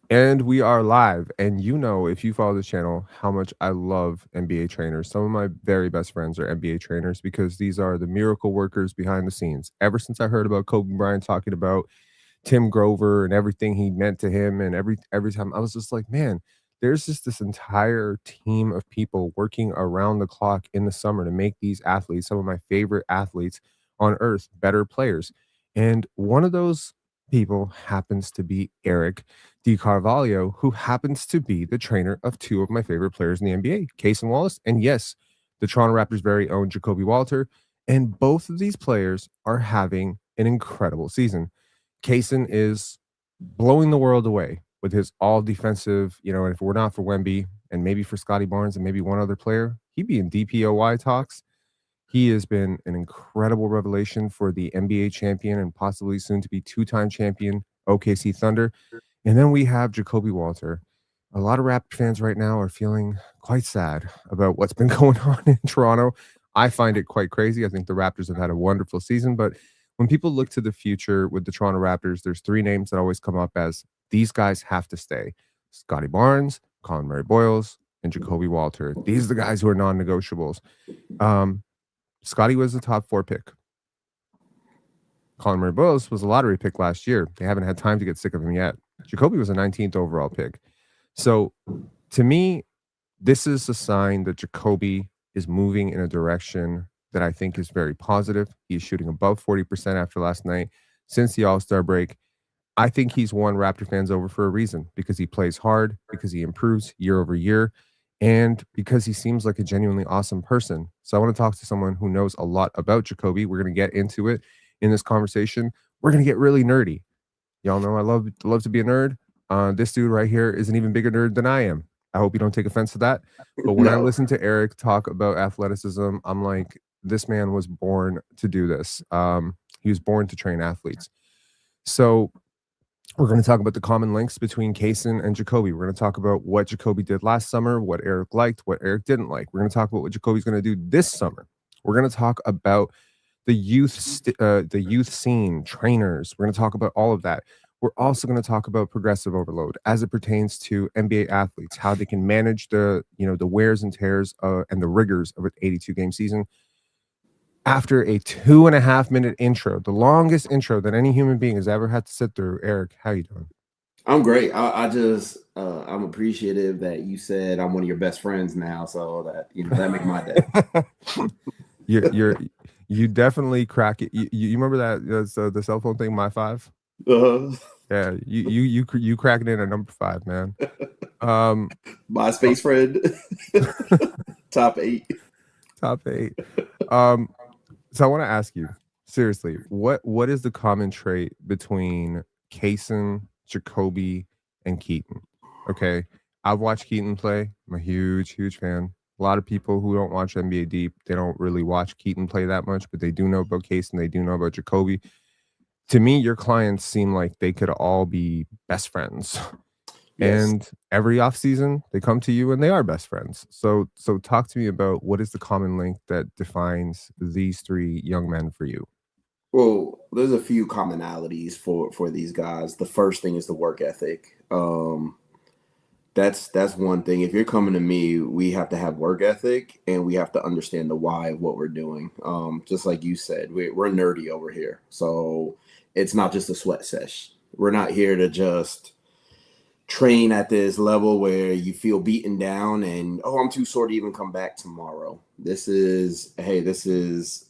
And we are live. And you know, if you follow this channel, how much I love NBA trainers. Some of my very best friends are NBA trainers because these are the miracle workers behind the scenes. Ever since I heard about Kobe Bryant talking about Tim Grover and everything he meant to him, and every time I was just like, man, there's just this entire team of people working around the clock in the summer to make these athletes, some of my favorite athletes on earth, better players. And one of those people happens to be Erik Decarvalho, who happens to be the trainer of two of my favorite players in the NBA, Cason Wallace, and yes, the Toronto Raptors' very own Jacobe Walter. And both of these players are having an incredible season. Cason is blowing the world away with his all defensive, and if we're not for Wemby and maybe for Scotty Barnes and maybe one other player, he'd be in DPOY talks. He has been an incredible revelation for the NBA champion and possibly soon to be two-time champion OKC Thunder. And then we have Jacobe Walter. A lot of Raptor fans right now are feeling quite sad about what's been going on in Toronto. I find it quite crazy. I think the Raptors have had a wonderful season, but when people look to the future with the Toronto Raptors, there's three names that always come up as these guys have to stay: Scotty Barnes, Colin Murray Boyles, and Jacobe Walter. These are the guys who are non-negotiables. Um, Scotty was the top 4 pick. Colin Murray Boyles was a lottery pick last year. They haven't had time to get sick of him yet. Jacobe was a 19th overall pick. So to me, this is a sign that Jacobe is moving in a direction that I think is very positive. He's shooting above 40% after last night since the All-Star break. I think he's won Raptor fans over for a reason, because he plays hard, because he improves year over year, and because he seems like a genuinely awesome person. So I want to talk to someone who knows a lot about Jacobe. We're going to get into it in this conversation. We're going to get really nerdy. Y'all know I love to be a nerd. This dude right here is an even bigger nerd than I am. I hope you don't take offense to that. But when I No. listen to Erik talk about athleticism, I'm like, this man was born to do this. He was born to train athletes. So we're going to talk about the common links between Cason and Jacobe. We're going to talk about what Jacobe did last summer, what Erik liked, what Erik didn't like. We're going to talk about what Jacobe's going to do this summer. We're going to talk about the youth scene, trainers. We're going to talk about all of that. We're also going to talk about progressive overload as it pertains to NBA athletes, how they can manage the wears and tears and the rigors of an 82 game season. After a 2.5 minute intro, the longest intro that any human being has ever had to sit through. Erik, how you doing? I'm great. I just I'm appreciative that you said I'm one of your best friends now, so that that make my day. you're you definitely crack it. You remember that the cell phone thing, my five? uh, Yeah, you cracking in at number 5, man. Um, my uh, space friend, top 8. top 8. Um, so I want to ask you seriously, what is the common trait between Cason, Jacobe, and Keaton? Okay, I've watched Keaton play. I'm a huge fan. A lot of people who don't watch NBA Deep, they don't really watch Keaton play that much, but they do know about Cason. They do know about Jacobe. To me, your clients seem like they could all be best friends. Yes. And every offseason, they come to you and they are best friends. So talk to me about what is the common link that defines these three young men for you? Well, there's a few commonalities for these guys. The first thing is the work ethic. That's one thing. If you're coming to me, we have to have work ethic and we have to understand the why of what we're doing. Just like you said, we're nerdy over here, so it's not just a sweat sesh. We're not here to just train at this level where you feel beaten down and I'm too sore to even come back tomorrow. This is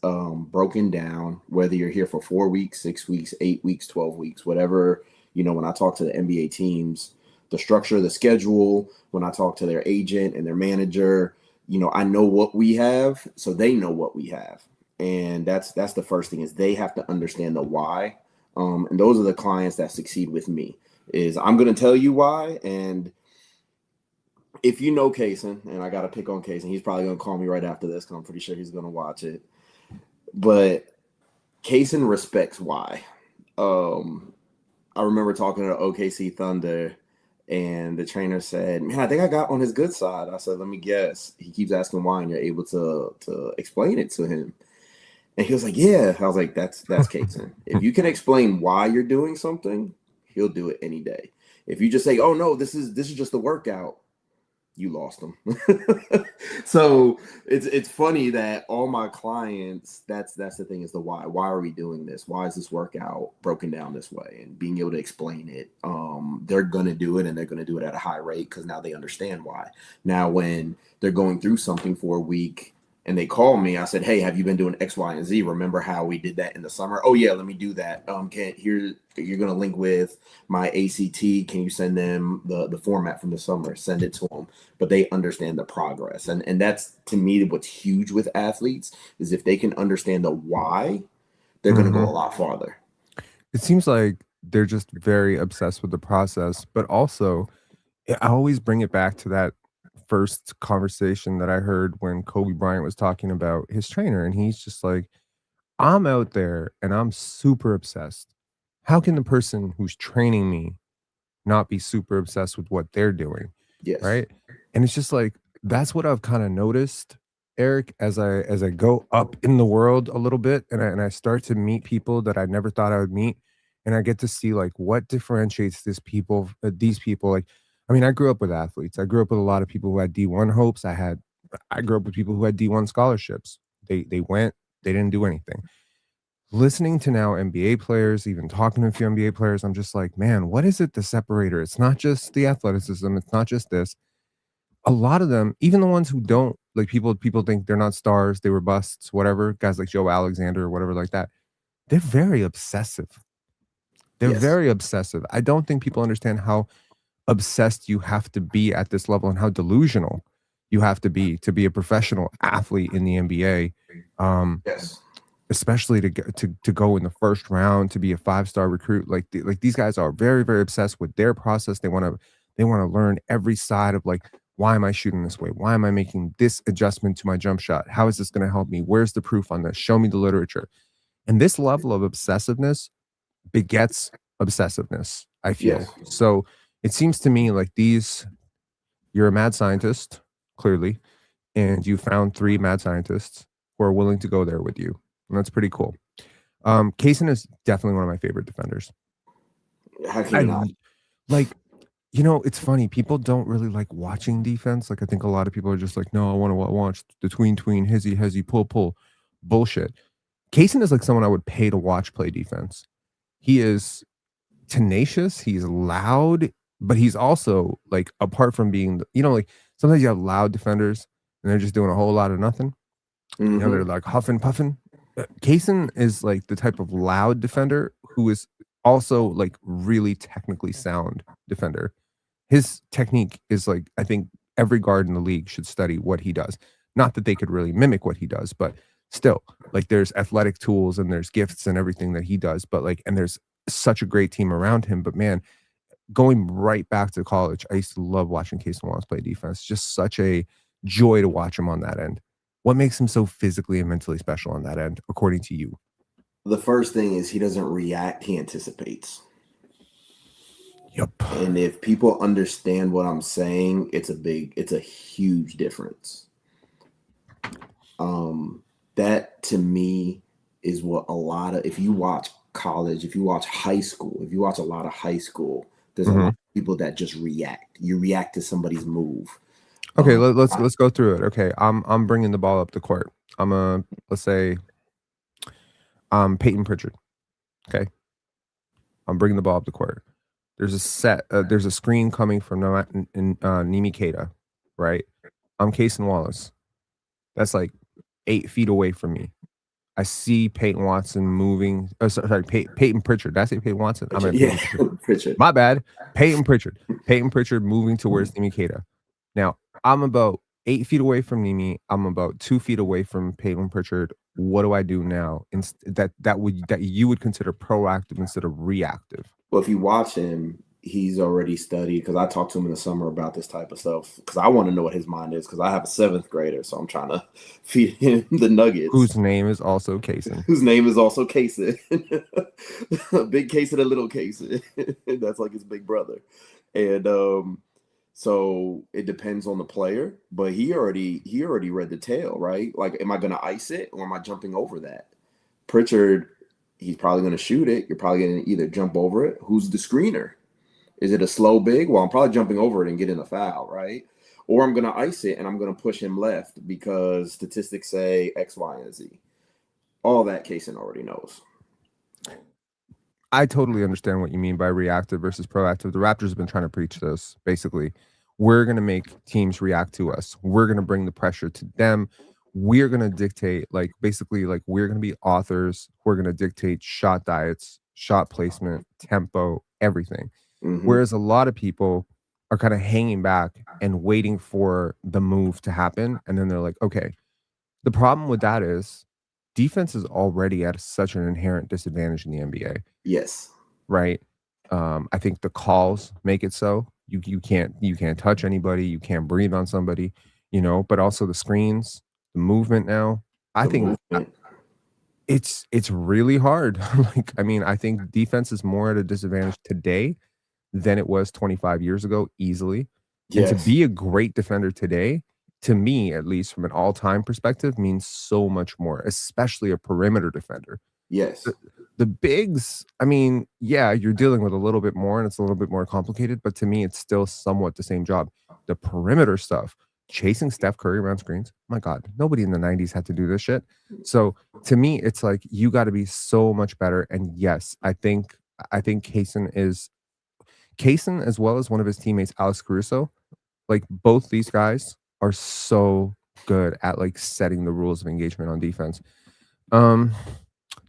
broken down, whether you're here for 4 weeks, 6 weeks, 8 weeks, 12 weeks, whatever. When I talk to the NBA teams, the structure, the schedule, when I talk to their agent and their manager, I know what we have, so they know what we have. And that's the first thing, is they have to understand the why. And those are the clients that succeed with me. Is I'm going to tell you why. And if you know Cason, and I got to pick on Cason, he's probably going to call me right after this because I'm pretty sure he's going to watch it. But Cason respects why. I remember talking to OKC Thunder, and the trainer said, "Man, I think I got on his good side." I said, "Let me guess." He keeps asking why, and you're able to explain it to him. And he was like, "Yeah." I was like, "That's Cason. If you can explain why you're doing something, he'll do it any day. If you just say, "Oh no, this is just a workout," you lost them. So it's funny that all my clients, that's the thing, is the why. Why are we doing this? Why is this workout broken down this way? And being able to explain it, they're gonna do it, and they're gonna do it at a high rate because now they understand why. Now when they're going through something for a week and they call me, I said, "Hey, have you been doing X, Y, and Z? Remember how we did that in the summer? Oh yeah, let me do that. You're gonna link with my ACT. Can you send them the format from the summer? Send it to them." But they understand the progress, and that's, to me, what's huge with athletes, is if they can understand the why, they're gonna go a lot farther. It seems like they're just very obsessed with the process, but also I always bring it back to that first conversation that I heard when Kobe Bryant was talking about his trainer, and he's just like, "I'm out there and I'm super obsessed. How can the person who's training me not be super obsessed with what they're doing?" Yes. Right? And it's just like that's what I've kind of noticed, Eric, as I go up in the world a little bit, and I start to meet people that I never thought I would meet, and I get to see like what differentiates these people. Like, I mean, I grew up with athletes. I grew up with a lot of people who had D1 hopes. I grew up with people who had D1 scholarships. They went, they didn't do anything. Listening to now NBA players, even talking to a few NBA players, I'm just like, man, what is it the separator? It's not just the athleticism, it's not just this. A lot of them, even the ones who don't, like, people think they're not stars, they were busts, whatever, guys like Joe Alexander or whatever like that, they're very obsessive. They're Yes. very obsessive. I don't think people understand how obsessed you have to be at this level and how delusional you have to be a professional athlete in the NBA. Um, Yes. Especially to go in the first round, to be a five-star recruit. Like these guys are very, very obsessed with their process. They wanna learn every side of, like, why am I shooting this way? Why am I making this adjustment to my jump shot? How is this gonna help me? Where's the proof on this? Show me the literature. And this level of obsessiveness begets obsessiveness, I Yes. feel. So it seems to me like you're a mad scientist, clearly, and you found 3 mad scientists who are willing to go there with you, and that's pretty cool. Cason is definitely one of my favorite defenders. How can I you l not? like, it's funny, people don't really like watching defense. Like, I think a lot of people are just like, "No, I wanna watch the tween, hizzy, hezzy, pull." Bullshit. Cason is like someone I would pay to watch play defense. He is tenacious, he's loud, but he's also, like, apart from being like, sometimes you have loud defenders, and they're just doing a whole lot of nothing. They're Mm-hmm. like huffing, puffing. Kaysen is like the type of loud defender who is also like really technically sound defender. His technique is like, I think every guard in the league should study what he does. Not that they could really mimic what he does, but still, like, there's athletic tools and there's gifts and everything that he does. But like, and there's such a great team around him. But man, going right back to college, I used to love watching Cason Wallace play defense. Just such a joy to watch him on that end. What makes him so physically and mentally special on that end, according to you? The first thing is he doesn't react, he anticipates. Yep. And if people understand what I'm saying, it's a huge difference. That to me is what a lot of, if you watch college, if you watch high school, if you watch a lot of high school, there's a lot Mhm. of people that just react. You react to somebody's move. Okay, Um, let's go through it. Okay, I'm bringing the ball up the court. I'm a let's say Peyton Pritchard. Okay, I'm bringing the ball up the court. There's a screen coming from Nimi Keita, right? I'm Cason Wallace. That's like 8 feet away from me. I see Peyton Watson moving. Oh, sorry, Peyton Pritchard. Did I say Peyton Watson? I meant yeah, Peyton Pritchard. Pritchard. My bad. Peyton Pritchard. Peyton Pritchard moving towards Nimi Keita. Now, I'm about 8 feet away from Nimi. I'm about 2 feet away from Peyton Pritchard. What do I do now? That you would consider proactive instead of reactive. Well, if you watch him, he's already studied, because I talked to him in the summer about this type of stuff, because I want to know what his mind is, because I have a seventh grader, so I'm trying to feed him the nuggets. Whose name is also Cason. Whose name is also Cason. Big Cason and little Cason. That's like his big brother. And so it depends on the player, but he already read the tail, right? Like, am I gonna ice it or am I jumping over that? Pritchard, he's probably gonna shoot it. You're probably gonna either jump over it. Who's the screener? Is it a slow big? Well, I'm probably jumping over it and getting a foul, right? Or I'm going to ice it and I'm going to push him left because statistics say X, Y, and Z. All that Cason already knows. I totally understand what you mean by reactive versus proactive. The Raptors have been trying to preach this. Basically, we're going to make teams react to us. We're going to bring the pressure to them. We're going to dictate, like, basically, like, we're going to be authors. We're going to dictate shot diets, shot placement, tempo, everything. Mm-hmm. Whereas a lot of people are kind of hanging back and waiting for the move to happen. And then they're like, okay, the problem with that is defense is already at such an inherent disadvantage in the NBA. Yes. Right. I think the calls make it so you can't touch anybody, you can't breathe on somebody, but also the screens, the movement now. I think it's really hard. Like, I mean, I think defense is more at a disadvantage today than it was 25 years ago, easily. And to Yes. be a great defender today, to me, at least from an all-time perspective, means so much more, especially a perimeter defender. Yes. The bigs, I mean, yeah, you're dealing with a little bit more and it's a little bit more complicated, but to me, it's still somewhat the same job. The perimeter stuff, chasing Steph Curry around screens, my God, nobody in the 90s had to do this shit. So to me, it's like you got to be so much better. And yes, I think Cason, as well as one of his teammates, Alex Caruso, like both these guys are so good at like setting the rules of engagement on defense.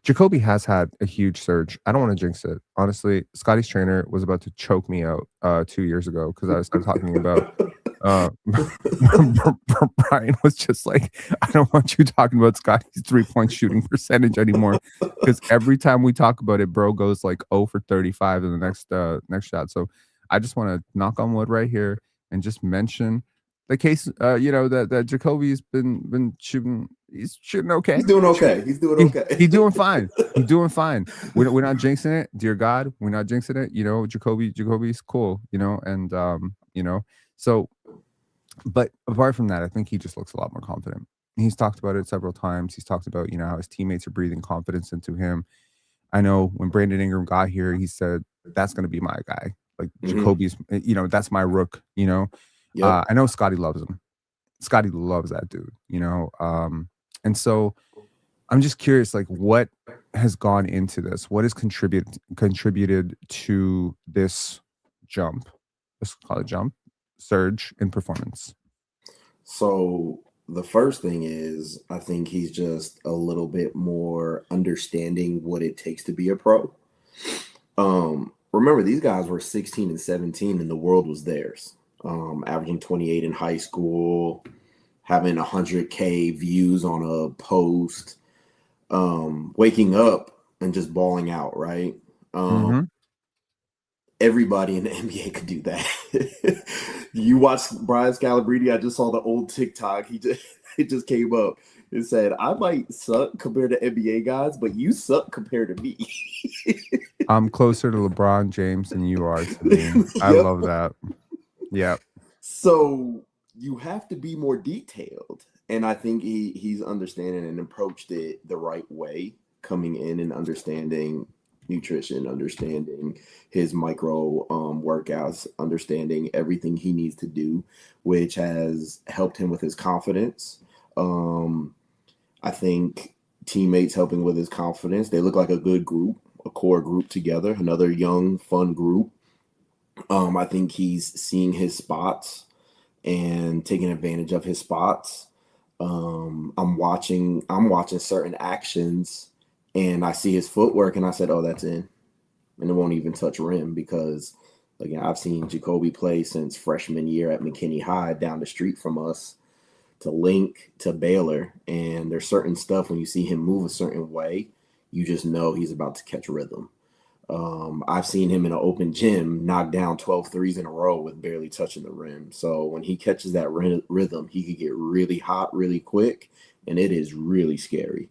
Jacobe has had a huge surge. I don't want to jinx it. Honestly, Scotty's trainer was about to choke me out 2 years ago because I was talking about Brian was just like, I don't want you talking about Scotty's 3-point shooting percentage anymore, because every time we talk about it, bro goes like 0 for 35 in the next shot. So I just want to knock on wood right here and just mention the case, that Jacoby's been shooting. He's shooting okay. He's doing okay. He's doing okay. He's doing fine. He's doing fine. We're not jinxing it, dear God. We're not jinxing it. Jacoby's cool. And so. But apart from that, I think he just looks a lot more confident. He's talked about it several times. He's talked about how his teammates are breathing confidence into him. I know when Brandon Ingram got here, he said that's going to be my guy. Like Jacoby's, that's my rook. Yep. I know Scotty loves him. Scotty loves that dude. And so I'm just curious, like, what has gone into this? What has contributed to this jump? Let's call it jump. Surge in performance. So the first thing is, I think he's just a little bit more understanding what it takes to be a pro. Remember, these guys were 16 and 17 and the world was theirs. Averaging 28 in high school, having 100K views on a post, waking up and just balling out, right? Everybody in the NBA could do that. You watch Brian Scalabrine. I just saw the old TikTok. It just came up. It said, I might suck compared to NBA guys, but you suck compared to me. I'm closer to LeBron James than you are to me. I love that. Yeah. So you have to be more detailed. And I think he's understanding and approached it the right way, coming in and understanding nutrition, understanding his micro workouts, understanding everything he needs to do, which has helped him with his confidence. I think teammates helping with his confidence. They look like a good group, a core group together, another young, fun group. I think he's seeing his spots and taking advantage of his spots. I'm watching certain actions and I see his footwork and I said, oh, that's in. And it won't even touch rim because, again, I've seen Jacobe play since freshman year at McKinney High down the street from us to Link to Baylor. And there's certain stuff when you see him move a certain way, you just know he's about to catch rhythm. I've seen him in an open gym knock down 12 threes in a row with barely touching the rim. So when he catches that rhythm, he could get really hot really quick, and it is really scary.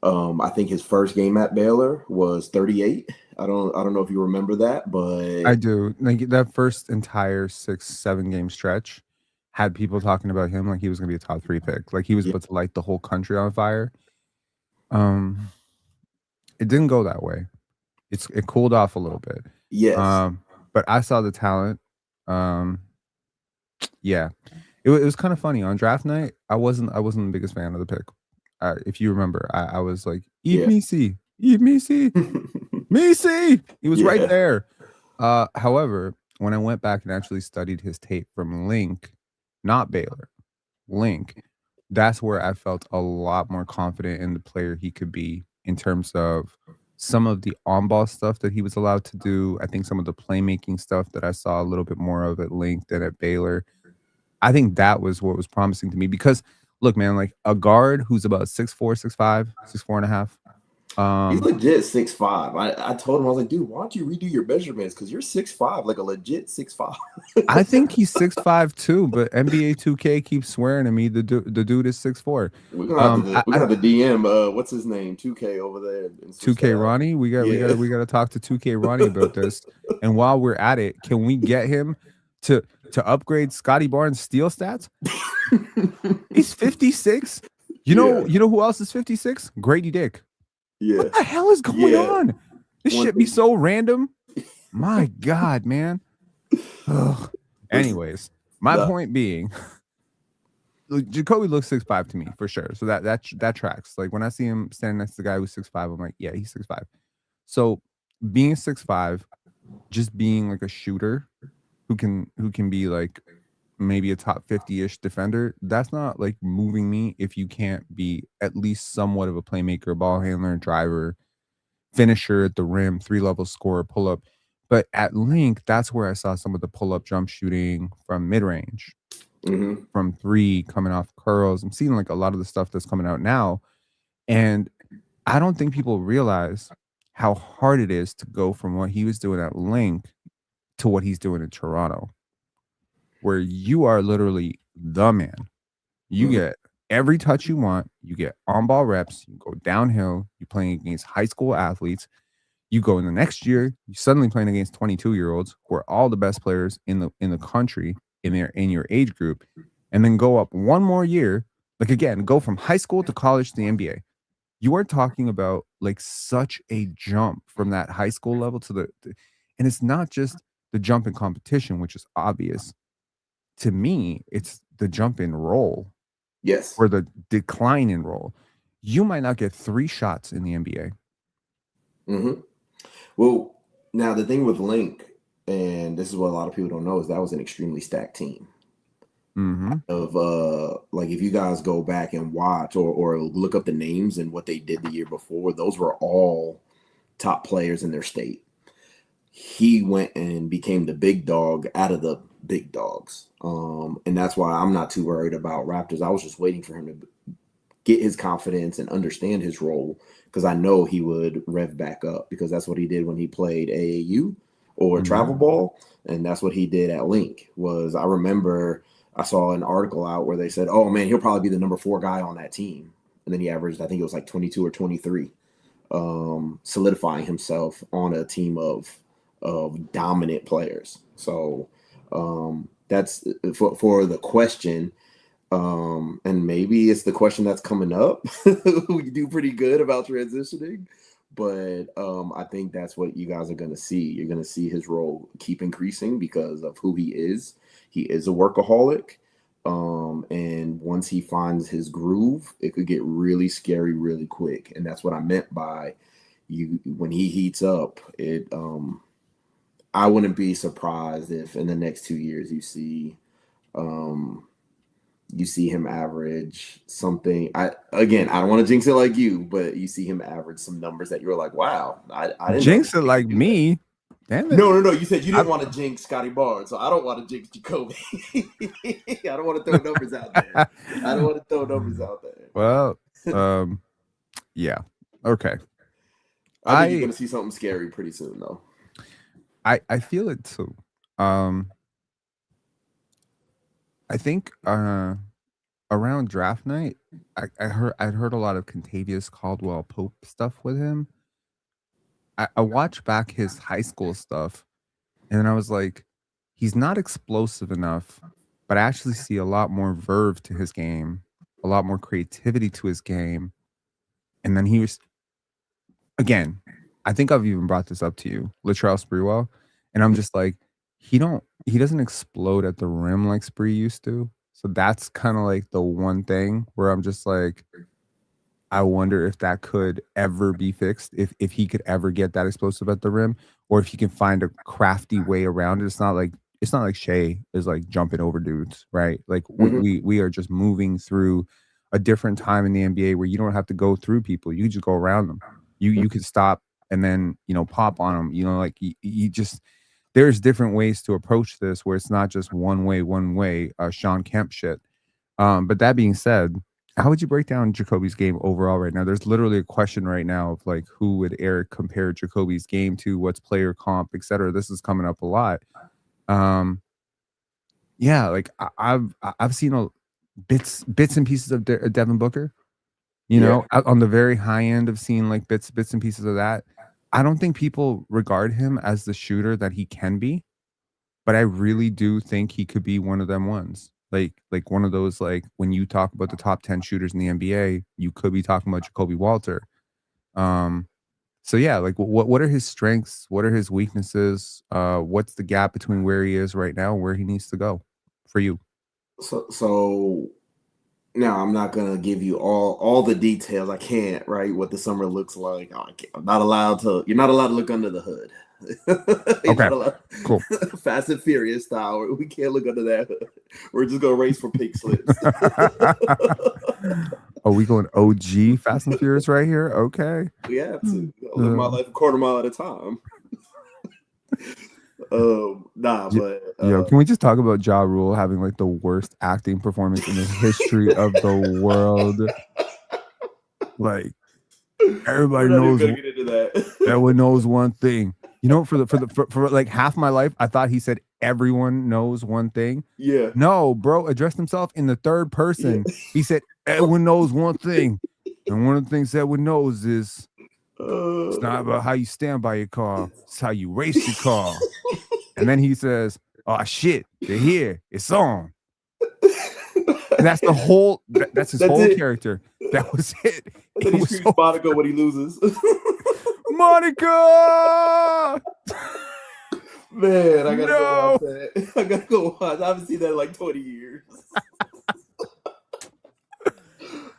I think his first game at Baylor was 38. I don't know if you remember that, but I do. Like that first entire 6-7 game stretch had people talking about him like he was going to be a top 3 pick. Like he was about to light the whole country on fire. It didn't go that way. It cooled off a little bit. Yes. but I saw the talent. Um, yeah, it was kind of funny on draft night. I wasn't the biggest fan of the pick. If you remember, I was like, eat Yeah. me, see, eat me, see, me, see. He was right Yeah. there. However, when I went back and actually studied his tape from Link, not Baylor, Link, that's where I felt a lot more confident in the player he could be in terms of some of the on-ball stuff that he was allowed to do. I think some of the playmaking stuff that I saw a little bit more of at Link than at Baylor. I think that was what was promising to me because look, man, like a guard who's about 6'4", 6'5", 6'4" and a half. He's Um, legit 6'5". I told him, I was like, dude, why don't you redo your measurements? Because you're 6'5", like a legit 6'5". I think he's 6'5" too, but NBA 2K keeps swearing to me the dude is 6'4". We're gonna have to I DM what's his name, 2K over there, and switch 2K that out. Ronnie, Yeah. we got to talk to 2K Ronnie about this. And while we're at it, can we get him to upgrade Scotty Barnes' steal stats? He's 56. Yeah. You know who else is 56? Grady Dick. Yeah. What the hell is going Yeah. on? This One shit be thing- so random. My God, man. Ugh. Anyways, my Nah. point being, look, Jacoby looks 6'5" to me for sure. So that tracks. Like when I see him standing next to the guy who's 6'5", I'm like, yeah, he's 6'5". So being 6'5", just being like a shooter who can be like maybe a top 50-ish defender, that's not like moving me if you can't be at least somewhat of a playmaker, ball handler, driver, finisher at the rim, 3-level scorer, pull up. But at Link, that's where I saw some of the pull up jump shooting from mid range, from three, coming off curls. I'm seeing like a lot of the stuff that's coming out now. And I don't think people realize how hard it is to go from what he was doing at Link to what he's doing in Toronto, where you are literally the man. You get every touch you want. You get on-ball reps. You go downhill. You're playing against high school athletes. You go in the next year, you're suddenly playing against 22-year-olds who are all the best players in the country in your age group, and then go up one more year. Like again, go from high school to college to the NBA. You are talking about like such a jump from that high school level to and it's not just the jump in competition, which is obvious. To me, it's the jump in role. Yes. Or the decline in role. You might not get 3 shots in the NBA. Well, now the thing with Link, and this is what a lot of people don't know, is that was an extremely stacked team. Of like if you guys go back and watch or look up the names and what they did the year before, those were all top players in their state. He went and became the big dog out of the big dogs. And that's why I'm not too worried about Raptors. I was just waiting for him to get his confidence and understand his role, because I know he would rev back up, because that's what he did when he played AAU or travel ball. And that's what he did at Link. Was, I remember I saw an article out where they said, oh man, he'll probably be the number 4 guy on that team. And then he averaged, I think it was like 22 or 23, solidifying himself on a team of dominant players. So that's for the question. And maybe it's the question that's coming up. We do pretty good about transitioning, but I think that's what you guys are going to see. You're going to see his role keep increasing because of who he is. He is a workaholic. And once he finds his groove, it could get really scary really quick. And that's what I meant by when he heats up, I wouldn't be surprised if in the next 2 years you see him average something. I don't want to jinx it like you, but you see him average some numbers that you're like, wow, I didn't jinx know it like me. Damn it. No. You said you didn't want to jinx Scotty Barnes, so I don't want to jinx Jacoby. I don't want to throw numbers out there. Well, yeah. Okay. I think you're gonna see something scary pretty soon, though. I feel it too. I think around draft night, I'd heard a lot of Contavious Caldwell Pope stuff with him. I watched back his high school stuff, and then I was like, he's not explosive enough, but I actually see a lot more verve to his game, a lot more creativity to his game. And then he was, again, I think I've even brought this up to you, Latrell Sprewell, and I'm just like, he doesn't explode at the rim like Spree used to. So that's kind of like the one thing where I'm just like, I wonder if that could ever be fixed, if he could ever get that explosive at the rim, or if he can find a crafty way around it. It's not like Shea is like jumping over dudes, right? Like Hmm. we are just moving through a different time in the NBA where you don't have to go through people. You just go around them. You can stop and then pop on them. Like you just there's different ways to approach this where it's not just one way, Sean Kemp shit. But that being said, how would you break down Jacoby's game overall right now? There's literally a question right now of like who would Eric compare Jacoby's game to, what's player comp, etc. This is coming up a lot. Um, yeah, like I've seen bits and pieces of Devin Booker. Yeah. On the very high end of seeing like bits and pieces of that. I don't think people regard him as the shooter that he can be, but I really do think he could be one of them ones. Like one of those, like when you talk about the top 10 shooters in the NBA, you could be talking about Jacobe Walter. Um, so yeah, like what are his strengths? What are his weaknesses? What's the gap between where he is right now and where he needs to go for you? So now I'm not gonna give you all the details. I can't, right? What the summer looks like. I'm not allowed to. You're not allowed to look under the hood. You're Okay, not allowed. cool. Fast and Furious style. We can't look under that hood. We're just gonna race for pink slips. Are we going OG Fast and Furious right here? Okay. We have to live my life a quarter mile at a time. Nah, but Yo, can we just talk about Ja Rule having like the worst acting performance in the history of the world? Like everybody knows get into that. everyone knows one thing. For like half my life, I thought he said everyone knows one thing. Yeah. No, bro, addressed himself in the third person. Yeah. He said everyone knows one thing, and one of the things everyone knows is it's not about how you stand by your car; it's how you race your car. And then he says, "Oh shit, they're here. It's on." And that's the whole. That's his whole character. That was it. And then he screams Monica when he loses. Monica! Man, I gotta go watch that. I gotta go watch. I haven't seen that in like 20 years.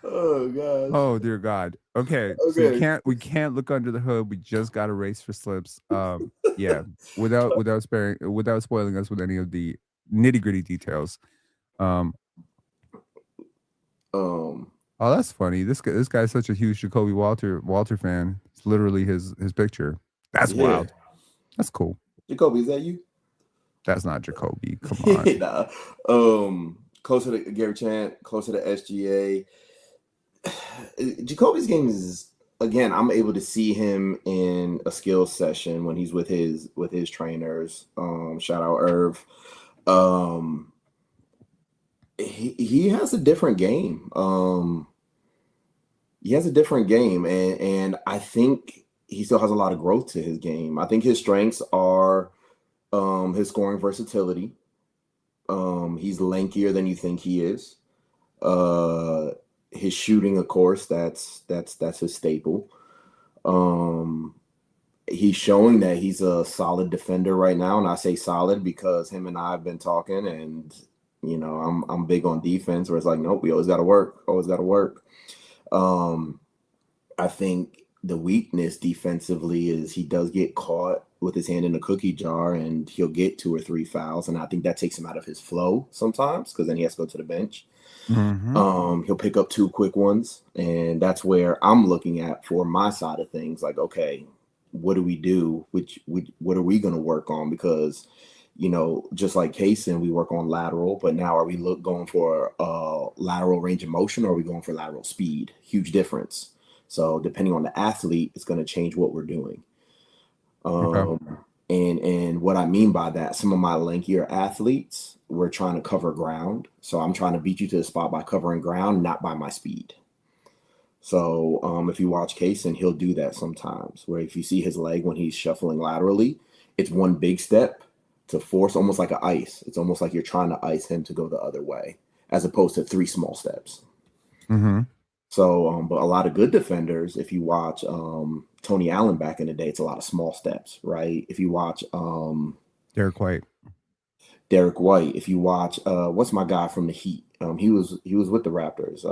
Oh gosh. Oh dear God. Okay. So we can't look under the hood. We just got to race for slips. Yeah. Without spoiling us with any of the nitty-gritty details. Oh, that's funny. This guy's such a huge Jacobe Walter fan. It's literally his picture. That's wild. That's cool. Jacobe, is that you? That's not Jacobe. Come on. Nah. Closer to Gary Chant, closer to SGA. Jacoby's game is, again, I'm able to see him in a skills session when he's with his trainers. Shout out Irv. He has a different game. He has a different game, and I think he still has a lot of growth to his game. I think his strengths are his scoring versatility. He's lankier than you think he is. His shooting, of course, that's his staple. He's showing that he's a solid defender right now, and I say solid because him and I have been talking, and I'm big on defense, where it's like, nope, we always got to work, I think the weakness defensively is he does get caught with his hand in the cookie jar, and he'll get 2 or 3 fouls, and I think that takes him out of his flow sometimes because then he has to go to the bench. Mm-hmm. He'll pick up 2 quick ones, and that's where I'm looking at for my side of things. Like, okay, what do we do? What are we going to work on? Because just like Cason, we work on lateral, but now are we going for lateral range of motion, or are we going for lateral speed? Huge difference. So depending on the athlete, it's going to change what we're doing. And what I mean by that, some of my lankier athletes, we're trying to cover ground. So I'm trying to beat you to the spot by covering ground, not by my speed. So if you watch Cason, he'll do that sometimes, where if you see his leg when he's shuffling laterally, it's one big step to force, almost like an ice. It's almost like you're trying to ice him to go the other way, as opposed to 3 small steps. Mm-hmm. So, but a lot of good defenders, if you watch Tony Allen back in the day, it's a lot of small steps, right? If you watch Derek White. Derek White. If you watch, what's my guy from the Heat? He was with the Raptors.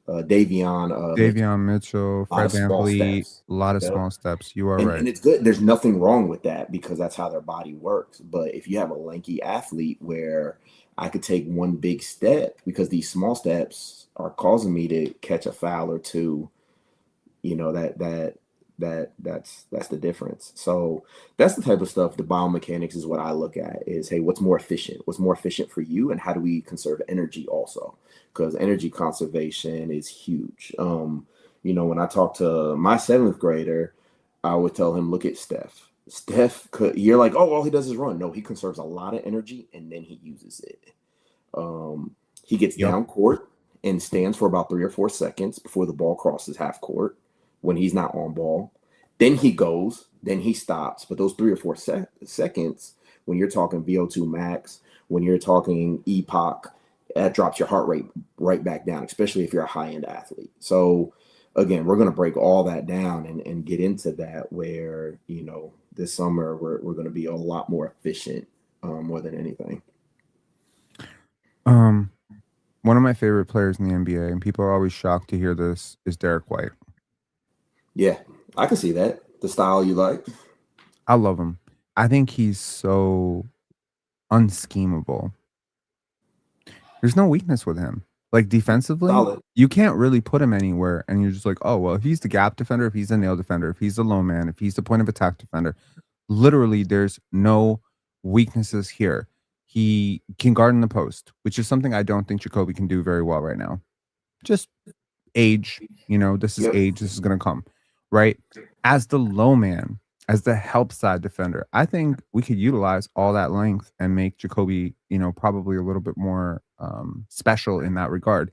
Davion Mitchell. Davion Mitchell, A lot Fred of small VanVleet, steps. a lot of Yep. small steps. You are And right. it's good. There's nothing wrong with that because that's how their body works. But if you have a lanky athlete where I could take one big step because these small steps are causing me to catch a foul or two, that's the difference. So that's the type of stuff. The biomechanics is what I look at is, hey, what's more efficient for you, and how do we conserve energy also, because energy conservation is huge. When I talk to my seventh grader, I would tell him, look at Steph could, you're like, oh, all he does is run. No, he conserves a lot of energy and then he uses it. He gets Yep. down court and stands for about 3 or 4 seconds before the ball crosses half court when he's not on ball. Then he goes, then he stops. But those 3 or 4 seconds, when you're talking VO2 max, when you're talking EPOC, that drops your heart rate right back down, especially if you're a high-end athlete. So again, we're going to break all that down and get into that where, this summer we're going to be a lot more efficient more than anything. One of my favorite players in the NBA, and people are always shocked to hear this, is Derek White. Yeah, I can see that. The style you like. I love him. I think he's so unschemable. There's no weakness with him. Like defensively, Solid. you can't really put him anywhere, and you're just like, oh well, if he's the gap defender, if he's the nail defender, if he's the low man, if he's the point of attack defender, literally there's no weaknesses here. He can guard in the post, which is something I don't think Jacobe can do very well right now. Just age, this is Yep. age, this is going to come, right? As the low man, as the help side defender, I think we could utilize all that length and make Jacobe, probably a little bit more special in that regard.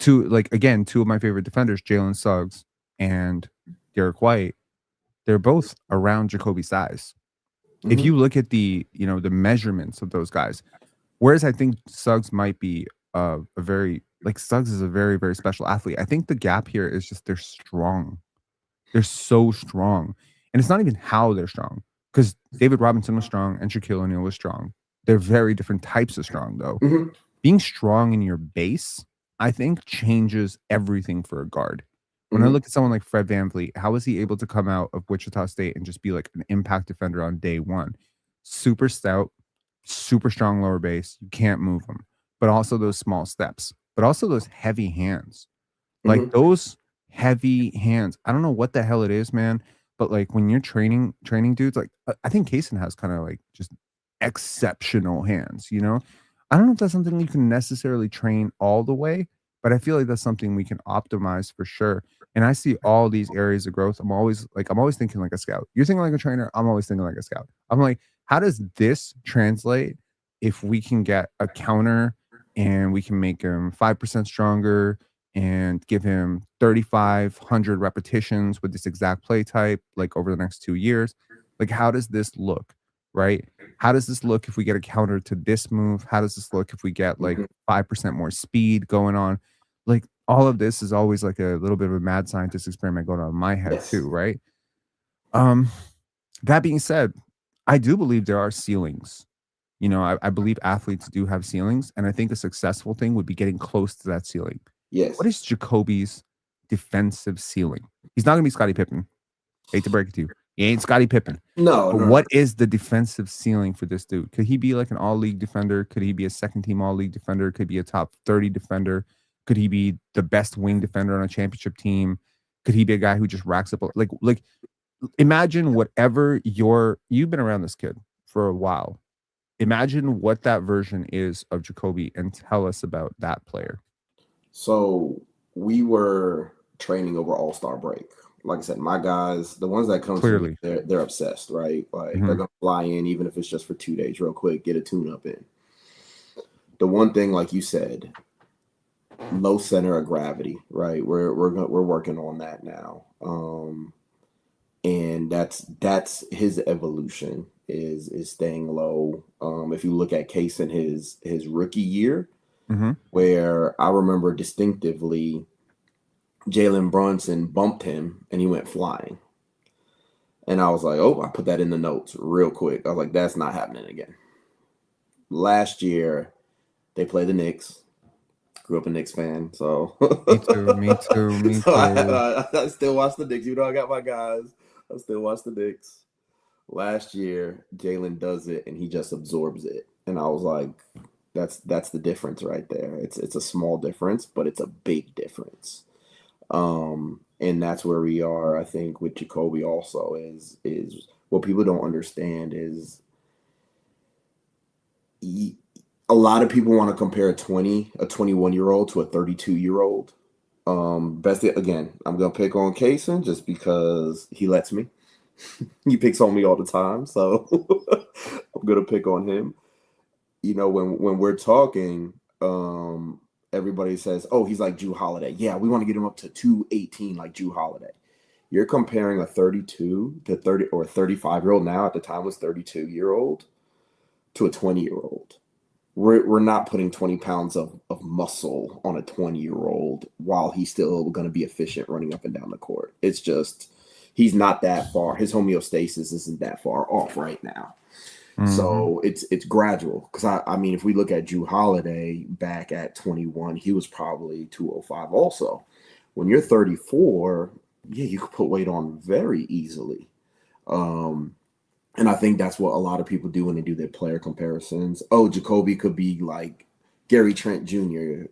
Two of my favorite defenders, Jalen Suggs and Derek White, they're both around Jacoby size. If you look at the measurements of those guys, whereas I think Suggs might be Suggs is a very, very special athlete. I think the gap here is just they're strong. They're so strong. And it's not even how they're strong, because David Robinson was strong and Shaquille O'Neal was strong. They're very different types of strong, though. Mm-hmm. Being strong in your base, I think, changes everything for a guard. When I look at someone like Fred VanVleet, how is he able to come out of Wichita State and just be like an impact defender on day one? Super stout, super strong lower base. You can't move him. But also those small steps, but also those heavy hands. Like those heavy hands. I don't know what the hell it is, man. But like when you're training dudes, like I think Cason has kind of like just exceptional hands, I don't know if that's something you can necessarily train all the way, but I feel like that's something we can optimize for sure. And I see all these areas of growth. I'm always thinking like a scout. You're thinking like a trainer. I'm always thinking like a scout. I'm like, how does this translate if we can get a counter and we can make him 5% stronger and give him 3,500 repetitions with this exact play type, like over the next 2 years? Like, how does this look, right? How does this look if we get a counter to this move? How does this look if we get like 5% more speed going on? Like, all of this is always like a little bit of a mad scientist experiment going on in my head too, right? That being said, I do believe there are ceilings. I believe athletes do have ceilings, and I think a successful thing would be getting close to that ceiling. Yes. What is Jacoby's defensive ceiling? He's not going to be Scottie Pippen. Hate to break it to you. He ain't Scottie Pippen. No. What is the defensive ceiling for this dude? Could he be like an all-league defender? Could he be a second-team all-league defender? Could he be a top 30 defender? Could he be the best wing defender on a championship team? Could he be a guy who just racks up like imagine whatever you've been around this kid for a while. Imagine what that version is of Jacobe and tell us about that player. So we were training over All-Star break. Like I said, my guys, the ones that come to me, they're obsessed, right? Like they're gonna fly in, even if it's just for 2 days, real quick, get a tune-up in. The one thing, like you said, low center of gravity, right? We're working on that now, and that's his evolution is staying low. If you look at Case in his rookie year, where I remember distinctively Jalen Brunson bumped him and he went flying. And I was like, oh, I put that in the notes real quick. I was like, that's not happening again. last year they played the Knicks. Grew up a Knicks fan, so Me too. Me too. Me so too. I still watch the Knicks. Even though I got my guys, I still watch the Knicks. Last year, Jalen does it and he just absorbs it, and I was like, that's the difference right there. It's a small difference, but it's a big difference. And that's where we are. I think with Jacobe also is what people don't understand is a lot of people want to compare a 21-year-old to a 32-year-old. Best again, I'm gonna pick on Cason just because he lets me. He picks on me all the time, so I'm gonna pick on him. You know, when we're talking, everybody says, "Oh, he's like Jrue Holiday." Yeah, we want to get him up to 218 like Jrue Holiday. You're comparing a 32 to 30 or 35-year-old now. At the time was 32-year-old to a 20-year-old. We're not putting 20 pounds of muscle on a 20-year-old while he's still going to be efficient running up and down the court. It's just he's not that far. His homeostasis isn't that far off right now. So it's gradual. Because I mean, if we look at Jrue Holiday back at 21, he was probably 205 also. When you're 34, yeah, you could put weight on very easily. And I think that's what a lot of people do when they do their player comparisons. Oh, Jacobe could be like Gary Trent Jr.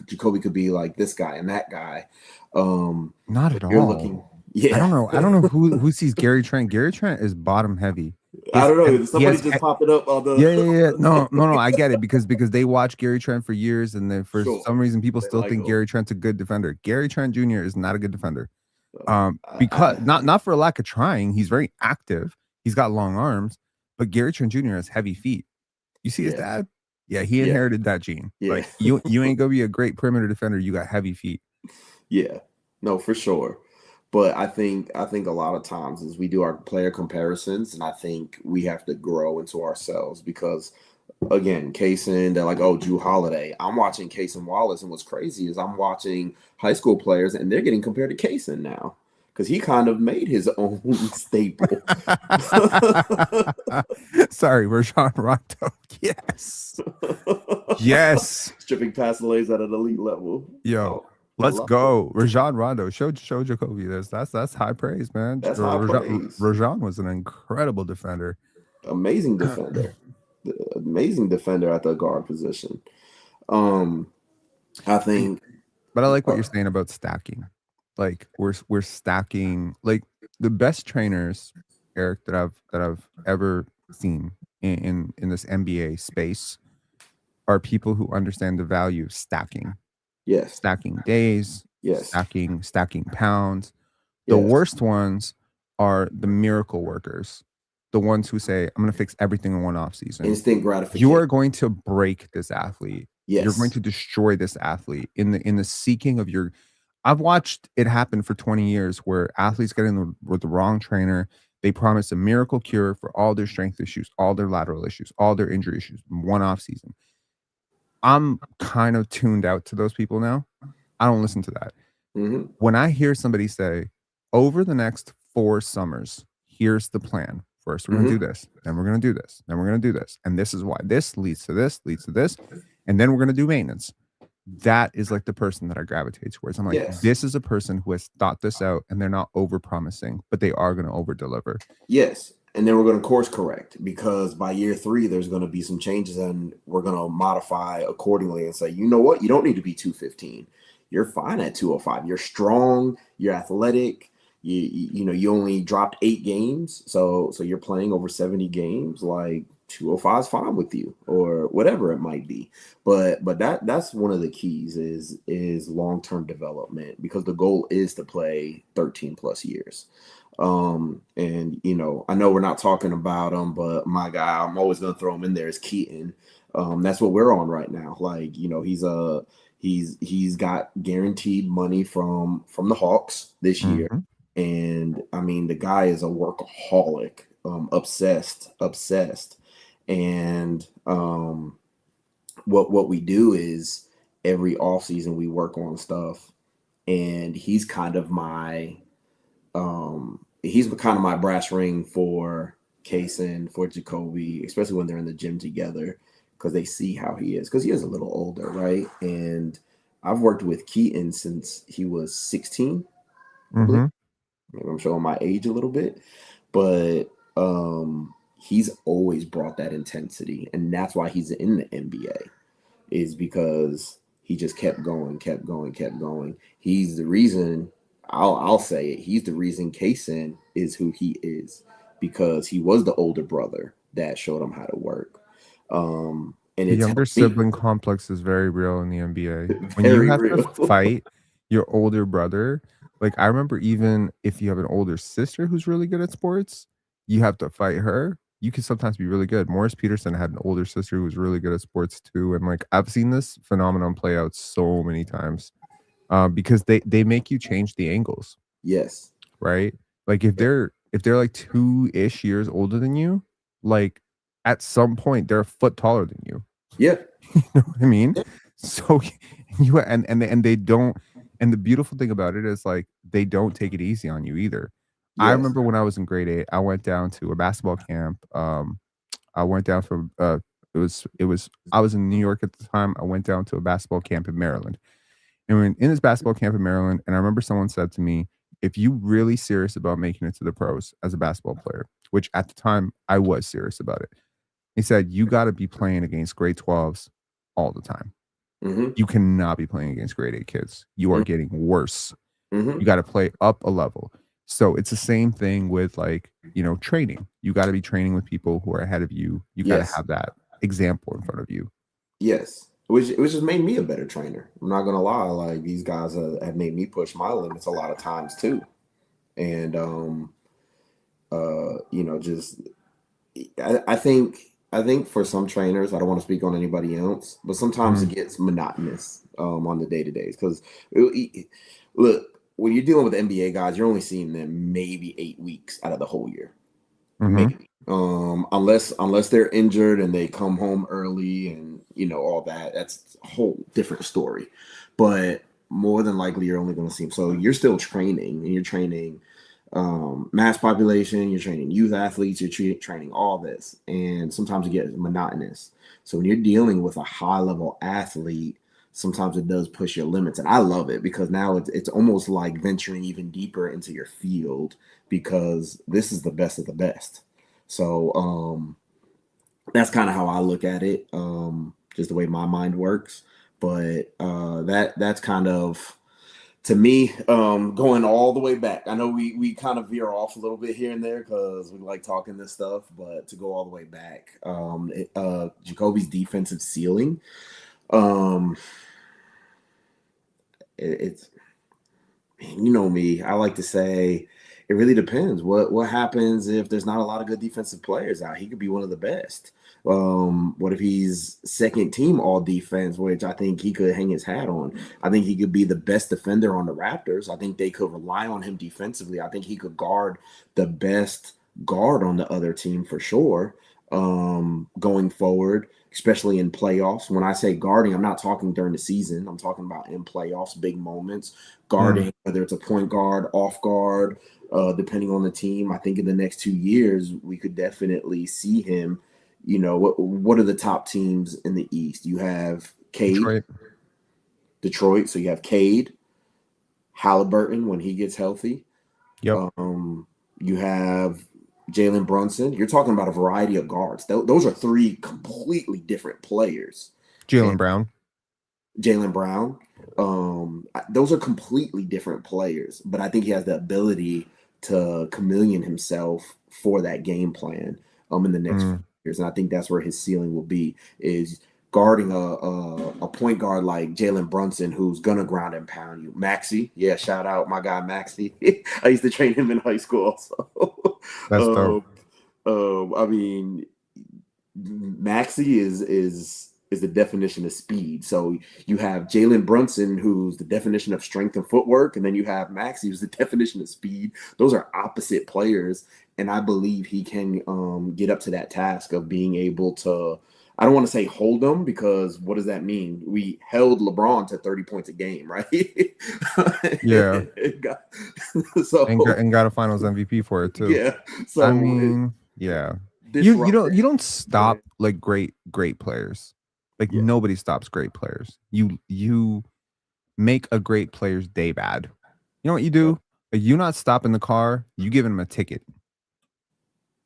Jacobe could be like this guy and that guy. Not at You're all. looking, yeah. I don't know. I don't know who sees Gary Trent. Gary Trent is bottom heavy. I don't know. Somebody just popped it up on the. Yeah. No. I get it because they watch Gary Trent for years, and then for some reason people still like think him. Gary Trent's a good defender. Gary Trent Jr. is not a good defender. Because not for a lack of trying. He's very active. He's got long arms, but Gary Trent Jr. has heavy feet. You see his dad? Yeah, he inherited that gene. Yeah. Like you ain't gonna be a great perimeter defender. You got heavy feet. Yeah, no, for sure. But I think a lot of times as we do our player comparisons, and I think we have to grow into ourselves because, again, Cason, they're like, oh, Jrue Holiday. I'm watching Cason Wallace, and what's crazy is I'm watching high school players, and they're getting compared to Cason now because he kind of made his own staple. Sorry, Rajon Rondo. Yes. Yes. Stripping pass lays at an elite level. Yo. Let's go. Rajon Rondo. Show Jacobe this. That's high praise, man. That's high praise. Rajon was an incredible defender. Amazing defender. Amazing defender at the guard position. I think. But I like what you're saying about stacking. Like we're stacking. Like the best trainers, Eric, that I've ever seen in this NBA space are people who understand the value of stacking. Yes. Stacking days. Yes. Stacking pounds. The worst ones are the miracle workers. The ones who say, I'm going to fix everything in one off season. Instant gratification. You are going to break this athlete. Yes. You're going to destroy this athlete in the seeking of your. I've watched it happen for 20 years where athletes get in with the wrong trainer. They promise a miracle cure for all their strength issues, all their lateral issues, all their injury issues, one off season. I'm kind of tuned out to those people now. I don't listen to that. Mm-hmm. When I hear somebody say, over the next 4 summers, here's the plan. First, we're going to do this. Then we're going to do this. Then we're going to do this. And this is why this leads to this, and then we're going to do maintenance. That is like the person that I gravitate towards. I'm like, this is a person who has thought this out, and they're not over promising, but they are going to over deliver. Yes. And then we're going to course correct because by year 3, there's going to be some changes and we're going to modify accordingly and say, you know what? You don't need to be 215. You're fine at 205. You're strong. You're athletic. You know, you only dropped 8 games. So you're playing over 70 games. Like 205 is fine with you or whatever it might be. But that's one of the keys is long-term development because the goal is to play 13 plus years. And you know, I know we're not talking about him, but my guy, I'm always going to throw him in there is Keaton. That's what we're on right now. Like, you know, he's got guaranteed money from the Hawks this year. And I mean, the guy is a workaholic, obsessed. And, what we do is every offseason we work on stuff and he's kind of my brass ring for Cason, for Jacobe, especially when they're in the gym together, because they see how he is, because he is a little older, right? And I've worked with Keaton since he was 16, I believe. Mm-hmm. Maybe I'm showing my age a little bit, but he's always brought that intensity, and that's why he's in the NBA, is because he just kept going, kept going, kept going. He's the reason. I'll say it. He's the reason Cason is who he is, because he was the older brother that showed him how to work. And The it's younger helped me. sibling complex is very real in the NBA. When you Very have to real. fight your older brother, like I remember even if you have an older sister who's really good at sports, you have to fight her. You can sometimes be really good. Morris Peterson had an older sister who was really good at sports too. And like I've seen this phenomenon play out so many times. Because they make you change the angles, Yes. right? Like if they're like 2-ish years older than you, like at some point they're a foot taller than you. Yeah. You know what I mean? So you and they don't, and the beautiful thing about it is like they don't take it easy on you either. I Yes. remember when I was in grade 8, I went down to a basketball camp. I went down for it was I was in New York at the time. I went down to a basketball camp in Maryland. And when in this basketball camp in Maryland, and I remember someone said to me, if you really serious about making it to the pros as a basketball player, which at the time I was serious about it, he said, you got to be playing against grade 12s all the time. Mm-hmm. You cannot be playing against grade 8 kids. You are getting worse. Mm-hmm. You got to play up a level. So it's the same thing with like, training. You got to be training with people who are ahead of you. You got to Yes. have that example in front of you. Yes. Which just made me a better trainer. I'm not gonna lie. Like, these guys have made me push my limits a lot of times too. And just I think for some trainers, I don't want to speak on anybody else, but sometimes it Mm, gets monotonous on the day to days. Because look, when you're dealing with NBA guys, you're only seeing them maybe 8 weeks out of the whole year, mm-hmm. maybe. Unless they're injured and they come home early and all that, that's a whole different story. But more than likely, you're only going to see them. So you're still training, and you're training mass population, you're training youth athletes, you're training all this, and sometimes it gets monotonous. So when you're dealing with a high level athlete, sometimes it does push your limits, and I love it, because now it's almost like venturing even deeper into your field, because this is the best of the best. So that's kind of how I look at it, just the way my mind works. But that's kind of, to me, going all the way back. I know we kind of veer off a little bit here and there because we like talking this stuff, but to go all the way back, Jacoby's defensive ceiling, um, it's, man, you know me. I like to say it really depends. What happens if there's not a lot of good defensive players out? He could be one of the best. What if he's second team all defense, which I think he could hang his hat on? I think he could be the best defender on the Raptors. I think they could rely on him defensively. I think he could guard the best guard on the other team for sure. Going forward, especially in playoffs. When I say guarding, I'm not talking during the season. I'm talking about in playoffs, big moments, Mm. guarding, whether it's a point guard, off guard, depending on the team. I think in the next 2 years, we could definitely see him. What are the top teams in the East? You have Cade, Detroit. Detroit. So you have Cade, Halliburton when he gets healthy. Yep. You have Jalen Brunson. You're talking about a variety of guards. Those are three completely different players. Jalen And Brown. Jalen Brown. Those are completely different players, but I think he has the ability to chameleon himself for that game plan in the next few Mm. years, and I think that's where his ceiling will be, is guarding a point guard like Jalen Brunson, who's gonna ground and pound you. Maxi, yeah, shout out my guy Maxi. I used to train him in high school also. That's dope. I mean, Maxi is the definition of speed. So you have Jalen Brunson, who's the definition of strength and footwork, and then you have Maxi, who's the definition of speed. Those are opposite players, and I believe he can get up to that task of being able to. I don't want to say hold them, because what does that mean? We held LeBron to 30 points a game, right? Yeah. so And got a finals MVP for it too. yeah, I so mean, yeah. disruptor. you don't Go stop ahead. like great players. Like Yeah. nobody stops great players. You make a great player's day bad. You know what you Yep. do? Like, you not stopping the car, you giving him a ticket.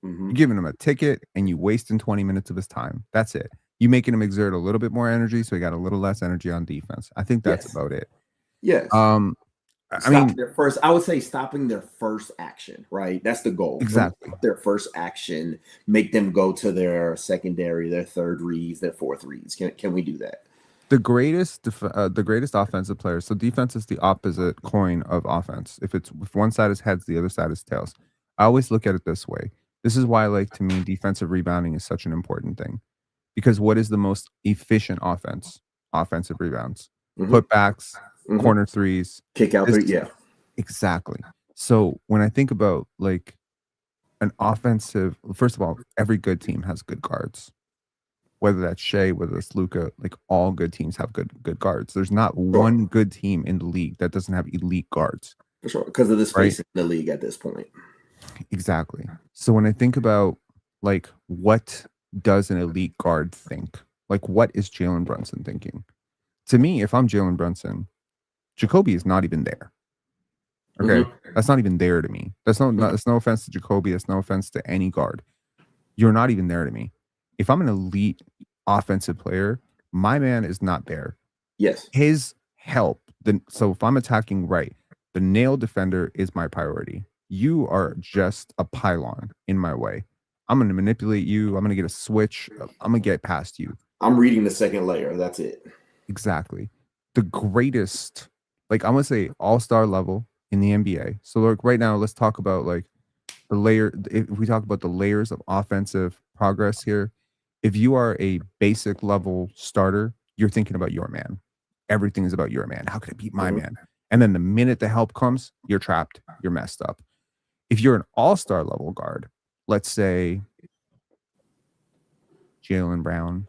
Hmm. You're giving him a ticket and you wasting 20 minutes of his time. That's it. You making him exert a little bit more energy so he got a little less energy on defense. I think that's Yes. about it. Yes. Um, I Stop mean, their first. I would say stopping their first action. Right. That's the goal. When we exactly. stop their first action, make them go to their secondary, their third reads, their fourth reads. Can we do that? The greatest offensive players. So defense is the opposite coin of offense. If one side is heads, the other side is tails. I always look at it this way. This is why, like, to me, defensive rebounding is such an important thing. Because what is the most efficient offense? Offensive rebounds, Hmm. putbacks, Hmm. corner threes. Kick out This three. Yeah. exactly. So when I think about like an offensive, first of all, every good team has good guards. Whether that's Shea, whether it's Luca, like all good teams have good guards. There's not Sure. one good team in the league that doesn't have elite guards, For sure. Because of the right? space in the league at this point. Exactly. So when I think about like what does an elite guard think? Like what is Jalen Brunson thinking? To me, if I'm Jalen Brunson, Jacobe is not even there. Okay. Hmm. That's not even there to me. That's no offense to Jacobe. That's no offense to any guard. You're not even there to me. If I'm an elite offensive player, my man is not there. Yes. His help. So if I'm attacking right, the nail defender is my priority. You are just a pylon in my way. I'm going to manipulate you. I'm going to get a switch. I'm going to get past you. I'm reading the second layer. That's it. Exactly. The greatest, like I'm going to say all-star level in the NBA. So like right now, let's talk about like the layer. If we talk about the layers of offensive progress here, if you are a basic level starter, you're thinking about your man. Everything is about your man. How can I beat my Hmm. man? And then the minute the help comes, you're trapped. You're messed up. If you're an all-star level guard, let's say Jaylen Brown,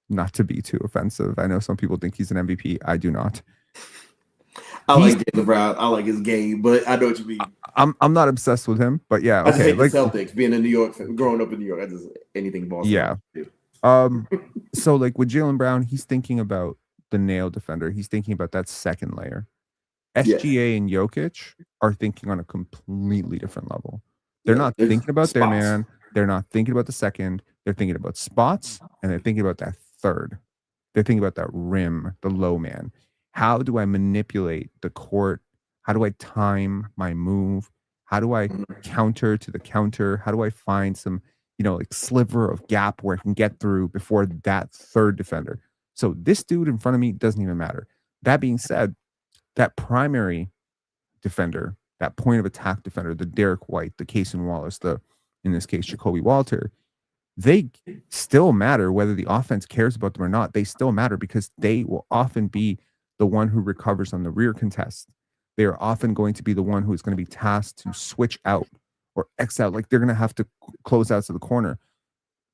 not to be too offensive. I know some people think he's an MVP. I do not. I He's like Jalen Brown. I like his game, but I know what you mean. I'm not obsessed with him, but yeah, I just okay. hate the Like Celtics. Being in New York, growing up in New York, I just anything Boston. I yeah. do. Um so like with Jaylen Brown, he's thinking about the nail defender. He's thinking about that second layer. Yes. SGA and Jokic are thinking on a completely different level. They're Yeah. not There's thinking about their spots. man. They're not thinking about the second. They're thinking about spots and they're thinking about that third. They're thinking about that rim, the low man. How do I manipulate the court? How do I time my move? How do I Mhm. counter to the counter? How do I find some, like sliver of gap where I can get through before that third defender? So this dude in front of me doesn't even matter. That being said, that primary defender, that point of attack defender, the Derek White, the Cason Wallace, the in this case Jacobe Walter, they still matter whether the offense cares about them or not. They still matter because they will often be the one who recovers on the rear contest. They are often going to be the one who is going to be tasked to switch out or X out. Like they're going to have to close out to the corner.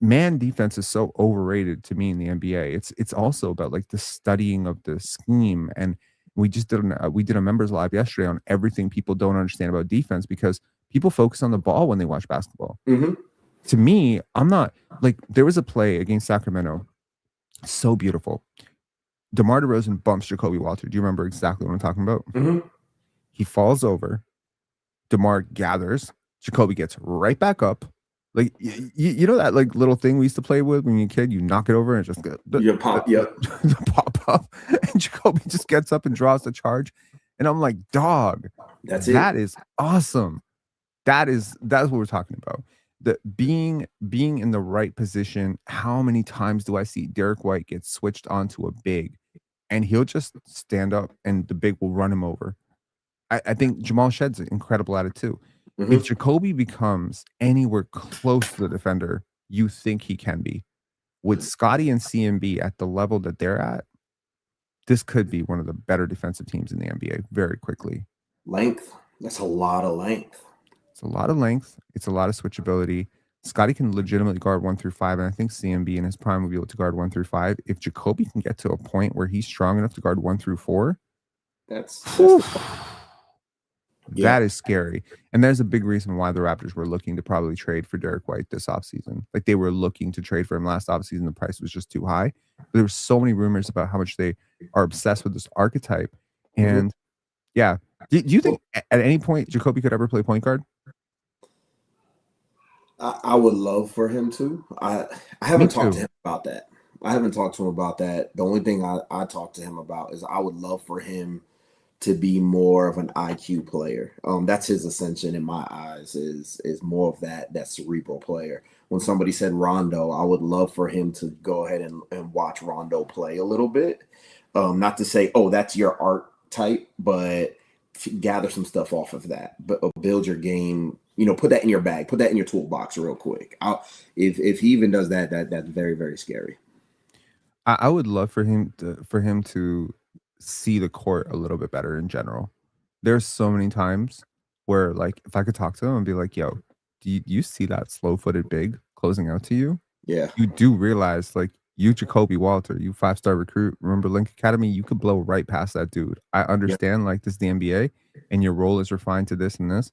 Man defense is so overrated to me in the NBA. It's also about like the studying of the scheme, and we did a members live yesterday on everything people don't understand about defense because people focus on the ball when they watch basketball. Mhm. To me, I'm not like there was a play against Sacramento, so beautiful. DeMar DeRozan bumps Jacobe Walter. Do you remember exactly what I'm talking about? Mhm. He falls over. DeMar gathers. Jacobe gets right back up. Like you know that like little thing we used to play with when you're a kid, you knock it over and it just You pop. Yep. pop up, and Jacobe just gets up and draws the charge, and I'm like, dog, That's that it. is awesome. That's what we're talking about. The being in the right position. How many times do I see Derek White get switched onto a big, and he'll just stand up and the big will run him over? I think Jamal Shed's incredible at it too. If Mhm. Jacoby becomes anywhere close to the defender you think he can be, with Scotty and CMB at the level that they're at, this could be one of the better defensive teams in the NBA very quickly. Length. That's a lot of length. It's a lot of length. It's a lot of switchability. Scotty can legitimately guard 1 through 5, and I think CMB in his prime will be able to guard 1 through 5. If Jacoby can get to a point where he's strong enough to guard 1 through 4, That's whew, the Yeah. That is scary. And there's a big reason why the Raptors were looking to probably trade for Derek White this offseason. Like they were looking to trade for him last offseason. The price was just too high. But there were so many rumors about how much they are obsessed with this archetype. Mhm. And yeah. Do you think Well, at any point Jacoby could ever play point guard? I would love for him to. I Me haven't talked to too. him about that. I haven't talked to him about that. The only thing I talked to him about is I would love for him to be more of an IQ player. That's his ascension in my eyes is more of that cerebral player. When somebody said Rondo, I would love for him to go ahead and watch Rondo play a little bit. Not to say, oh, that's your art type, but gather some stuff off of that. But build your game. Put that in your bag. Put that in your toolbox real quick. If he even does that, that's very very scary. I would love for him to see the court a little bit better in general. There's so many times where like if I could talk to him and be like, yo, do you see that slow-footed big closing out to you? Yeah. You do realize like you Jacobe Walter, you five-star recruit, remember Link Academy, you could blow right past that dude. I Yeah. understand like this is the NBA and your role is refined to this and this.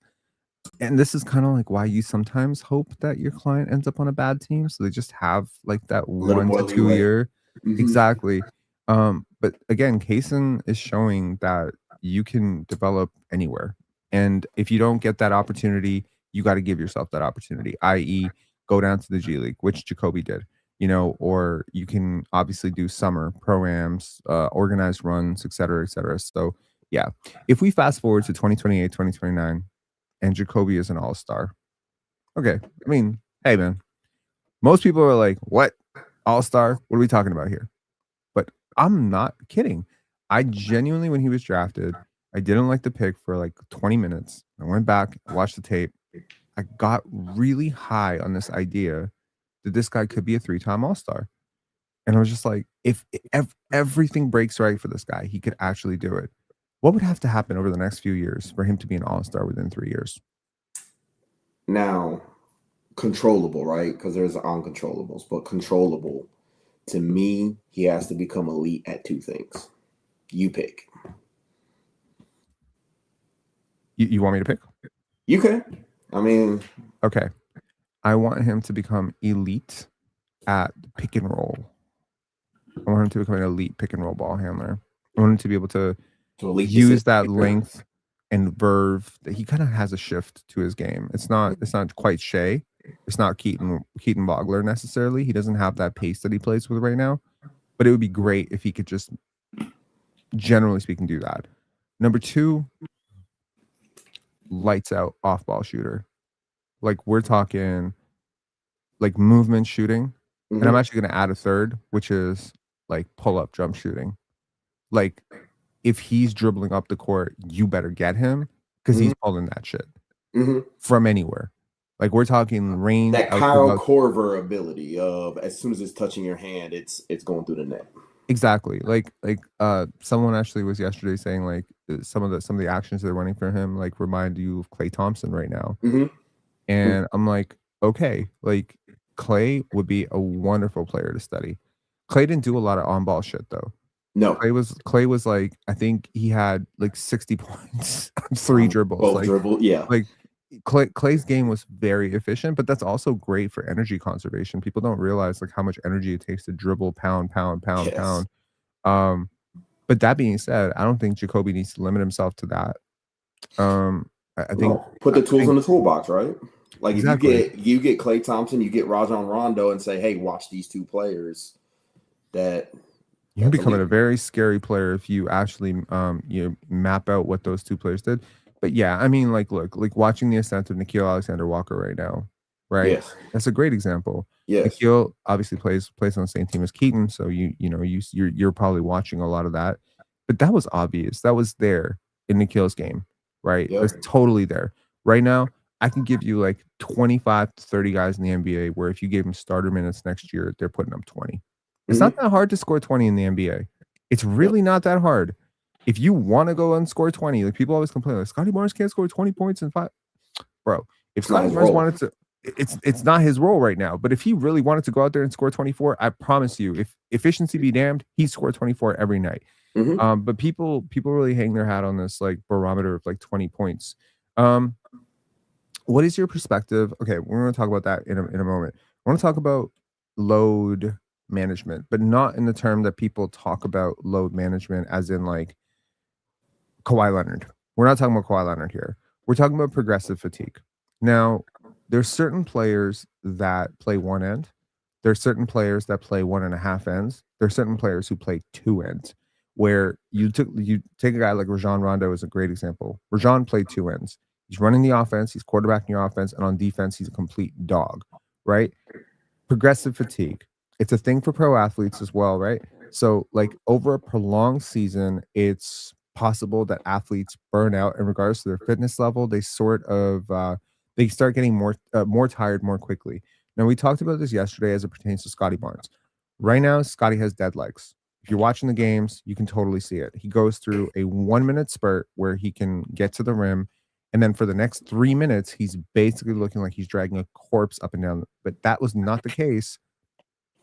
And this is kind of like why you sometimes hope that your client ends up on a bad team, so they just have, like, that A little 1 more to 2 leeway. year. Hmm. Exactly. But again, Cason is showing that you can develop anywhere, and if you don't get that opportunity, you gotta give yourself that opportunity, i.e., go down to the G League, which Jacoby did, or you can obviously do summer pro-ams, organized runs, etcetera, etcetera. So, yeah. If we fast forward to 2028, 2029 and Jacoby is an all-star. Okay. I mean, hey man, most people are like, "What? All-star? What are we talking about here?" But I'm not kidding. I genuinely when he was drafted, I didn't like the pick for like 20 minutes. I went back, watched the tape. I got really high on this idea that this guy could be a three-time all-star. And I was just like, if everything breaks right for this guy, he could actually do it. What would have to happen over the next few years for him to be an all-star within 3 years? Now, controllable, right? Because there's uncontrollables, but controllable. To me, he has to become elite at two things. You pick. You want me to pick? You can. I mean, Okay. I want him to become elite at pick and roll. I want him to become an elite pick and roll ball handler. I want him to be able to to elite use that decision. length and verve that he kind of has a shift to his game. It's not quite Shea. It's not Keaton Vogler necessarily. He doesn't have that pace that he plays with right now. But it would be great if he could just generally speaking do that. Number two, lights out off ball shooter. Like we're talking like movement shooting. And I'm Mhm. actually gonna add a third, which is like pull up jump shooting. Like if he's dribbling up the court, you better get him because he's Mhm. pulling that shit Mhm. from anywhere. Like we're talking range That out to Kyle about Korver ability of as soon as it's touching your hand, it's going through the net. exactly. Like someone actually was yesterday saying like some of the actions they're running for him like remind you of Clay Thompson right now. Mhm. And I'm like, okay, like Clay would be a wonderful player to study. Clay didn't do a lot of on ball shit though. No. Clay was like, I think he had like 60 points on three dribbles. 12 dribble. Yeah. Like Clay's game was very efficient, but that's also great for energy conservation. People don't realize like how much energy it takes to dribble, pound, pound, pound, Yes. pound. Um, but that being said, I don't think Jacoby needs to limit himself to that. I think No. Put I the tools think in the toolbox, right? Like if exactly. you get Clay Thompson, you get Rajon Rondo, and say, hey, watch these two players. That You're that's becoming elite. a very scary player if you actually map out what those two players did. But yeah, I mean, like, look, like watching the ascent of Nikhil Alexander Walker right now, right? Yes. That's a great example. Yes. Nikhil obviously plays on the same team as Keaton, so you're probably watching a lot of that. But that was obvious. That was there in Nikhil's game, right? Yep. That's totally there. Right now, I can give you like 25 to 30 guys in the NBA where if you gave them starter minutes next year, they're putting up 20. It's not Mhm. that hard to score 20 in the NBA. It's Yep. really not that hard. If you want to go and score 20, like people always complain, like Scotty Barnes can't score 20 points in five. Bro, if It's not Scotty his Barnes role. wanted to, it's not his role right now. But if he really wanted to go out there and score 24, I promise you, if efficiency be damned, he scored 24 every night. But people really hang their hat on this like barometer of like 20 points. What is your perspective? Okay, we're going to talk about that in a moment. I want to talk about load management, but not in the term that people talk about load management as in like Kawhi Leonard. We're not talking about Kawhi Leonard here. We're talking about progressive fatigue. Now, there's certain players that play one end. There's certain players that play 1.5 ends. There's certain players who play 2 ends. Where you take a guy like Rajon Rondo is a great example. Rajon played 2 ends. He's running the offense, he's quarterbacking your offense, and on defense, he's a complete dog, right? Progressive fatigue. It's a thing for pro athletes as well, right? So, like over a prolonged season, it's possible that athletes burn out in regards to their fitness level. They sort of they start getting more tired more quickly. Now, we talked about this yesterday as it pertains to Scotty Barnes. Right now, Scotty has dead legs. If you're watching the games, you can totally see it. He goes through a 1-minute spurt where he can get to the rim. And then for the next 3 minutes, he's basically looking like he's dragging a corpse up and down. But that was not the case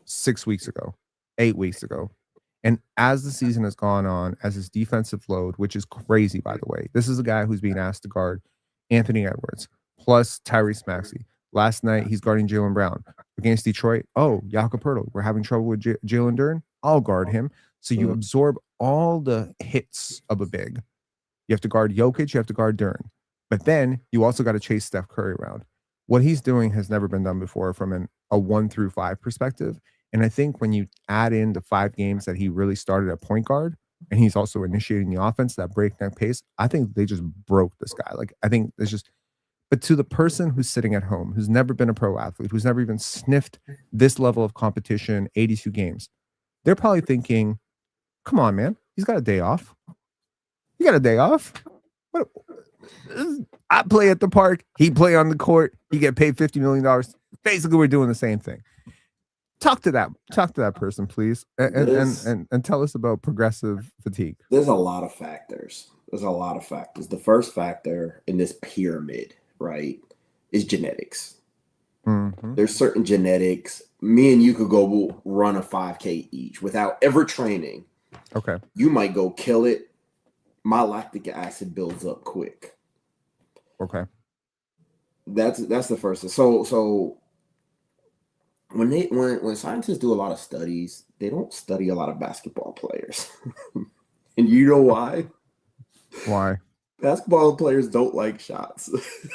6 weeks ago, 8 weeks ago. And as the season has gone on, as his defensive load, which is crazy, by the way, this is a guy who's being asked to guard Anthony Edwards plus Tyrese Maxey. Last night, he's guarding Jaylen Brown. Against Detroit, Jakob Poeltl, we're having trouble with Jalen Duren. I'll guard him. So you absorb all the hits of a big. You have to guard Jokic, you have to guard Duren. But then you also got to chase Steph Curry around. What he's doing has never been done before from a 1 through 5 perspective. And I think when you add in the 5 games that he really started at point guard, and he's also initiating the offense, that breakneck pace, I think they just broke this guy. Like, I think there's just, but to the person who's sitting at home, who's never been a pro athlete, who's never even sniffed this level of competition, 82 games, they're probably thinking, come on, man, he's got a day off. You got a day off? What? I play at the park. He play on the court. He get paid $50 million. Basically, we're doing the same thing. Talk to that person, please, and tell us about progressive fatigue. There's a lot of factors. The first factor in this pyramid, right, is genetics. There's certain genetics. Me and you could go run a 5K each without ever training. Okay. You might go kill it. My lactic acid builds up quick. Okay. That's the first thing. So when scientists do a lot of studies, they don't study a lot of basketball players. And you know why? Why? Basketball players don't like shots.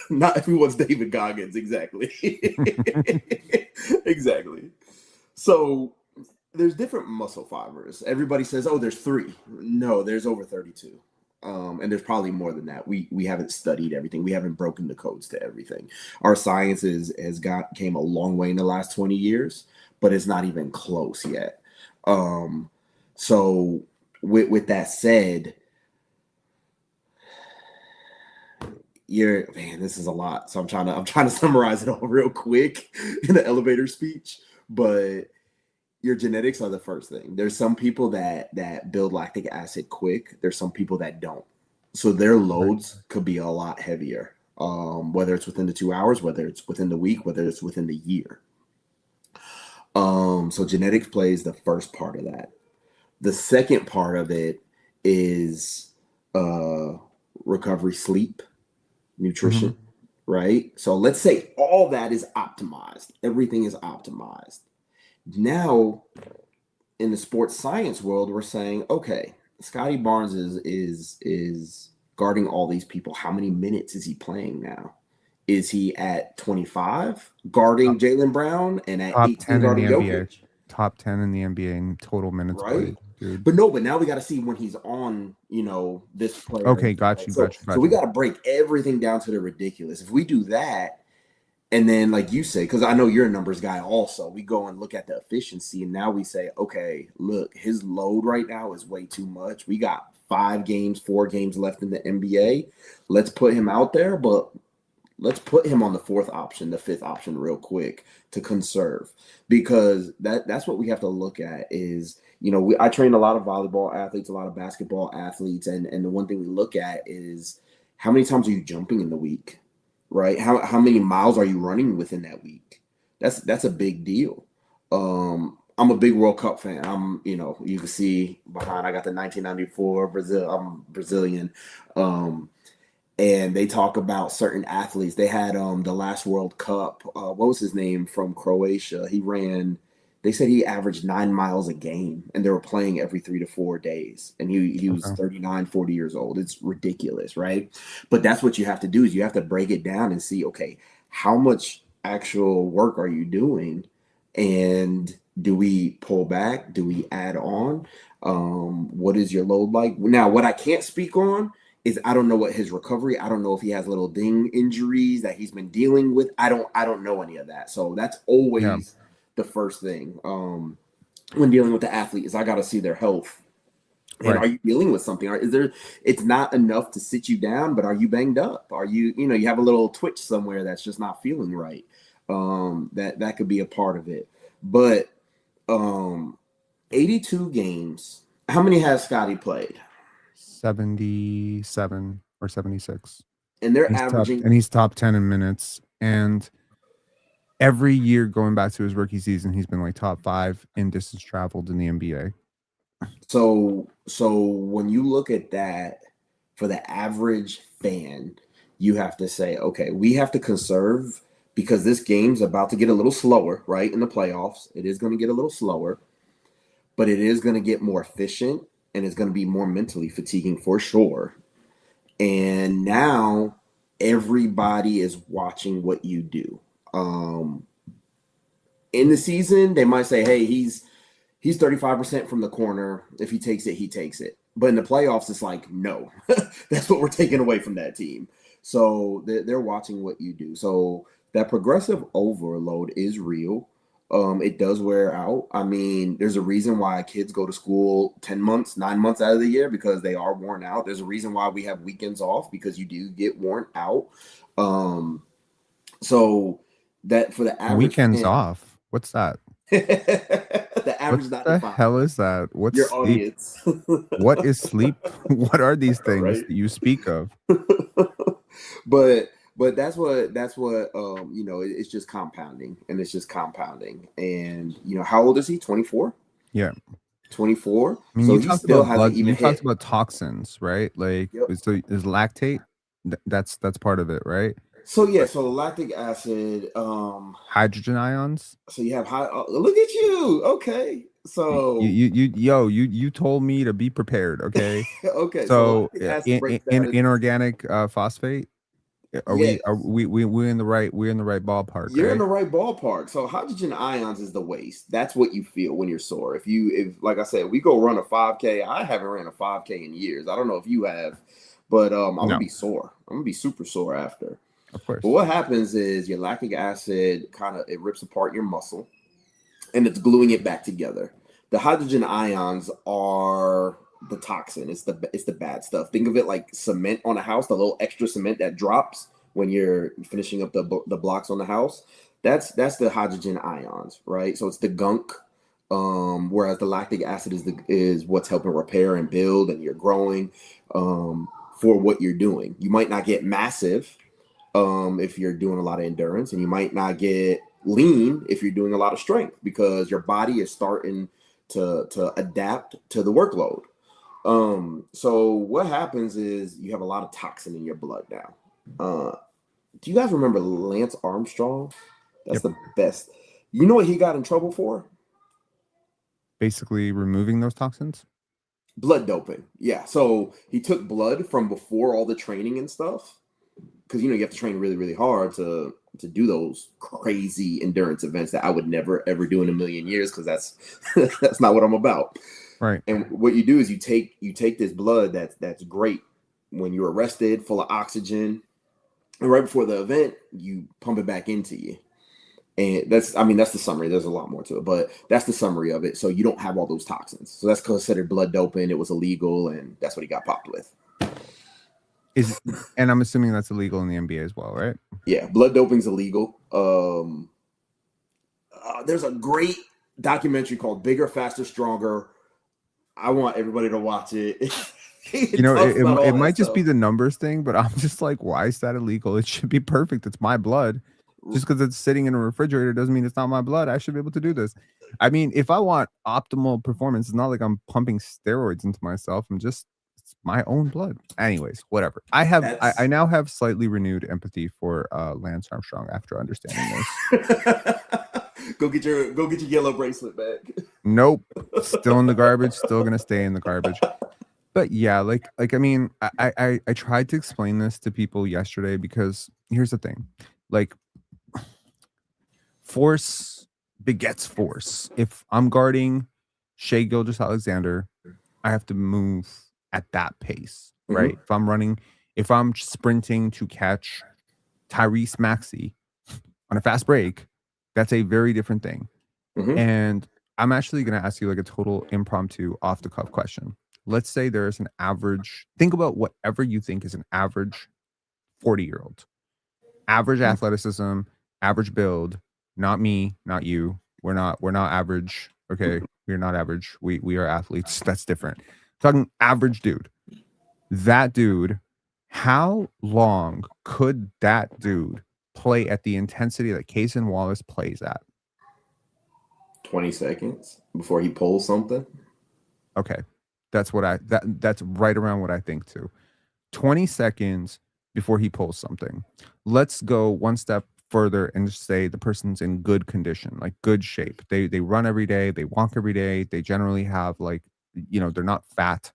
Not everyone's David Goggins, exactly. Exactly. So there's different muscle fibers. Everybody says, oh, there's 3. No, there's over 32. And there's probably more than that. We haven't studied everything. We haven't broken the codes to everything. Our science came a long way in the last 20 years, but it's not even close yet. So with that said, this is a lot. So I'm trying to summarize it all real quick in the elevator speech, but your genetics are the first thing. There's some people that build lactic acid quick. There's some people that don't. So their loads could be a lot heavier, whether it's within the 2 hours, whether it's within the week, whether it's within the year. So genetics plays the first part of that. The second part of it is recovery, sleep, nutrition, right? So let's say all that is optimized. Everything is optimized. Now, in the sports science world, we're saying, okay, Scotty Barnes is guarding all these people. How many minutes is he playing now? Is he at 25 guarding Jaylen Brown and at 18 guarding Jokic? Top 10 in the NBA in total minutes played, dude. But now we got to see when he's on, this player. Okay, got you. So we got to break everything down to the ridiculous. If we do that, and then, like you say, because I know you're a numbers guy also, we go and look at the efficiency, and now we say, okay, look, his load right now is way too much. We got 4 games left in the NBA. Let's put him out there, but let's put him on the 4th option, the 5th option real quick to conserve, because that's what we have to look at is, I train a lot of volleyball athletes, a lot of basketball athletes, and the one thing we look at is how many times are you jumping in the week? right? How many miles are you running within that week? That's a big deal. I'm a big World Cup fan. You can see behind, I got the 1994 Brazil. I'm Brazilian. And they talk about certain athletes. They had the last World Cup. What was his name from Croatia? They said he averaged 9 miles a game, and they were playing every 3 to 4 days. And he was Okay. 39, 40 years old. It's ridiculous, right? But that's what you have to do is you have to break it down and see, okay, how much actual work are you doing? And do we pull back? Do we add on? What is your load like? Now, what I can't speak on is I don't know what his recovery. I don't know if he has little ding injuries that he's been dealing with. I don't know any of that. So that's Yeah. always the first thing when dealing with the athlete is I got to see their health. And Right. are you dealing with something? It's not enough to sit you down, but are you banged up? Are you have a little twitch somewhere that's just not feeling right? That could be a part of it. But 82 games. How many has Scotty played? 77 or 76. And they're He's top, averaging. and he's top 10 in minutes. And every year going back to his rookie season, he's been like top 5 in distance traveled in the NBA. So when you look at that for the average fan, you have to say, okay, we have to conserve because this game's about to get a little slower, right? In the playoffs, it is going to get a little slower, but it is going to get more efficient and it's going to be more mentally fatiguing for sure. And now everybody is watching what you do. In the season, they might say, hey, he's 35% from the corner. If he takes it, he takes it. But in the playoffs, it's like, no, that's what we're taking away from that team. So they're watching what you do. So that progressive overload is real. It does wear out. I mean, there's a reason why kids go to school 10 months, 9 months out of the year because they are worn out. There's a reason why we have weekends off because you do get worn out. So that for the average Weekends fan, off. What's that? the What average nine to the five, hell is that? What's your sleep? audience. What is sleep? What are these things Right. that you speak of? but that's what it's just compounding and it's just compounding. And how old is he? 24? Yeah. 24. I mean, So you he talked still about hasn't blood. even You talked hit. about toxins, right? Like, Yep. so is lactate? That's part of it, right? So yeah, But so lactic acid, hydrogen ions. so you have high look at you. Okay. So You told me to be prepared. Okay. okay, so So lactic acid breaks down into inorganic phosphate. yes. We're in the right ballpark, You're in right? the right ballpark. So hydrogen ions is the waste. That's what you feel when you're sore. If like I said, we go run a 5K. I haven't ran a 5K in years. I don't know if you have, but I'm gonna No, be sore. I'm gonna be super sore after. of But course. what happens is your lactic acid it rips apart your muscle and it's gluing it back together. The hydrogen ions are the toxin. It's the bad stuff. Think of it like cement on a house, the little extra cement that drops when you're finishing up the blocks on the house. That's the hydrogen ions, right? So it's the gunk. Whereas the lactic acid is what's helping repair and build, and you're growing for what you're doing. You might not get massive if you're doing a lot of endurance, and you might not get lean if you're doing a lot of strength because your body is starting to adapt to the workload. So what happens is you have a lot of toxin in your blood now. Do you guys remember Lance Armstrong? That's Yep. the best. You know what he got in trouble for? Basically, removing those toxins. Blood doping. Yeah. So he took blood from before all the training and stuff. Because you have to train really, really hard to do those crazy endurance events that I would never ever do in a million years because that's that's not what I'm about. Right. And what you do is you take this blood that's great when you're arrested, full of oxygen, and right before the event, you pump it back into you. And that's the summary. There's a lot more to it, but that's the summary of it. So you don't have all those toxins. So that's considered blood doping. It was illegal, and that's what he got popped with. And I'm assuming that's illegal in the NBA as well, right? Yeah, blood doping's illegal. There's a great documentary called Bigger, Faster, Stronger. I want everybody to watch it. He You know, talks about it all that might just be stuff. the numbers thing, but I'm just like, why is that illegal? It should be perfect. It's my blood. Just because it's sitting in a refrigerator doesn't mean it's not my blood. I should be able to do this. I mean, if I want optimal performance, it's not like I'm pumping steroids into myself. It's my own blood. Anyways, whatever. I That's now have slightly renewed empathy for Lance Armstrong after understanding this. go get your yellow bracelet back. Nope. Still in the garbage, still gonna stay in the garbage. But yeah, I mean, I tried to explain this to people yesterday because here's the thing. Like, force begets force. If I'm guarding Shea Gilgeous-Alexander, I have to move at that pace, right? Mm-hmm. If I'm sprinting to catch Tyrese Maxey on a fast break, that's a very different thing. Mm-hmm. And I'm actually going to ask you like a total impromptu off the cuff question. Let's say there's an average, think about whatever you think is an average 40-year-old. Average athleticism, average build, not me, not you. We're not average. Okay. We're not average. We are athletes. That's different. Talking average dude. That dude, how long could that dude play at the intensity that Cason Wallace plays at? 20 seconds before he pulls something. Okay. That's right around what I think too. 20 seconds before he pulls something. Let's go one step further and say the person's in good condition, like good shape. They run every day, they walk every day, they generally have like, they're not fat.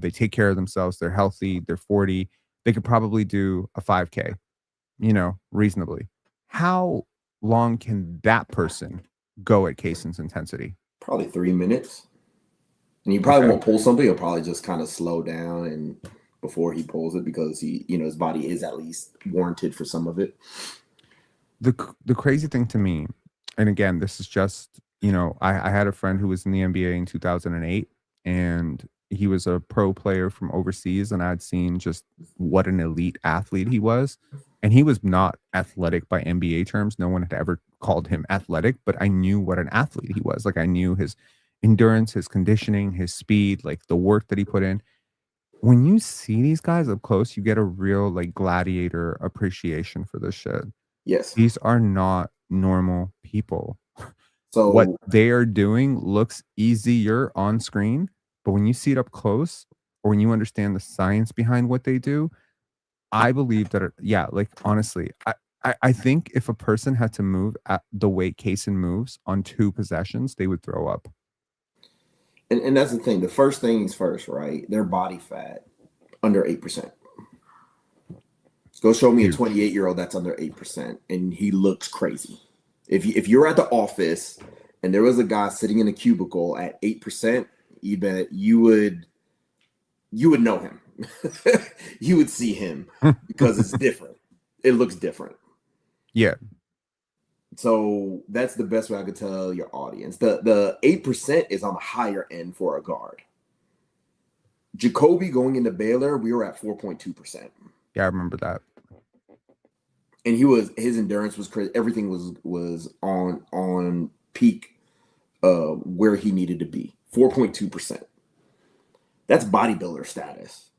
They take care of themselves, they're healthy, they're 40. They could probably do a 5K, reasonably. How long can that person go at Cason's intensity? Probably 3 minutes. And he probably Okay. won't pull something. He'll probably just kind of slow down and before he pulls it because his body is at least warranted for some of it. The crazy thing to me, and again, this is just, I had a friend who was in the NBA in 2008, and he was a pro player from overseas, and I'd seen just what an elite athlete he was. And he was not athletic by NBA terms. No one had ever called him athletic, but I knew what an athlete he was. Like, I knew his endurance, his conditioning, his speed, like the work that he put in. When you see these guys up close, you get a real like gladiator appreciation for this shit. Yes. These are not normal people. What So they are doing looks easier on screen, but when you see it up close or when you understand the science behind what they do, I believe that, like honestly, I think if a person had to move at the way Cason moves on 2 possessions, they would throw up. and that's the thing. The first things first, right? Their body fat under 8%. Go show me a 28-year-old that's under 8%, and he looks crazy. If you're at the office and there was a guy sitting in a cubicle at 8%, you bet you would know him. You would see him because it's different. It looks different. Yeah. So that's the best way I could tell your audience. The 8% is on the higher end for a guard. Jacobe going into Baylor, we were at 4.2%. Yeah, I remember that. And his endurance was crazy. Everything was on peak where he needed to be. 4.2%. That's bodybuilder status.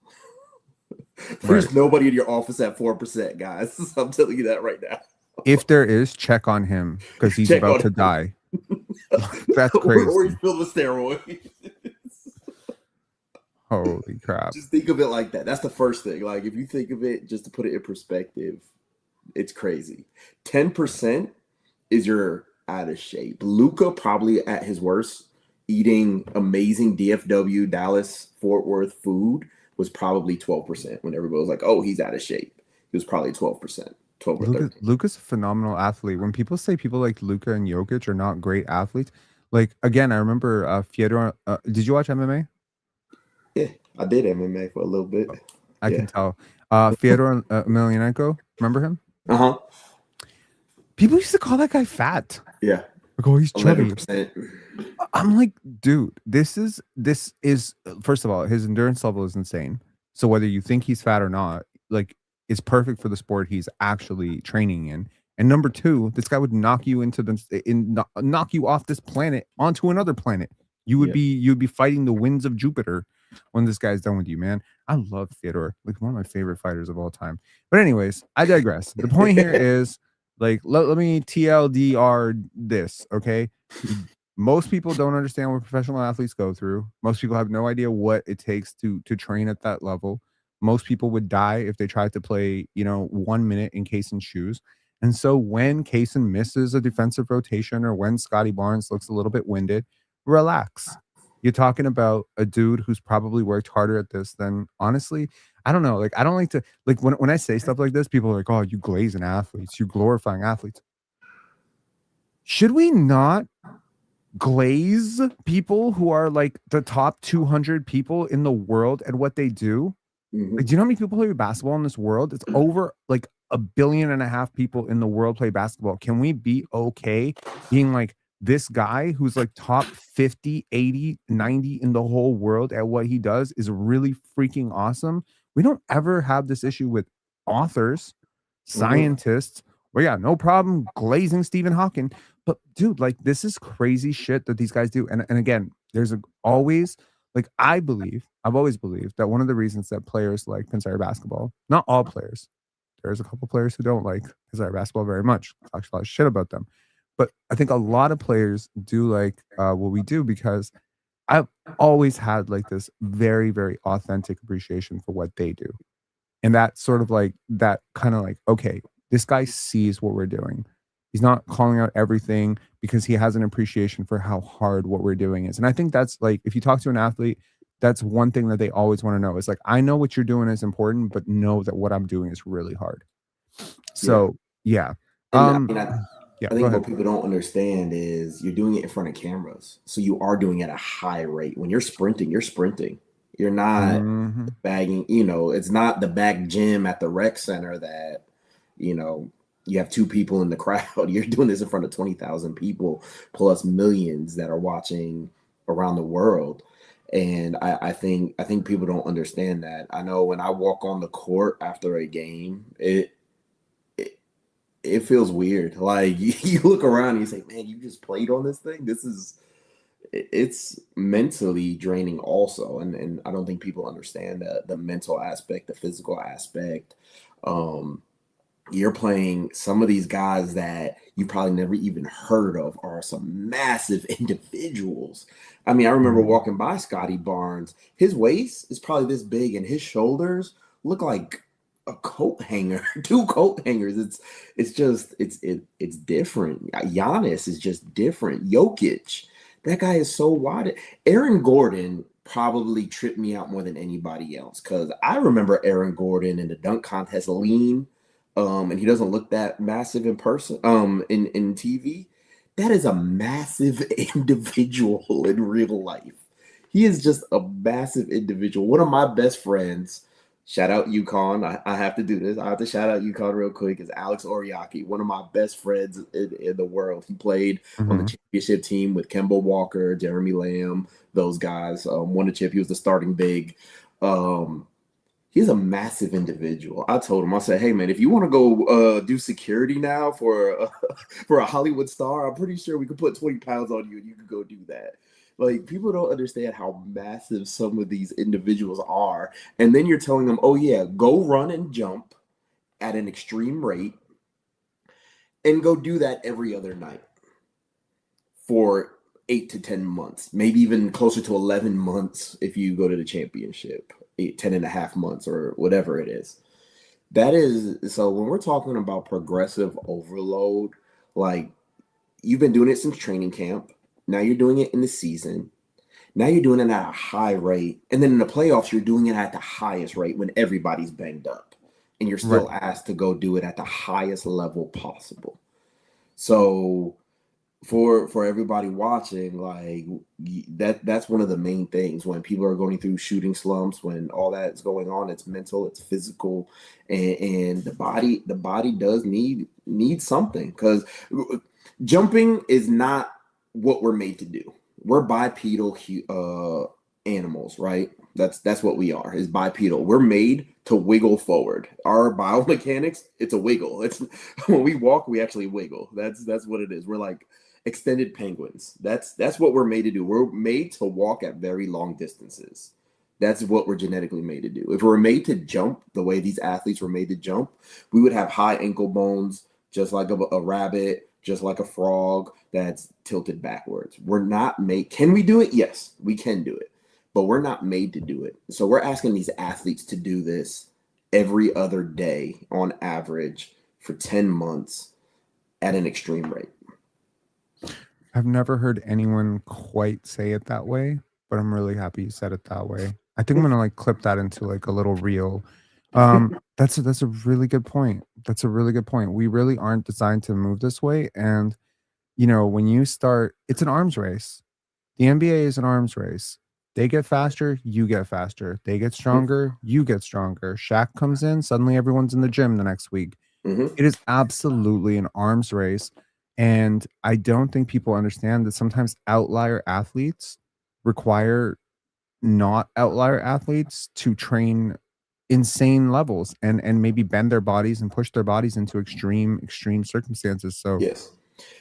There's nobody in your office at 4%, guys. I'm telling you that right now. If there is, check on him because he's about to die. That's crazy. Or he's filled with steroids. Holy crap. Just think of it like that. That's the first thing. Like, if you think of it, just to put it in perspective, it's crazy. 10% is you're out of shape. Luka probably at his worst, eating amazing DFW, Dallas, Fort Worth food was probably 12% when everybody was like, oh, he's out of shape. He was probably 12%. 12 or 13. Luka's a phenomenal athlete. When people say people like Luka and Jokic are not great athletes, like, again, I remember Fyodor. Did you watch MMA? Yeah, I did MMA for a little bit. I can tell. Fyodor Emelianenko, remember him? Uh-huh. People used to call that guy fat. Yeah. Like, oh, he's chubby. 11%. I'm like, dude, this is first of all, his endurance level is insane. So whether you think he's fat or not, like, it's perfect for the sport he's actually training in. And number 2, this guy would knock you off this planet onto another planet. You would Yeah. be fighting the winds of Jupiter when this guy's done with you, man. I love Theodore, like one of my favorite fighters of all time. But anyways, I digress. The point here is like let me TLDR this, okay? You, most people don't understand what professional athletes go through. Most people have no idea what it takes to train at that level. Most people would die if they tried to play, 1 minute in Cason's shoes. And so when Cason misses a defensive rotation or when Scotty Barnes looks a little bit winded, relax. You're talking about a dude who's probably worked harder at this than honestly. I don't know. Like, I don't like to like when I say stuff like this, people are like, oh, you glazing athletes, you glorifying athletes. Should we not glaze people who are like the top 200 people in the world at what they do? Like, do you know how many people play basketball in this world? It's over like 1.5 billion people in the world play basketball. Can we be okay being like this guy who's like top 50, 80, 90 in the whole world at what he does is really freaking awesome? We don't ever have this issue with authors, scientists. Well, yeah, no problem glazing Stephen Hawking. But dude, like this is crazy shit that these guys do. And again, there's always like I've always believed that one of the reasons that players like Pensare basketball, not all players, there's a couple players who don't like Pensare basketball very much. Talk a lot of shit about them. But I think a lot of players do like what we do because I've always had like this very, very authentic appreciation for what they do. And that sort of like that kind of like, okay, this guy sees what we're doing. He's not calling out everything because he has an appreciation for how hard what we're doing is. And I think that's like, if you talk to an athlete, that's one thing that they always want to know is like, I know what you're doing is important, but know that what I'm doing is really hard. So, yeah. And I mean, Yeah, I go think ahead. what people don't understand is you're doing it in front of cameras. So you are doing it at a high rate. When you're sprinting, you're sprinting. You're not Mhm. bagging, it's not the back gym at the rec center that, you have two people in the crowd. You're doing this in front of 20,000 people plus millions that are watching around the world. And I think people don't understand that. I know when I walk on the court after a game, it feels weird. Like you look around and you say, man, you just played on this thing. It's mentally draining also. And I don't think people understand the mental aspect, the physical aspect. You're playing some of these guys that you probably never even heard of are some massive individuals. I mean, I remember Mhm. walking by Scotty Barnes. His waist is probably this big and his shoulders look like a coat hanger, two coat hangers. It's different. Giannis is just different. Jokic, that guy is so wide. Aaron Gordon probably tripped me out more than anybody else because I remember Aaron Gordon in the dunk contest lean, and he doesn't look that massive in person, in TV. That is a massive individual in real life. He is just a massive individual. One of my best friends, shout out UConn. I have to do this. I have to shout out UConn real quick. Is Alex Oriaki, one of my best friends in the world. He played on the Mhm. championship team with Kemba Walker, Jeremy Lamb, those guys. Won a chip. He was the starting big. He's a massive individual. I told him, I said, hey man, if you want to go do security now for for a Hollywood star, I'm pretty sure we could put 20 pounds on you and you could go do that. Like people don't understand how massive some of these individuals are. And then you're telling them, oh yeah, go run and jump at an extreme rate and go do that every other night for 8 to 10 months, maybe even closer to 11 months if you go to the championship, 10.5 months or whatever it is. That is so when we're talking about progressive overload, like you've been doing it since training camp. Now you're doing it in the season. Now you're doing it at a high rate. And then in the playoffs, you're doing it at the highest rate when everybody's banged up. And you're Right. still asked to go do it at the highest level possible. So for everybody watching, like that's one of the main things when people are going through shooting slumps, when all that's going on, it's mental, it's physical, and the body does need something because jumping is not what we're made to do. We're bipedal animals, right? That's what we are, is bipedal. We're made to wiggle forward. Our biomechanics, it's a wiggle. It's when we walk, we actually wiggle. That's what it is. We're like, extended penguins. That's what we're made to do. We're made to walk at very long distances. That's what we're genetically made to do. If we're made to jump the way these athletes were made to jump, we would have high ankle bones, just like a rabbit, just like a frog that's tilted backwards. We're not made. Can we do it? Yes, we can do it, but we're not made to do it. So we're asking these athletes to do this every other day on average for 10 months at an extreme rate. I've never heard anyone quite say it that way, but I'm really happy you said it that way. I think I'm gonna like clip that into like a little reel. That's a really good point. That's a really good point. We really aren't designed to move this way. And when you start, it's an arms race. The NBA is an arms race. They get faster, you get faster. They get stronger, you get stronger. Shaq comes in, suddenly everyone's in the gym the next week. Mhm. It is absolutely an arms race. And I don't think people understand that sometimes outlier athletes require not outlier athletes to train insane levels and maybe bend their bodies and push their bodies into extreme circumstances. So Yes.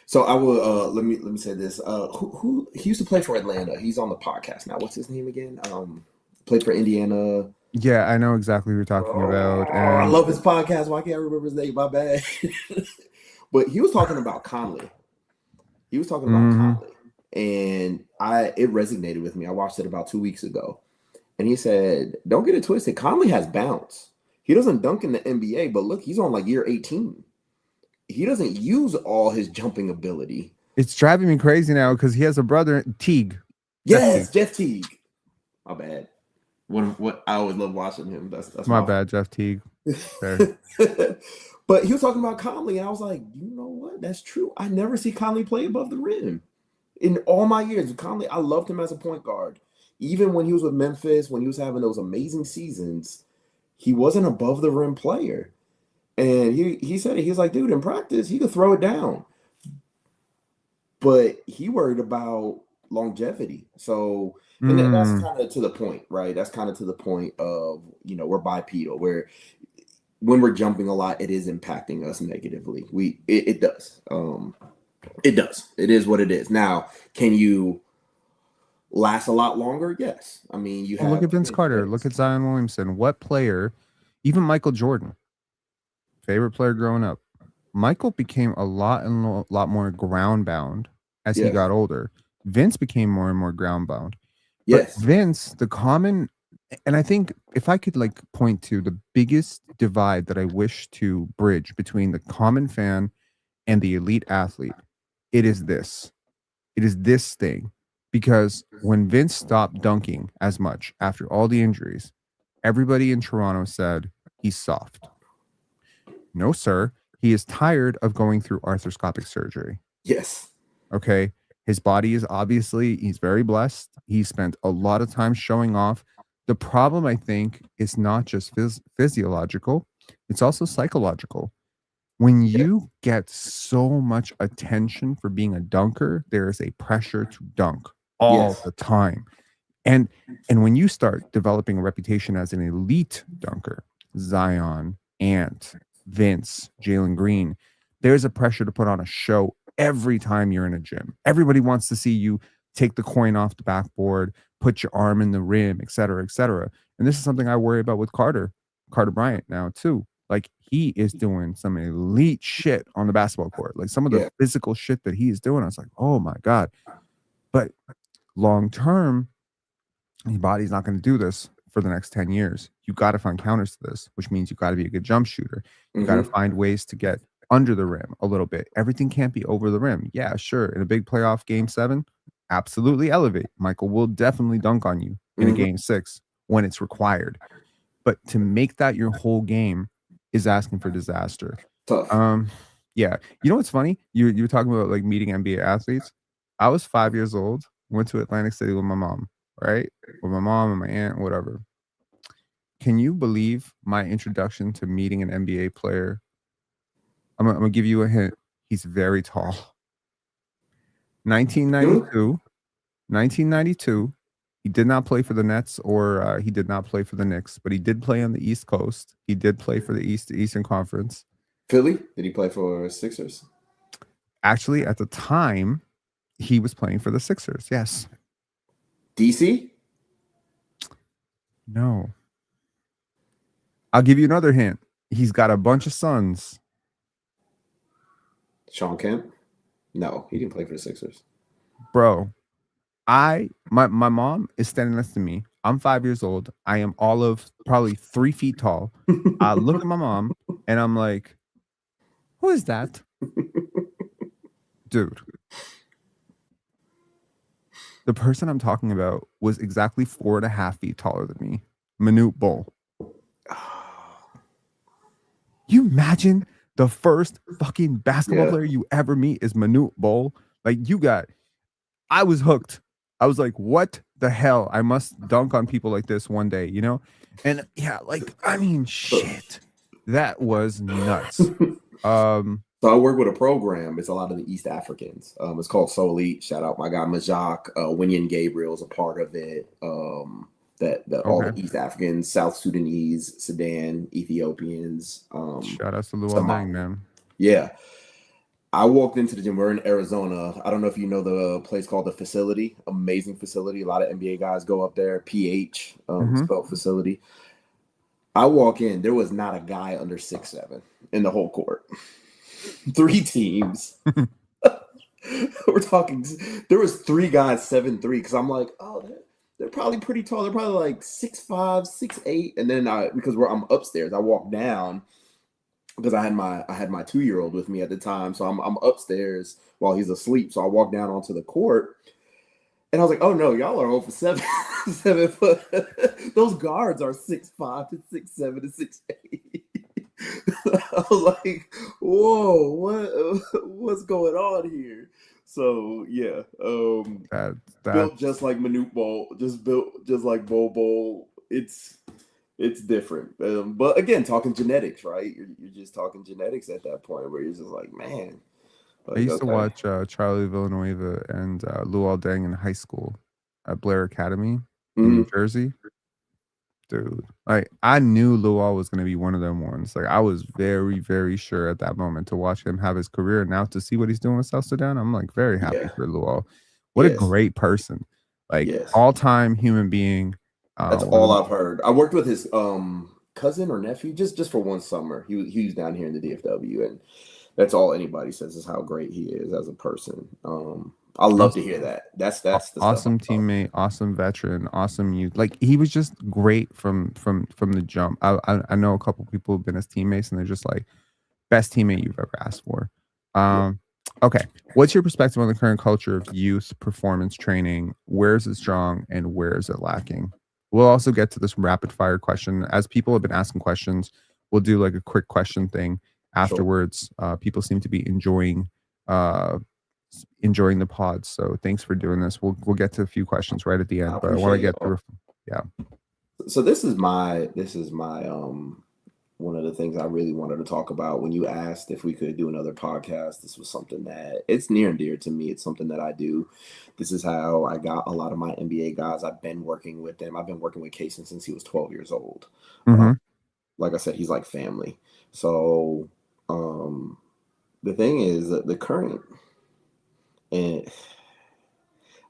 So I will let me say this. Who he used to play for Atlanta. He's on the podcast now. What's his name again? Played for Indiana. yeah, I know exactly what you're talking about. I And love his podcast. Why can't I remember his name? My bad. But he was talking about Conley. He was talking about Mhm. Conley, and it resonated with me. I watched it about 2 weeks ago, and he said, "Don't get it twisted. Conley has bounce. He doesn't dunk in the NBA, but look, he's on like year 18. He doesn't use all his jumping ability." It's driving me crazy now because he has a brother, Teague. Yes, Jeff Teague. My bad. What I always love watching him. That's My bad, Jeff Teague. Fair. But he was talking about Conley, and I was like, you know what? That's true. I never see Conley play above the rim. In all my years, Conley, I loved him as a point guard. Even when he was with Memphis, when he was having those amazing seasons, he wasn't above the rim player. And he said it. He was like, dude, in practice, he could throw it down. But he worried about longevity. So, and that's kind of to the point, right? That's kind of to the point of, we're bipedal, where when we're jumping a lot, it is impacting us negatively. It does. It does. It is what it is. Now, can you last a lot longer? Yes. I mean, you have Look at Vince Carter. Look at Zion Williamson. What player, even Michael Jordan, favorite player growing up. Michael became a lot more ground bound as he got older. Vince became more and more ground bound. But Yes. Vince, and I think if I could like point to the biggest divide that I wish to bridge between the common fan and the elite athlete, it is this. It is this thing. Because when Vince stopped dunking as much after all the injuries, everybody in Toronto said he's soft. No, sir. He is tired of going through arthroscopic surgery. Yes. Okay. His body is he's very blessed. He spent a lot of time showing off. The problem, I think, is not just physiological, it's also psychological. When you get so much attention for being a dunker, there is a pressure to dunk all the time. And when you start developing a reputation as an elite dunker, Zion, Ant, Vince, Jalen Green, there's a pressure to put on a show every time you're in a gym. Everybody wants to see you take the coin off the backboard, put your arm in the rim, et cetera, et cetera. And this is something I worry about with Carter Bryant now too. Like he is doing some elite shit on the basketball court. Like some of the physical shit that he is doing, I was like, oh my God. But long term, your body's not going to do this for the next 10 years. You got to find counters to this, which means you got to be a good jump shooter. You got to find ways to get under the rim a little bit. Everything can't be over the rim. Yeah, sure. In a big playoff game 7, absolutely elevate. Michael will definitely dunk on you in a game 6 when it's required. But to make that your whole game is asking for disaster. Tough. Yeah. You know what's funny? You were talking about like meeting NBA athletes. I was 5 years old, went to Atlantic City with my mom, right? With my mom and my aunt, whatever. Can you believe my introduction to meeting an NBA player? I'm gonna give you a hint. He's very tall. 1992. He did not play for the Nets or he did not play for the Knicks, but he did play on the East Coast. He did play for the Eastern Conference. Philly? Did he play for Sixers? Actually, at the time, He was playing for the Sixers. Yes. DC? No. I'll give you another hint. He's got a bunch of sons. Sean Kemp? No, he didn't play for the Sixers. Bro, my mom is standing next to me. I'm 5 years old. I am all of probably 3 feet tall. I look at my mom and I'm like, who is that? Dude. The person I'm talking about was exactly 4.5 feet taller than me. Manute Bol. You imagine the first fucking basketball player you ever meet is Manute Bol? Like, I was hooked. I was like, what the hell? I must dunk on people like this one day, you know? And yeah, like, I mean, shit. That was nuts. So I work with a program. It's a lot of the East Africans. It's called Solite. Shout out my guy Majak. Winyan Gabriel is a part of it. All the East Africans, South Sudanese, Sudan, Ethiopians. Shout out to Luol Deng, man. Yeah. I walked into the gym. We're in Arizona. I don't know if you know the place called The Facility. Amazing facility. A lot of NBA guys go up there. PH, spelled facility. I walk in. There was not a guy under 6'7" in the whole court. 3 teams. We're talking. There was 3 guys 7'3", because I'm like, oh, they're probably pretty tall. They're probably like 6'5", 6'8". And then because I'm upstairs, I walk down because I had my 2-year-old with me at the time. So I'm upstairs while he's asleep. So I walk down onto the court. And I was like, oh no, y'all are over 7 foot. Those guards are 6'5" to 6'7" to 6'8". I was like, whoa, what's going on here? So yeah, built just like Manute Bol, built just like Bol. It's different. But again, talking genetics, right? You're just talking genetics at that point where you're just like, man. I used to watch Charlie Villanueva and Luol Deng in high school at Blair Academy in New Jersey. Dude, like, I knew Luol was going to be one of them ones. Like, I was very, very sure at that moment to watch him have his career. Now to see what he's doing with South Sudan, I'm like very happy for Luol. What a great person. Like, all-time human being. That's all I've heard. I worked with his cousin or nephew just for one summer. He was down here in the DFW, and that's all anybody says is how great he is as a person. I love to hear that. That's the awesome teammate, awesome veteran, awesome youth. Like, he was just great from the jump. I know a couple people who've been his teammates, and they're just like, best teammate you've ever asked for. Okay, what's your perspective on the current culture of youth performance training? Where is it strong and where is it lacking? We'll also get to this rapid fire question. As people have been asking questions, we'll do like a quick question thing afterwards. People seem to be enjoying the pod, so thanks for doing this. We'll get to a few questions right at the end, but I want to get through. So this is my one of the things I really wanted to talk about. When you asked if we could do another podcast, this was something that it's near and dear to me. It's something that I do. This is how I got a lot of my NBA guys. I've been working with them. I've been working with Cason since he was 12 years old. Like I said, he's like family. So the thing is that the current, and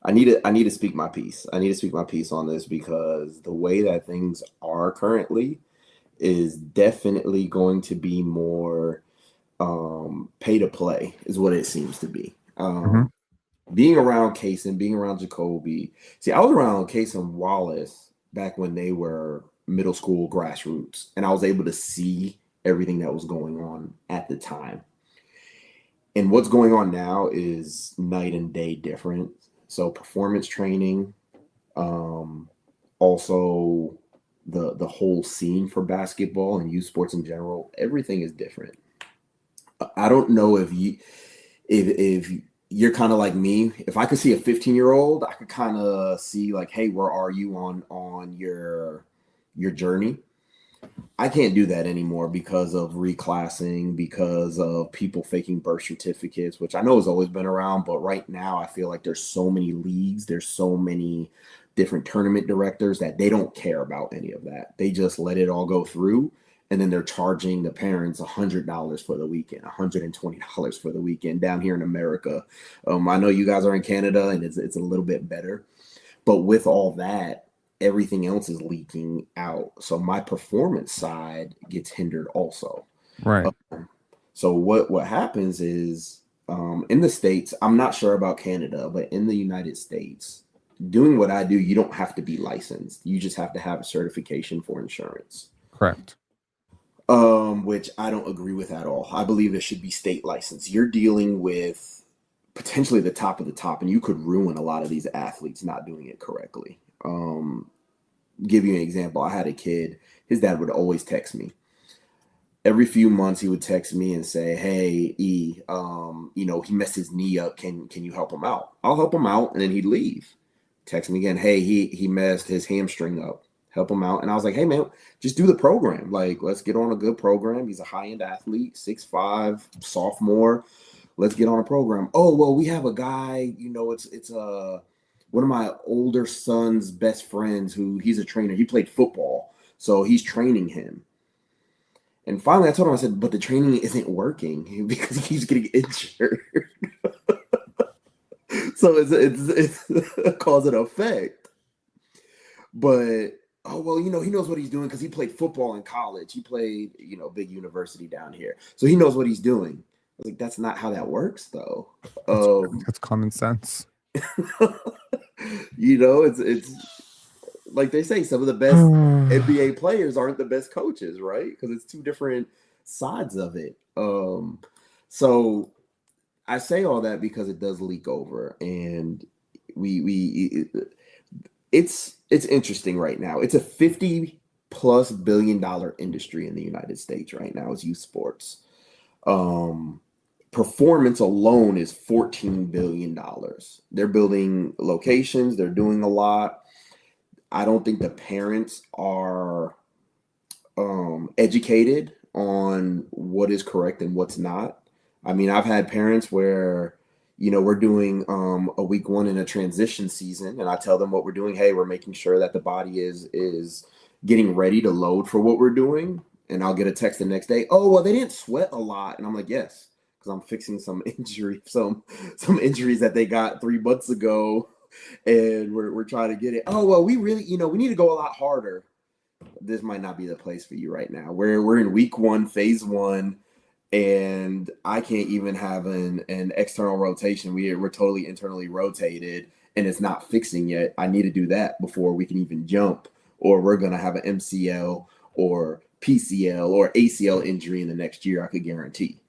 I need to speak my piece. I need to speak my piece on this, because the way that things are currently is definitely going to be more pay to play is what it seems to be. Being around Cason, being around Jacobe. See, I was around Cason Wallace back when they were middle school grassroots, and I was able to see everything that was going on at the time. And what's going on now is night and day different. So performance training, also the whole scene for basketball and youth sports in general, everything is different. I don't know if you're kind of like me. If I could see a 15-year-old, I could kind of see like, hey, where are you on your journey? I can't do that anymore because of reclassing, because of people faking birth certificates, which I know has always been around. But right now, I feel like there's so many leagues, there's so many different tournament directors that they don't care about any of that. They just let it all go through. and then they're charging the parents $100 for the weekend, $120 for the weekend down here in America. I know you guys are in Canada and it's a little bit better, but with all that, everything else is leaking out. So my performance side gets hindered also. Right. So what happens is in the States, I'm not sure about Canada, but in the United States, doing what I do, you don't have to be licensed. You just have to have a certification for insurance. Correct. Which I don't agree with at all. I believe it should be state licensed. You're dealing with potentially the top of the top, and you could ruin a lot of these athletes not doing it correctly. Give you an example. I had a kid, his dad would always text me. Every few months he would text me and say, "Hey, E, he messed his knee up. Can you help him out?" I'll help him out, and then he'd leave. Text me again, "Hey, he messed his hamstring up. Help him out." And I was like, "Hey man, just do the program. Like, let's get on a good program. He's a high-end athlete, 6'5", sophomore. Let's get on a program." "Oh, well, we have a guy, it's one of my older son's best friends he's a trainer. He played football, so he's training him." And finally I told him, I said, "But the training isn't working because he keeps getting injured." So it's cause and effect. But oh, well, he knows what he's doing because he played football in college. He played, big university down here. So he knows what he's doing. I was like, that's not how that works, though. That's common sense. It's like they say, some of the best NBA players aren't the best coaches, right? Because it's two different sides of it. So I say all that because it does leak over, and it's interesting right now. It's a $50+ billion industry in the United States right now is youth sports. Performance alone is $14 billion. They're building locations. They're doing a lot. I don't think the parents are educated on what is correct and what's not. I mean, I've had parents where, we're doing a week one in a transition season, and I tell them what we're doing. Hey, we're making sure that the body is getting ready to load for what we're doing. And I'll get a text the next day. "Oh, well, they didn't sweat a lot." And I'm like, yes, because I'm fixing some injuries that they got 3 months ago, and we're trying to get it. "Oh, well, we really, we need to go a lot harder." This might not be the place for you right now. We're in week one, phase one, and I can't even have an external rotation. We're totally internally rotated, and it's not fixing yet. I need to do that before we can even jump, or we're going to have an MCL or PCL or ACL injury in the next year, I could guarantee.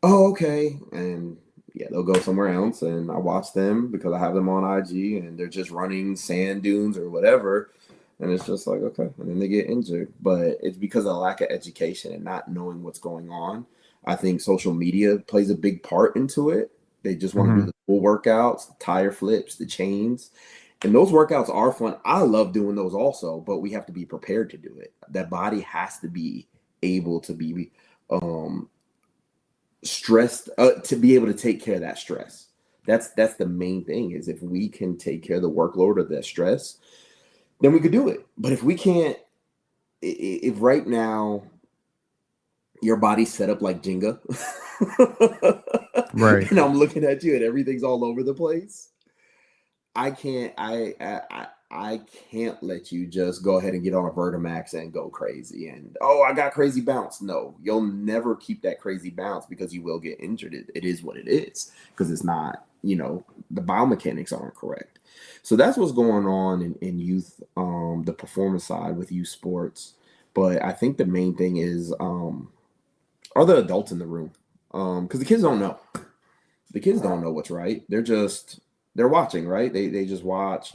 "Oh, okay." And yeah, they'll go somewhere else, and I watch them because I have them on IG, and they're just running sand dunes or whatever. And it's just like, okay, and then they get injured. But it's because of the lack of education and not knowing what's going on. I think social media plays a big part into it. They just want to do the full workouts, the tire flips, the chains. And those workouts are fun. I love doing those also, but we have to be prepared to do it. That body has to be able to be stressed, to be able to take care of that stress. That's the main thing, is if we can take care of the workload or that stress, then we could do it. But if we can't, if right now your body's set up like Jenga, Right. and I'm looking at you and everything's all over the place, I can't let you just go ahead and get on a Vertimax and go crazy and, "Oh, I got crazy bounce." No, you'll never keep that crazy bounce because you will get injured. It is what it is, because it's not, the biomechanics aren't correct. So that's what's going on in youth, the performance side with youth sports. But I think the main thing is, are the adults in the room? Because the kids don't know. The kids don't know what's right. They're watching, right? They just watch.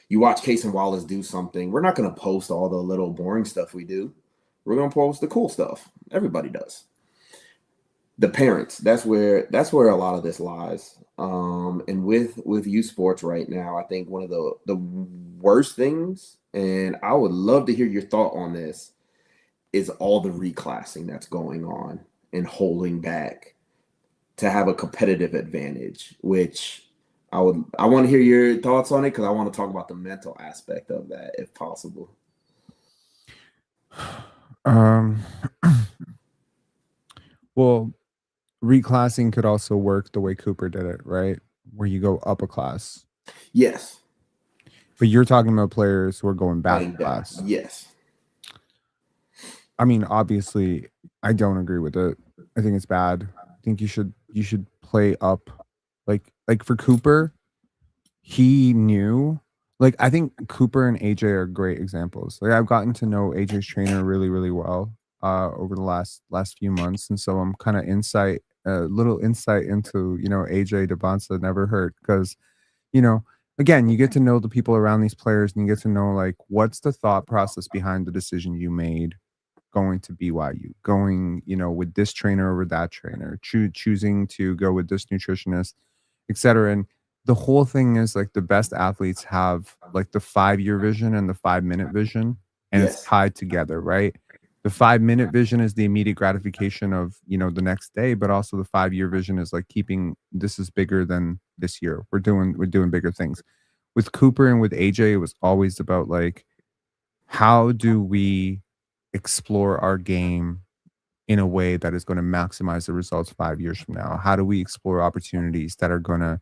You watch Cason Wallace do something. We're not going to post all the little boring stuff we do. We're going to post the cool stuff. Everybody does. The parents, that's where a lot of this lies. And with youth sports right now, I think one of the worst things, and I would love to hear your thought on this, is all the reclassing that's going on and holding back to have a competitive advantage, which I want to hear your thoughts on it, because I want to talk about the mental aspect of that if possible. Well, reclassing could also work the way Cooper did it, right? Where you go up a class. Yes. But you're talking about players who are going back Playing a down. class. Yes. I mean, obviously, I don't agree with it. I think it's bad. I think you should play up. Like for Cooper, he knew. Like I think Cooper and AJ are great examples. Like I've gotten to know AJ's trainer really, really well over the last few months, and so I'm kind of little insight into AJ Devonsa never hurt because you know again you get to know the people around these players and you get to know like what's the thought process behind the decision you made going to BYU, going, with this trainer over that trainer, choosing to go with this nutritionist, etc. And the whole thing is like the best athletes have like the 5 year vision and the 5 minute vision, and it's Yes. tied together, right? The 5 minute vision is the immediate gratification of, the next day, but also the 5 year vision is like keeping this is bigger than this year. We're doing bigger things. With Cooper and with AJ, it was always about like, how do we explore our game in a way that is going to maximize the results 5 years from now? How do we explore opportunities that are going to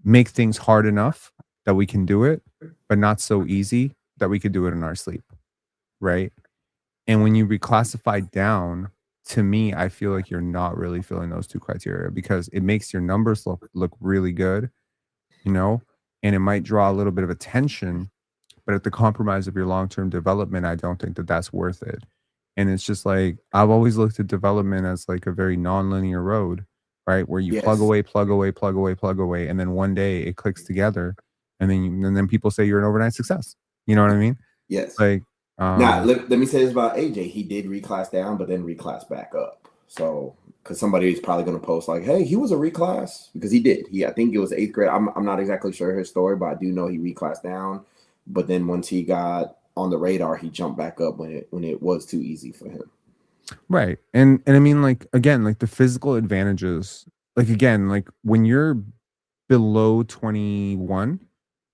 make things hard enough that we can do it, but not so easy that we could do it in our sleep? Right. And when you reclassify down, to me, I feel like you're not really filling those two criteria because it makes your numbers look really good, and it might draw a little bit of attention, but at the compromise of your long-term development, I don't think that that's worth it. And it's just like I've always looked at development as like a very non-linear road, right? Where you plug Yes. away, plug away, plug away, plug away, and then one day it clicks together, and then people say you're an overnight success. You know what I mean? Yes. Like, Now, let me say this about AJ. He did reclass down, but then reclass back up. So, because somebody is probably going to post like, "Hey, he was a reclass," because he did. I think it was 8th grade. I'm not exactly sure his story, but I do know he reclassed down. But then once he got on the radar, he jumped back up when it was too easy for him. right. And I mean, like again, like the physical advantages, like again, like when you're below 21,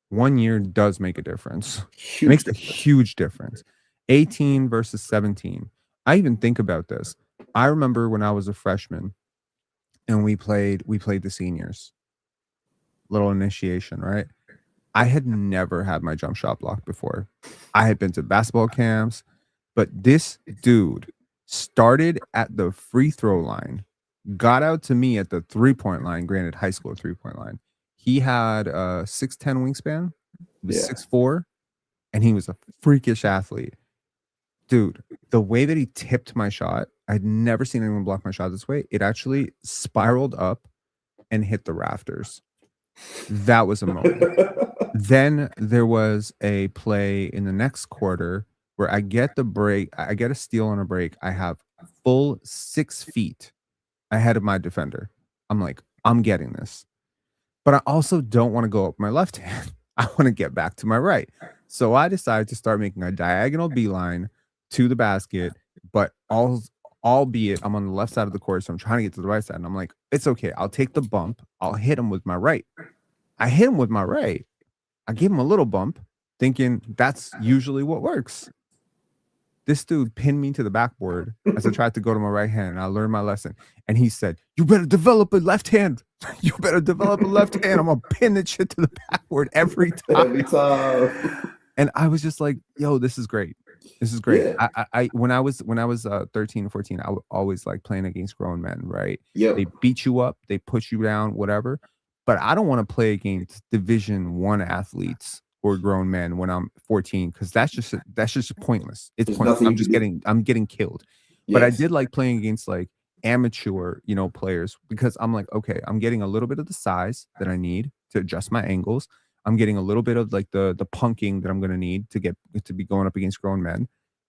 1 year does make a difference. It Huge makes a difference. huge difference. 18 versus 17. I even think about this. I remember when I was a freshman and we played the seniors. Little initiation, right? I had never had my jump shot blocked before. I had been to basketball camps, but this dude started at the free throw line, got out to me at the 3-point line, granted high school 3-point line. He had a 6'10" wingspan. He was Yeah. 6'4", and he was a freakish athlete. Dude, the way that he tipped my shot, I'd never seen anyone block my shot this way. It actually spiraled up and hit the rafters. That was a moment. Then there was a play in the next quarter where I get the break. I get a steal on a break. I have full 6 feet ahead of my defender. I'm like, I'm getting this. But I also don't want to go up my left hand. I want to get back to my right. So I decided to start making a diagonal beeline to the basket, but albeit I'm on the left side of the court, so I'm trying to get to the right side. And I'm like, it's okay. I'll take the bump. I'll hit him with my right. I hit him with my right. I gave him a little bump, thinking that's usually what works. This dude pinned me to the backboard as I tried to go to my right hand, and I learned my lesson. And he said, "You better develop a left hand. You better develop a left hand. I'm gonna pin that shit to the backboard every time." Every time. And I was just like, "Yo, this is great. This is great." Yeah. I when I was 13 or 14, I would always like playing against grown men, right? Yep. They beat you up, they push you down, whatever. But I don't want to play against Division 1 athletes or grown men when I'm 14 because that's just pointless. It's There's pointless. nothing you can do. I'm getting killed. But I Yes. did like playing against like amateur, players because I'm like, okay, I'm getting a little bit of the size that I need to adjust my angles. I'm getting a little bit of like the punking that I'm going to need to be going up against grown men.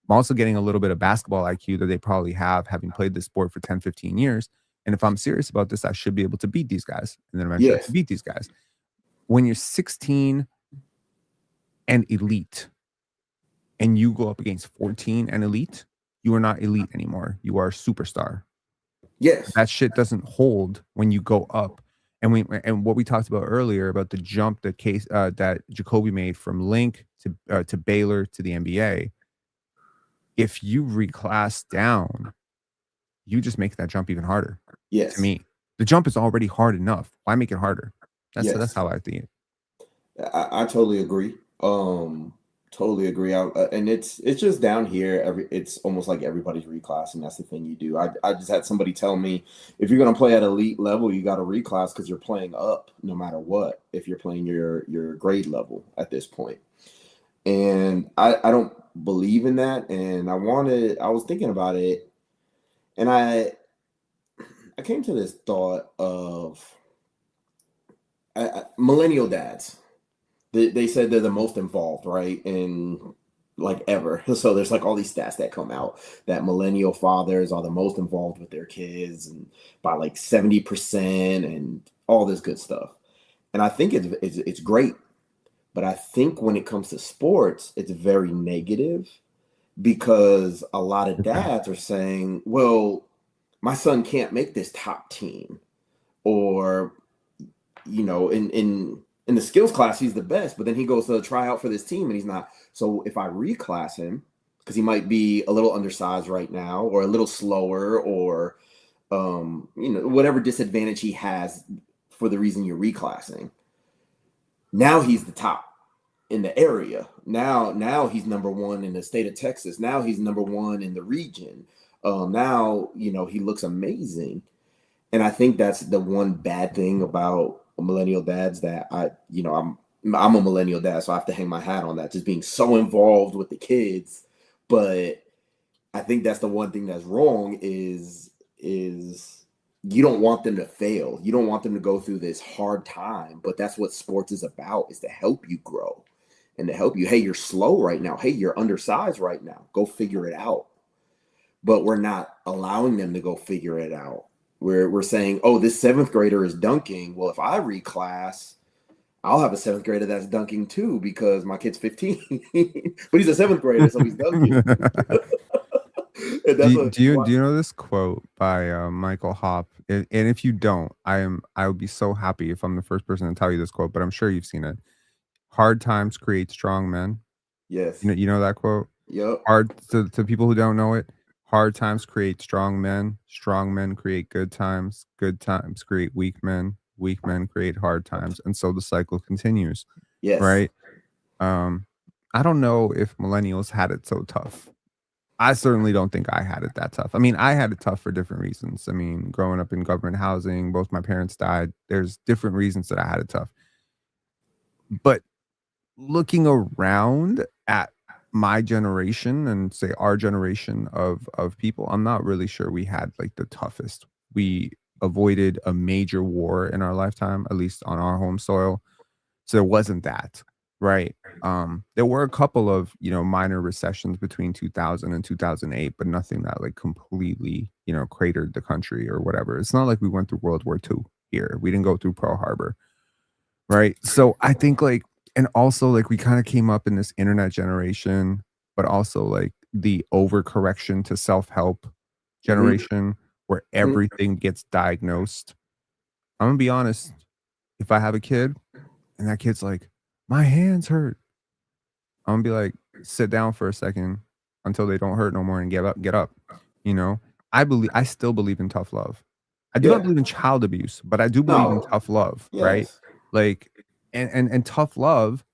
I'm also getting a little bit of basketball IQ that they probably have having played this sport for 10, 15 years. And if I'm serious about this, I should be able to beat these guys. And then eventually I Yes. can beat these guys. When you're 16 and elite and you go up against 14 and elite, you are not elite anymore. You are a superstar. Yes. That shit doesn't hold when you go up. And what we talked about earlier about the jump that Jacobe made from Link to Baylor to the NBA. If you reclass down, you just make that jump even harder. To Yes. me, the jump is already hard enough. Why make it harder? That's Yes. how I think. I totally agree. Totally agree. And it's just down here. It's almost like everybody's reclassing. That's the thing you do. I just had somebody tell me, if you're gonna play at elite level, you got to reclass because you're playing up no matter what. If you're playing your grade level at this point, and I don't believe in that. And I was thinking about it, and I came to this thought of millennial dads. They said they're the most involved, right? And like ever. So there's like all these stats that come out that millennial fathers are the most involved with their kids and by like 70% and all this good stuff. And I think it's great. But I think when it comes to sports, it's very negative because a lot of Okay. dads are saying, well, my son can't make this top team. Or in the skills class, he's the best, but then he goes to try out for this team and he's not. So if I reclass him, because he might be a little undersized right now, or a little slower, or whatever disadvantage he has for the reason you're reclassing. Now he's the top in the area. Now he's number one in the state of Texas. Now he's number one in the region. Now he looks amazing. And I think that's the one bad thing about millennial dads that I'm a millennial dad, so I have to hang my hat on that, just being so involved with the kids. But I think that's the one thing that's wrong is you don't want them to fail. You don't want them to go through this hard time. But that's what sports is about, is to help you grow and to help you. Hey, you're slow right now. Hey, you're undersized right now. Go figure it out. But we're not allowing them to go figure it out. We're saying, oh, this seventh grader is dunking. Well, if I reclass, I'll have a seventh grader that's dunking too because my kid's 15, but he's a seventh grader, so he's dunking. And that's what. Do you know this quote by Michael Hopp? And if you don't, I would be so happy if I'm the first person to tell you this quote, but I'm sure you've seen it. Hard times create strong men. Yes. You know that quote? Yep. Hard to people who don't know it, hard times create strong men create good times create weak men create hard times, and so the cycle continues, Yes. right? Um, I don't know if millennials had it so tough. I certainly don't think I had it that tough. I mean, I had it tough for different reasons. I mean, growing up in government housing, both my parents died. There's different reasons that I had it tough. But looking around at my generation and say our generation of people, I'm not really sure we had like the toughest. We avoided a major war in our lifetime, at least on our home soil. So there wasn't that, right? There were a couple of, minor recessions between 2000 and 2008, but nothing that like completely, cratered the country or whatever. It's not like we went through World War II here. We didn't go through Pearl Harbor, right? So I think like, and also like we kind of came up in this internet generation, but also like the overcorrection to self-help Mm-hmm. generation where Mm-hmm. everything gets diagnosed. I'm gonna be honest, if I have a kid and that kid's like, my hands hurt, I'm gonna be like, sit down for a second until they don't hurt no more and get up. You know, I still believe in tough love. I do not Yeah. believe in child abuse, but I do believe in No. tough love, right? Yes. Like, and tough love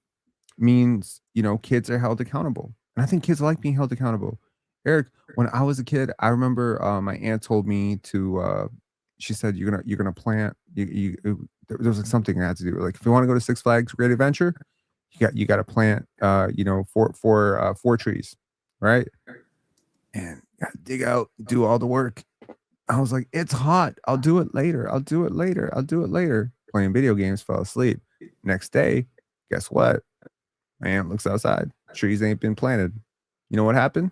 means, kids are held accountable. And I think kids like being held accountable. Eric, when I was a kid, I remember my aunt told me to she said you're gonna plant there was like something I had to do. Like if you want to go to Six Flags Great Adventure, you got to plant four trees, right? And you gotta dig out, do all the work. I was like, it's hot. I'll do it later. I'll do it later. I'll do it later. Playing video games, fell asleep. Next day, guess what? My aunt looks outside. Trees ain't been planted. You know what happened?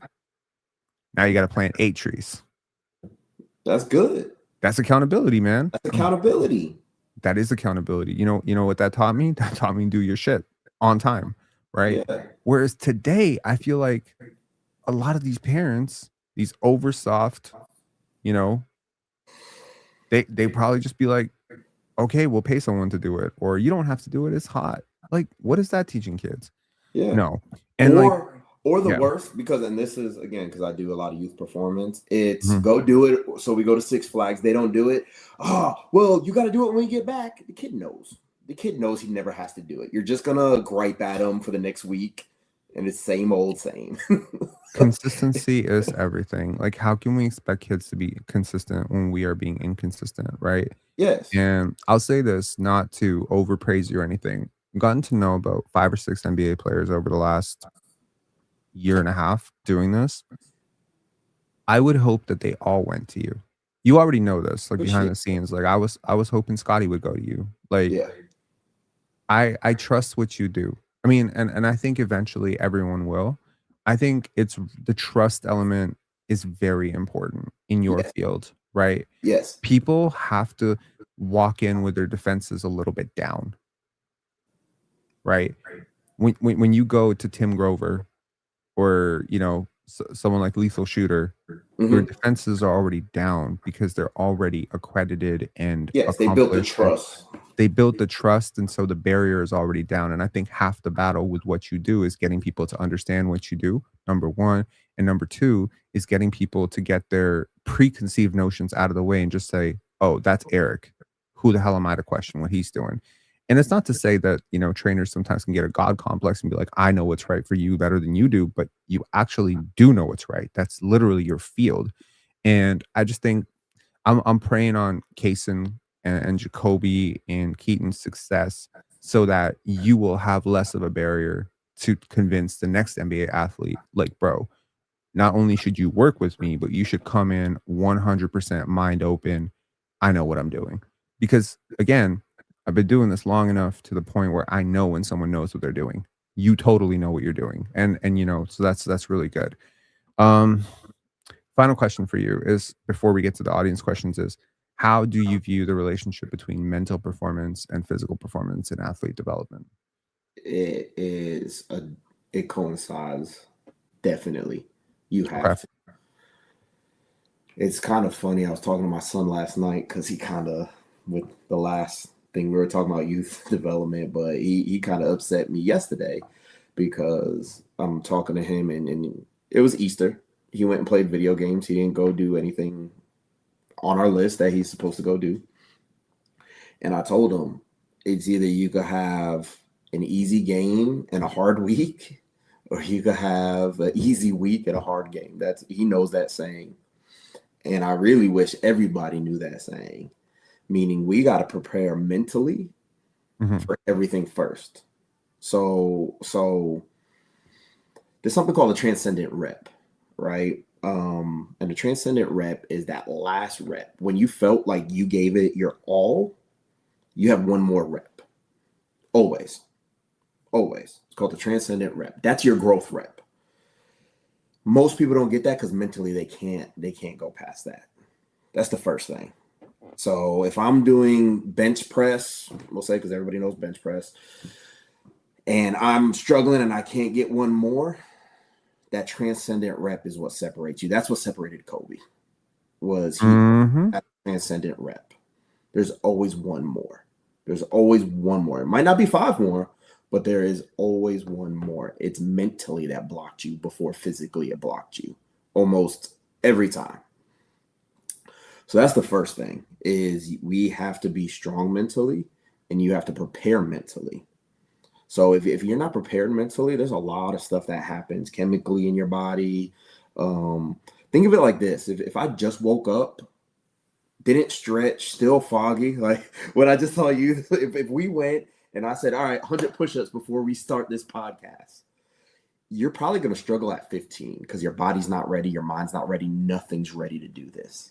Now you got to plant 8 trees. That's good. That's accountability, man. That's accountability. That is accountability. You know what that taught me? That taught me to do your shit on time, right? Yeah. Whereas today, I feel like a lot of these parents, these oversoft, you know, they probably just be like, okay, we'll pay someone to do it, or you don't have to do it. It's hot. Like, what is that teaching kids? Yeah. No, and like, Or Or the Yeah. worst, because, and this is again, because I do a lot of youth performance, it's Mhm. go do it. So we go to Six Flags, they don't do it. Oh, well, you got to do it when you get back. The kid knows. The kid knows he never has to do it. You're just gonna gripe at him for the next week, and it's same old same. Consistency is everything. Like, how can we expect kids to be consistent when we are being inconsistent, right? Yes, And I'll say this not to overpraise you or anything. I've gotten to know about 5 or 6 NBA players over the last year and a half doing this. I would hope that they all went to you. You already know this, like, behind appreciate the it. scenes, like, I was hoping Scotty would go to you. Like, Yeah, I trust what you do. I mean, and I think eventually everyone will. I think it's the trust element is very important in your yes, field, right? yes, People have to walk in with their defenses a little bit down, right? When you go to Tim Grover or, someone like Lethal Shooter, your hmm defenses are already down because they're already accredited and yes. They built the accomplished, and trust. they built the trust, and so the barrier is already down, and I think half the battle with what you do is getting people to understand what you do, number 1, and number 2 is getting people to get their preconceived notions out of the way and just say, "Oh, that's Eric. Who the hell am I to question what he's doing?" And it's not to say that, trainers sometimes can get a god complex and be like, "I know what's right for you better than you do," but you actually do know what's right. That's literally your field, and I just think I'm preying on Cason and Jacobe and Keaton's success so that you will have less of a barrier to convince the next NBA athlete, like, bro, not only should you work with me, but you should come in 100% mind open. I know what I'm doing. Because again, I've been doing this long enough to the point where I know when someone knows what they're doing. You totally know what you're doing. And so that's really good. Um Final question for you is, before we get to the audience questions, is how do you view the relationship between mental performance and physical performance in athlete development? It is a. It coincides definitely. You Okay. have to. It's kind of funny. I was talking to my son last night because he kind of, with the last thing we were talking about youth development, but he kind of upset me yesterday because I'm talking to him and it was Easter. He went and played video games. He didn't go do anything on our list that he's supposed to go do. And I told him it's either you could have an easy game and a hard week, or you could have an easy week and a hard game. That's he knows that saying. And I really wish everybody knew that saying, meaning we got to prepare mentally Mhm. for everything first. So there's something called a transcendent rep, right? And the transcendent rep is that last rep when you felt like you gave it your all. You have one more rep. Always, always. It's called the transcendent rep. That's your growth rep. Most people don't get that because mentally they can't go past that. That's the first thing. So if I'm doing bench press, we'll say, because everybody knows bench press, and I'm struggling and I can't get one more, that transcendent rep is what separates you. That's what separated Kobe. Was he Mhm. had a transcendent rep? There's always one more. There's always one more. It might not be 5 more, but there is always one more. It's mentally that blocked you before physically it blocked you almost every time. So that's the first thing is we have to be strong mentally and you have to prepare mentally. So if you're not prepared mentally, there's a lot of stuff that happens chemically in your body. Um, think of it like this. If I just woke up, didn't stretch, still foggy, like what I just told you, if we went and I said, all right, 100 push-ups before we start this podcast, you're probably going to struggle at 15 because your body's not ready, your mind's not ready, nothing's ready to do this.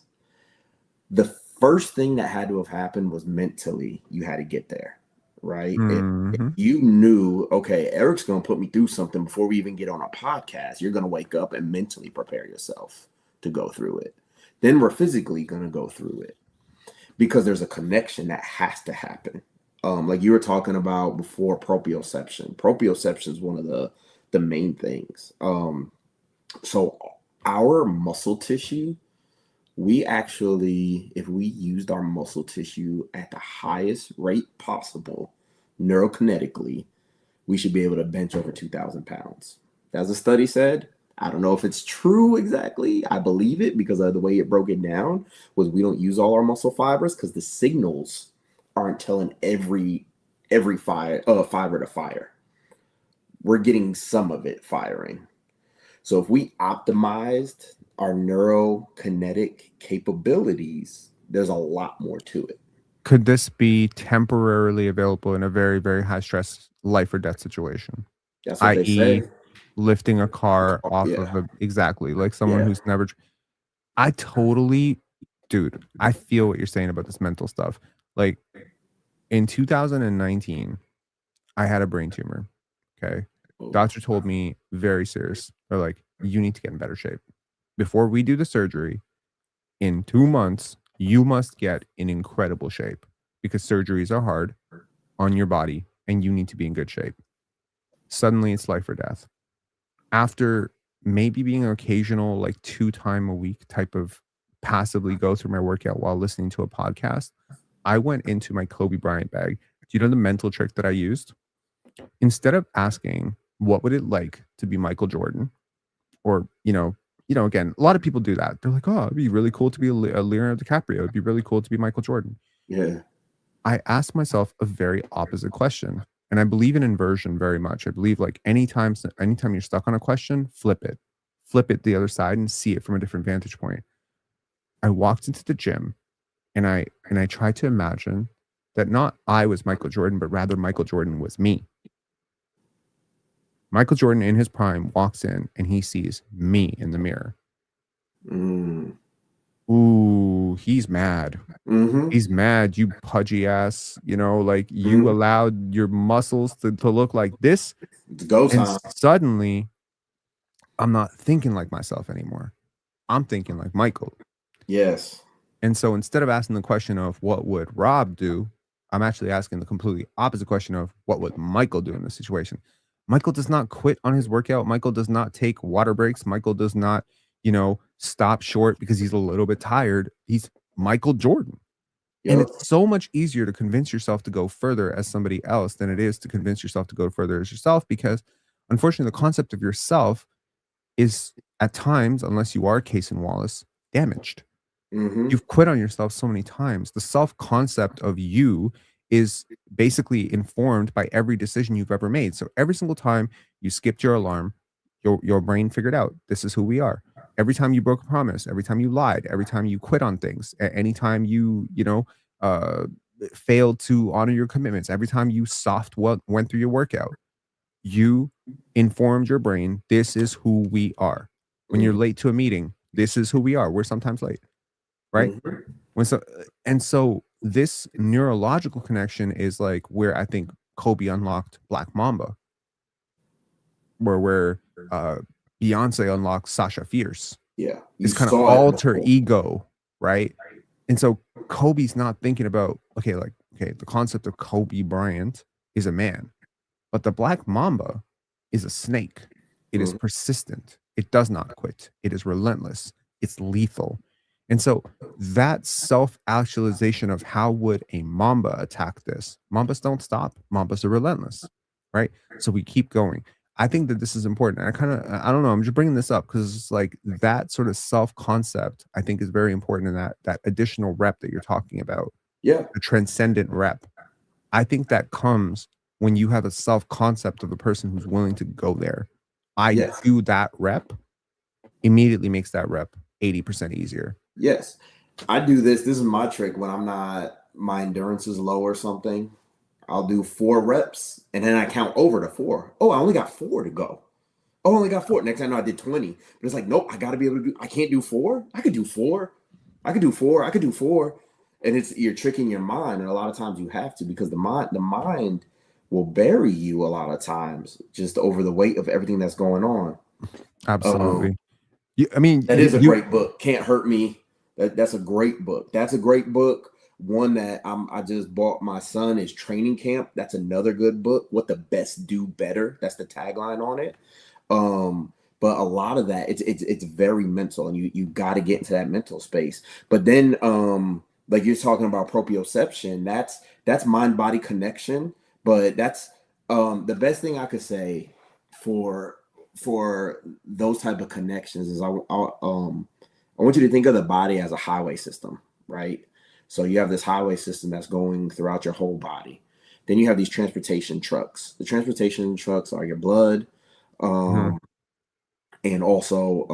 The first thing that had to have happened was mentally you had to get there, right? If Mhm. you knew, okay, Eric's going to put me through something before we even get on a podcast, you're going to wake up and mentally prepare yourself to go through it. Then we're physically going to go through it because there's a connection that has to happen. Like you were talking about before, proprioception. Proprioception is one of the main things. So our muscle tissue, we actually, if we used our muscle tissue at the highest rate possible, neurokinetically, we should be able to bench over 2,000 pounds. as a study said. I don't know if it's true exactly. I believe it because of the way it broke it down was we don't use all our muscle fibers because the signals aren't telling every fiber to fire. We're getting some of it firing. So if we optimized our neurokinetic capabilities, there's a lot more to it. Could this be temporarily available in a very, very high stress life or death situation? That's what they i.e., say. lifting a car off of Yeah. a exactly, like someone Yeah. who's never I totally dude, I feel what you're saying about this mental stuff. Like, in 2019, I had a brain tumor, okay? Oh, Doctor told me, very serious, they're like, "You need to get in better shape. Before we do the surgery, in 2 months, you must get in incredible shape because surgeries are hard on your body, and you need to be in good shape." Suddenly, it's life or death. After maybe being an occasional, like 2 time a week type of passively go through my workout while listening to a podcast, I went into my Kobe Bryant bag. Do you know the mental trick that I used? Instead of asking, "What would it like to be Michael Jordan?" Or, again, a lot of people do that. They're like, "Oh, it'd be really cool to be a Leonardo DiCaprio. It'd be really cool to be Michael Jordan." yeah. I asked myself a very opposite question, and I believe in inversion very much. I believe, like, anytime you're stuck on a question, flip it. Flip it the other side and see it from a different vantage point. I walked into the gym, and I tried to imagine that not I was Michael Jordan, but rather Michael Jordan was me. Michael Jordan in his prime walks in and he sees me in the mirror. Mm. Ooh, he's mad. Mm-hmm. He's mad, you pudgy ass, like you Mm-hmm. allowed your muscles to look like this. It's go And time. suddenly I'm not thinking like myself anymore. I'm thinking like Michael. Yes. And so instead of asking the question of what would Rob do, I'm actually asking the completely opposite question of what would Michael do in this situation. Michael does not quit on his workout. Michael does not take water breaks. Michael does not, stop short because he's a little bit tired. He's Michael Jordan. And Yep. it's so much easier to convince yourself to go further as somebody else than it is to convince yourself to go further as yourself because unfortunately the concept of yourself is at times, unless you are Cason Wallace, damaged. Mm-hmm. You've quit on yourself so many times. The self-concept of you is basically informed by every decision you've ever made. So every single time you skipped your alarm, your brain figured out this is who we are. Every time you broke a promise, every time you lied, every time you quit on things, anytime uh, failed to honor your commitments, every time you went through your workout, you informed your brain this is who we are. When you're Mm-hmm. late to a meeting, this is who we are. We're sometimes late, right? Mm-hmm. And so this neurological connection is like where I think Kobe unlocked Black Mamba, where uh Beyonce unlocked Sasha Fierce. Yeah. You This kind of saw it alter before. ego, right? And so Kobe's not thinking about, okay, the concept of Kobe Bryant is a man, but the Black Mamba is a snake. It is Mm-hmm. persistent. It does not quit. It is relentless. It's lethal. And so that self-actualization of how would a mamba attack this? Mambas don't stop. Mambas are relentless, right? So we keep going. I think that this is important. I don't know. I'm just bringing this up because it's like that sort of self-concept. I think is very important in that additional rep that you're talking about, Yeah. the transcendent rep. I think that comes when you have a self-concept of the person who's willing to go there. I Yes. do that rep immediately makes that rep 80% easier. Yes. I do this. This is my trick when my endurance is low or something. I'll do 4 reps and then I count over to 4. Oh, I only got 4 to go. Oh, I only got 4. Next time I know I did 20. But it's like, nope, I got to be able to I can't do 4. I could do 4. I could do 4. I could do 4. And you're tricking your mind. And a lot of times you have to because the mind will bury you a lot of times just over the weight of everything that's going on. Absolutely. I mean, That is a great book. Can't Hurt Me. That's a great book. That's a great book. One that I just bought my son is Training Camp. That's another good book. What the Best Do Better. That's the tagline on it. But a lot of that it's very mental, and you got to get into that mental space. But then like you're talking about proprioception, that's mind body connection. But that's the best thing I could say for for those type of connections is I want you to think of the body as a highway system, right? So you have this highway system that's going throughout your whole body. Then you have these transportation trucks. The transportation trucks are your blood, Mhm. um, and also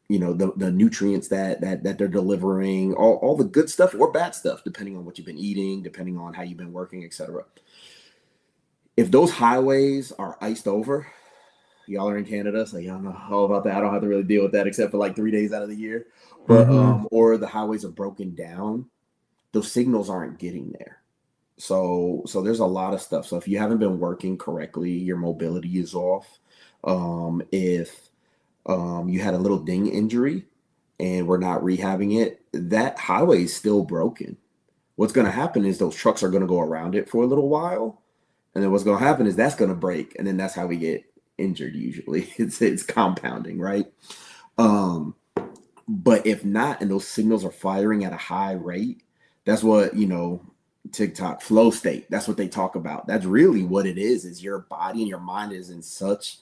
the nutrients that they're delivering, all the good stuff or bad stuff, depending on what you've been eating, depending on how you've been working, etc. If those highways are iced over, y'all are in Canada, so y'all know all about that. I don't have to really deal with that except for like 3 days out of the year. But Mhm. or the highways are broken down, those signals aren't getting there. So there's a lot of stuff. So if you haven't been working correctly, your mobility is off. If you had a little ding injury and we're not rehabbing it, that highway is still broken. What's going to happen is those trucks are going to go around it for a little while, and then what's going to happen is that's going to break, and then that's how we get injured usually. It's compounding, right? Um, but if not, and those signals are firing at a high rate, that's what TikTok flow state. That's what they talk about. That's really what it is your body and your mind is in such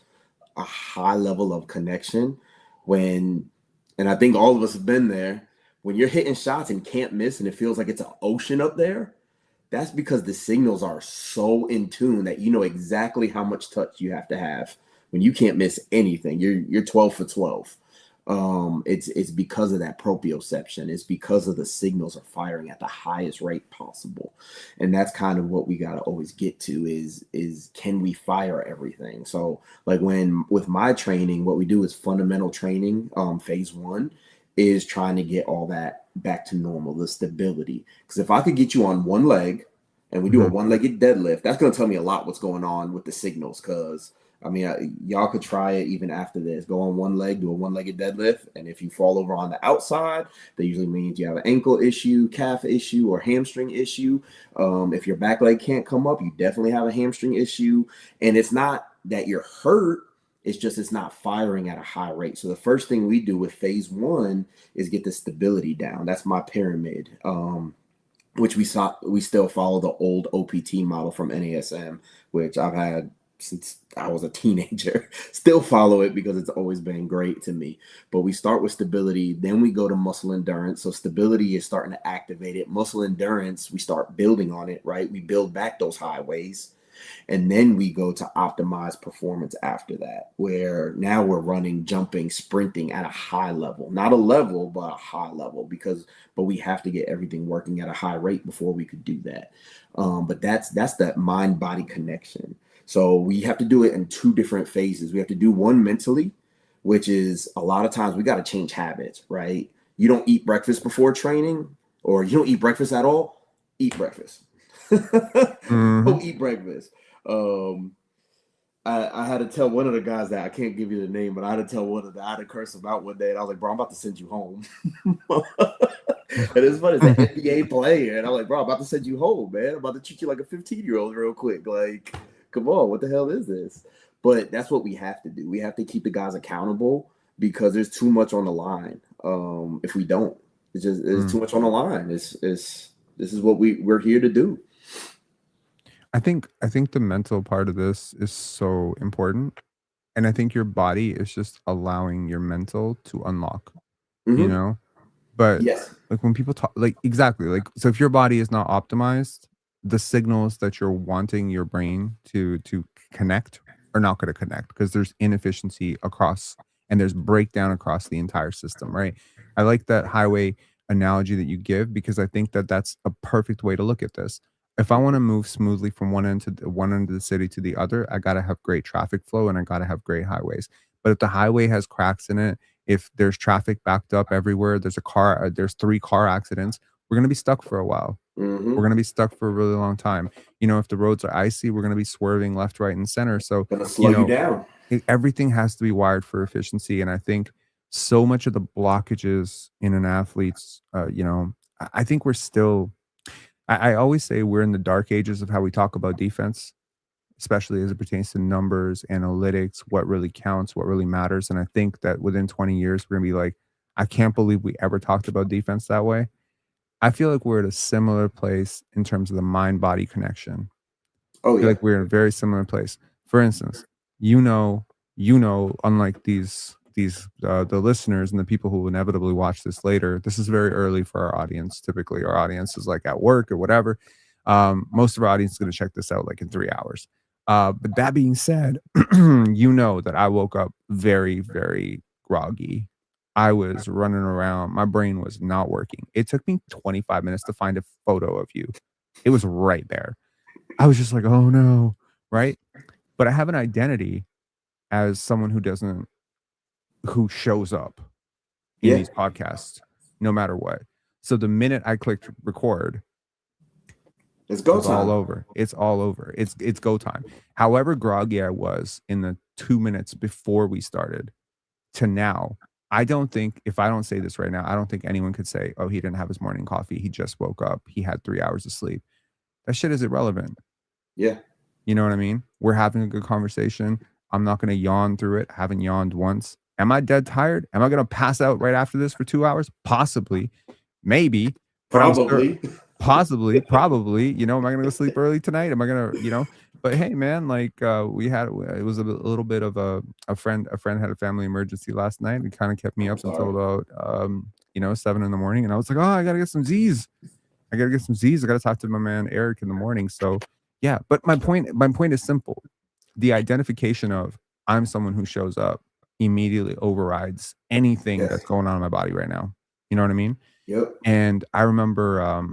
a high level of connection when, and I think all of us have been there, when you're hitting shots and can't miss and it feels like it's an ocean up there. That's because the signals are so in tune that you know exactly how much touch you have to have when you can't miss anything. You're 12 for 12. It's because of that proprioception. It's because of the signals are firing at the highest rate possible, and that's kind of what we got to always get to is can we fire everything? So like when with my training, what we do is fundamental training. Phase one is trying to get all that back to normal, the stability. Because if I could get you on one leg and we do a Mhm. one-legged deadlift, that's going to tell me a lot what's going on with the signals. Because I mean, y'all could try it even after this. Go on one leg, do a one-legged deadlift, and if you fall over on the outside, that usually means you have an ankle issue, calf issue, or hamstring issue. If your back leg can't come up, you definitely have a hamstring issue. And it's not that you're hurt, it's just it's not firing at a high rate. So the first thing we do with phase one is get the stability down. That's my pyramid. Which we still follow the old OPT model from NASM, which I've had since I was a teenager. Still follow it because it's always been great to me. But we start with stability, then we go to muscle endurance. So stability is starting to activate it. Muscle endurance, we start building on it, right? We build back those highways. And then we go to optimize performance after that, where now we're running, jumping, sprinting at a high level, not a level, but a high level, but we have to get everything working at a high rate before we could do that. But that's that mind body connection. So we have to do it in two different phases. We have to do one mentally, which is a lot of times we got to change habits, right? You don't eat breakfast before training, or you don't eat breakfast at all. Eat breakfast. Go Mhm. eat breakfast. Um, I had to tell one of the guys that I can't give you the name, but I had to tell one of the I had to curse him out one day, and I was like, "Bro, I'm about to send you home." And it's funny, it's an NBA player, and I'm like, "Bro, I'm about to send you home, man. I'm about to treat you like a 15-year-old real quick. Like, come on, what the hell is this?" But that's what we have to do. We have to keep the guys accountable because there's too much on the line. If we don't, it's Mm. too much on the line. It's this is what we're here to do. I think the mental part of this is so important, and I think your body is just allowing your mental to unlock, you Mm-hmm. know? But, Yes. like, when people talk like, exactly, like, so if your body is not optimized, the signals that you're wanting your brain to connect are not gonna connect because there's inefficiency across and there's breakdown across the entire system, right? I like that highway analogy that you give because I think that that's a perfect way to look at this. If I wanna move smoothly from one end of the city to the other, I gotta have great traffic flow and I gotta have great highways. But if the highway has cracks in it, if there's traffic backed up everywhere, there's 3 car accidents, we're gonna be stuck for a while. We're Mm-hmm. gonna be stuck for a really long time. If the roads are icy, we're gonna be swerving left, right, and center. So, Gonna slow you you know, down. everything has to be wired for efficiency. And I think so much of the blockages in an athlete's, I think we're still, I always say we're in the dark ages of how we talk about defense, especially as it pertains to numbers, analytics, what really counts, what really matters. And I think that within 20 years, we're gonna be like, I can't believe we ever talked about defense that way. I feel like we're at a similar place in terms of the mind body connection. Oh I feel yeah. like we're in a very similar place. For instance, you know, unlike the listeners and the people who will inevitably watch this later, this is very early for our audience. Typically, our audience is like at work or whatever. Most of our audience is going to check this out like in 3 hours. But that being said, that I woke up very, very groggy. I was running around. My brain was not working. It took me 25 minutes to find a photo of you. It was right there. I was just like, oh no, right? But I have an identity as someone who shows up in Yeah, these podcasts, no matter what. So the minute I clicked record, it's go it's all time. over. It's all over. It's go time. However groggy I was in the 2 minutes before we started to now, I don't think, if I don't say this right now, I don't think anyone could say, oh, he didn't have his morning coffee. He just woke up. He had 3 hours of sleep. That shit is irrelevant. Yeah. You know what I mean? We're having a good conversation. I'm not going to yawn through it. I haven't yawned once. Am I dead tired? Am I going to pass out right after this for 2 hours? Possibly. Maybe. But I'm sure. Probably. Possibly. Probably. Am I going to go sleep early tonight? Am I going to, But hey, man, like it was a little bit of a friend had a family emergency last night. It kind of kept me up until about 7 in the morning. And I was like, oh, I got to get some Z's. I got to talk to my man Eric in the morning. So yeah, but my point is simple. The identification of I'm someone who shows up immediately overrides anything Yes. that's going on in my body right now. You know what I mean? Yep. And I remember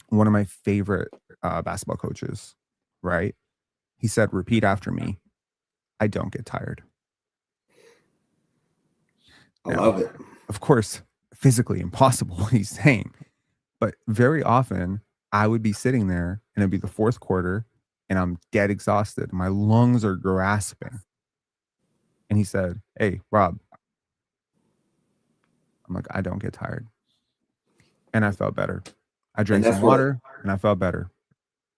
one of my favorite basketball coaches, right? He said, repeat after me. I don't get tired. I love it. Of course, physically impossible what he's saying. But very often I would be sitting there and it'd be the fourth quarter and I'm dead exhausted. My lungs are grasping. And he said, hey, Rob. I'm like, I don't get tired. And I felt better. I drank some water and I felt better.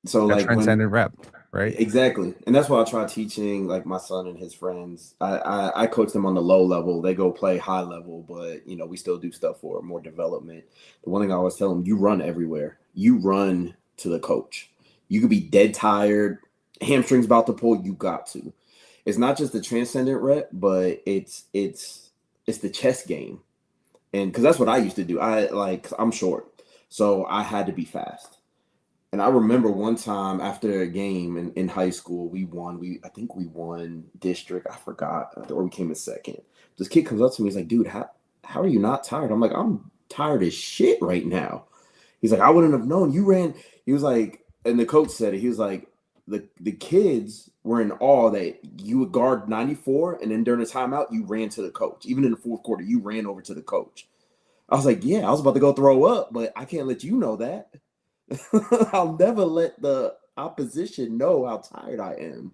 So that like transcendent rep, right? Exactly. And that's why I try teaching like my son and his friends. I coach them on the low level. They go play high level, but we still do stuff for more development. The one thing I always tell them, you run everywhere. You run to the coach. You could be dead tired, hamstrings about to pull, you got to. It's not just the transcendent rep, but it's the chess game. And because that's what I used to do. I'm short, so I had to be fast. And I remember one time after a game in high school, we won. I think we won district. I forgot, or we came in second. This kid comes up to me. He's like, "Dude, how are you not tired?" I'm like, "I'm tired as shit right now." He's like, "I wouldn't have known you ran." He was like, and the coach said it. He was like, the kids were in awe that you would guard 94, and then during the timeout, you ran to the coach. Even in the fourth quarter, you ran over to the coach. I was like, "Yeah, I was about to go throw up, but I can't let you know that." I'll never let the opposition know how tired I am.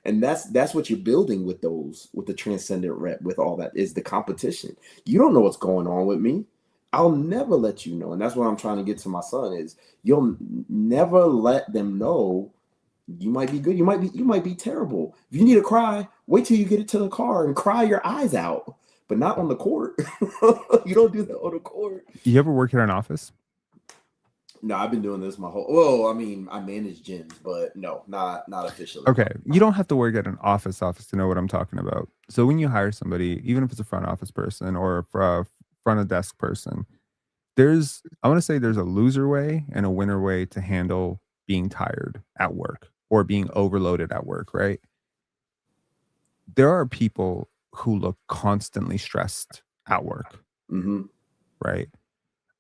And that's what you're building with the transcendent rep, with all that, is the competition. You don't know what's going on with me. I'll never let you know. And that's what I'm trying to get to my son is you'll never let them know you might be good. You might be terrible. If you need to cry, wait till you get it to the car and cry your eyes out, but not on the court. You don't do that on the court. You ever work in an office? No, I've been doing this my whole. Well, I mean, I manage gyms, but no, not officially. Okay, you don't have to work at an office to know what I'm talking about. So when you hire somebody, even if it's a front office person or a front of desk person, I want to say there's a loser way and a winner way to handle being tired at work or being overloaded at work, right? There are people who look constantly stressed at work, right?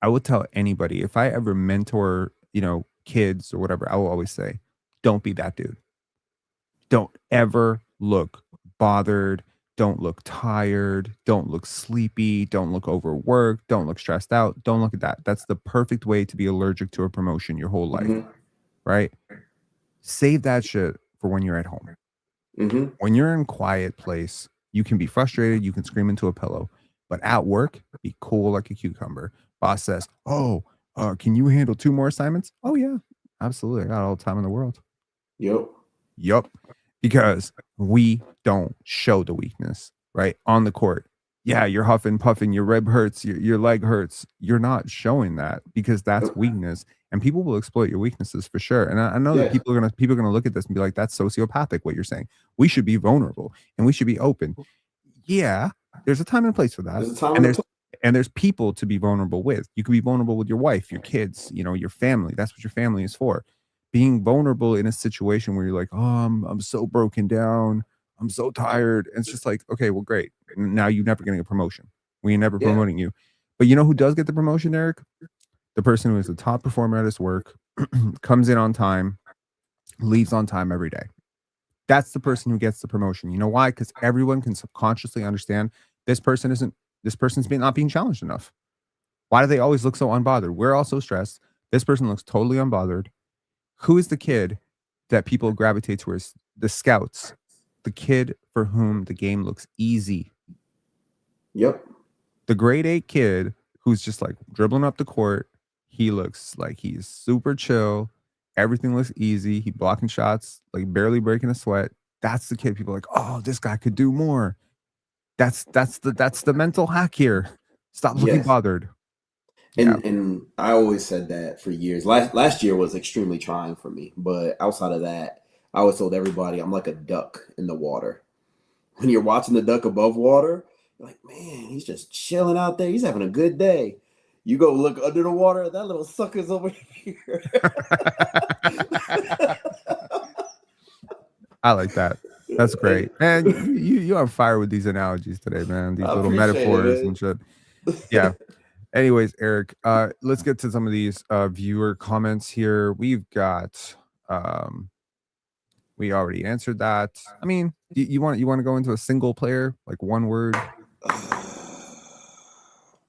I would tell anybody, if I ever mentor, kids or whatever, I will always say, don't be that dude. Don't ever look bothered. Don't look tired. Don't look sleepy. Don't look overworked. Don't look stressed out. Don't look at that. That's the perfect way to be allergic to a promotion your whole life, right? Save that shit for when you're at home. When you're in a quiet place, you can be frustrated. You can scream into a pillow. But at work, be cool like a cucumber. Boss says, oh, can you handle 2 more assignments? Oh, yeah, absolutely. I got all the time in the world. Yup. Because we don't show the weakness, right? On the court. yeah, you're huffing, puffing, your rib hurts, your leg hurts. You're not showing that because that's Yep. weakness, and people will exploit your weaknesses for sure. And I know that Yes. people are gonna look at this and be like, "That's sociopathic." What you're saying. We should be vulnerable and we should be open. Yeah, there's a time and place for that, There's a time and and a place. there's people to be vulnerable with. You can be vulnerable with your wife, your kids, your family. That's what your family is for. Being vulnerable in a situation where you're like, "Oh, I'm so broken down. I'm so tired." And it's just like, "Okay, well, great. Now you're never getting a promotion. We ain't never Yeah. promoting you." But you know who does get the promotion, Eric? The person who is the top performer at his work, comes in on time, leaves on time every day. That's the person who gets the promotion. You know why? Because everyone can subconsciously understand this person isn't not being challenged enough. Why do they always look so unbothered? We're all so stressed. This person looks totally unbothered. Who is the kid that people gravitate towards? The scouts. The kid for whom the game looks easy. Yep. The grade 8 kid who's just like dribbling up the court. He looks like he's super chill. Everything looks easy. He blocking shots, like barely breaking a sweat. That's the kid people are like, "Oh, this guy could do more." That's the mental hack here. Stop looking Yes. bothered. Yeah. And I always said that for years. Last year was extremely trying for me, but outside of that, I always told everybody I'm like a duck in the water. When you're watching the duck above water, you're like, man, he's just chilling out there. He's having a good day. You go look under the water, that little sucker's over here. I like that. That's great. Man, you on fire with these analogies today, man. These I little appreciate metaphors it, and shit. man. Yeah. Anyways, Eric, let's get to some of these viewer comments here. We've got we already answered that. I mean, you want to go into a single player, like one word,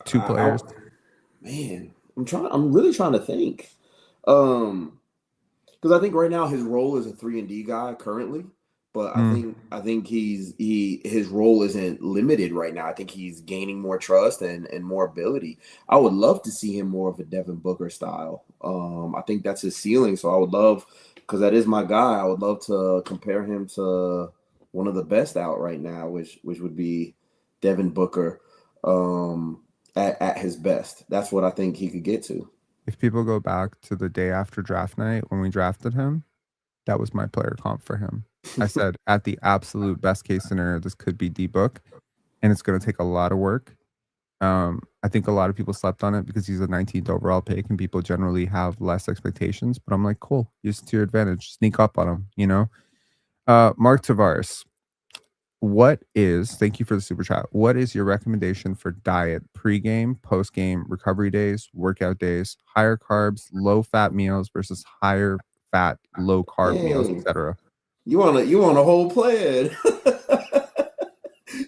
two players? Man, I'm really trying to think. Um, because I think right now his role is a 3-and-D guy currently, but I Mm, think I think his role isn't limited right now. I think he's gaining more trust and more ability. I would love to see him more of a Devin Booker style. I think that's his ceiling. So I would love, because that is my guy. I would love to compare him to one of the best out right now, which would be Devin Booker. At his best. That's what I think he could get to. if people go back to the day after draft night when we drafted him, that was my player comp for him. I said, at the absolute best case scenario, this could be D Book, and it's going to take a lot of work. I think a lot of people slept on it because he's a 19th overall pick, and people generally have less expectations. But I'm like, cool, use it to your advantage, sneak up on him. Mark Tavares, thank you for the super chat. What is your recommendation for diet pregame, postgame, recovery days, workout days, higher carbs, low fat meals versus higher fat, low carb meals, Dang, etc.? you want a whole plan?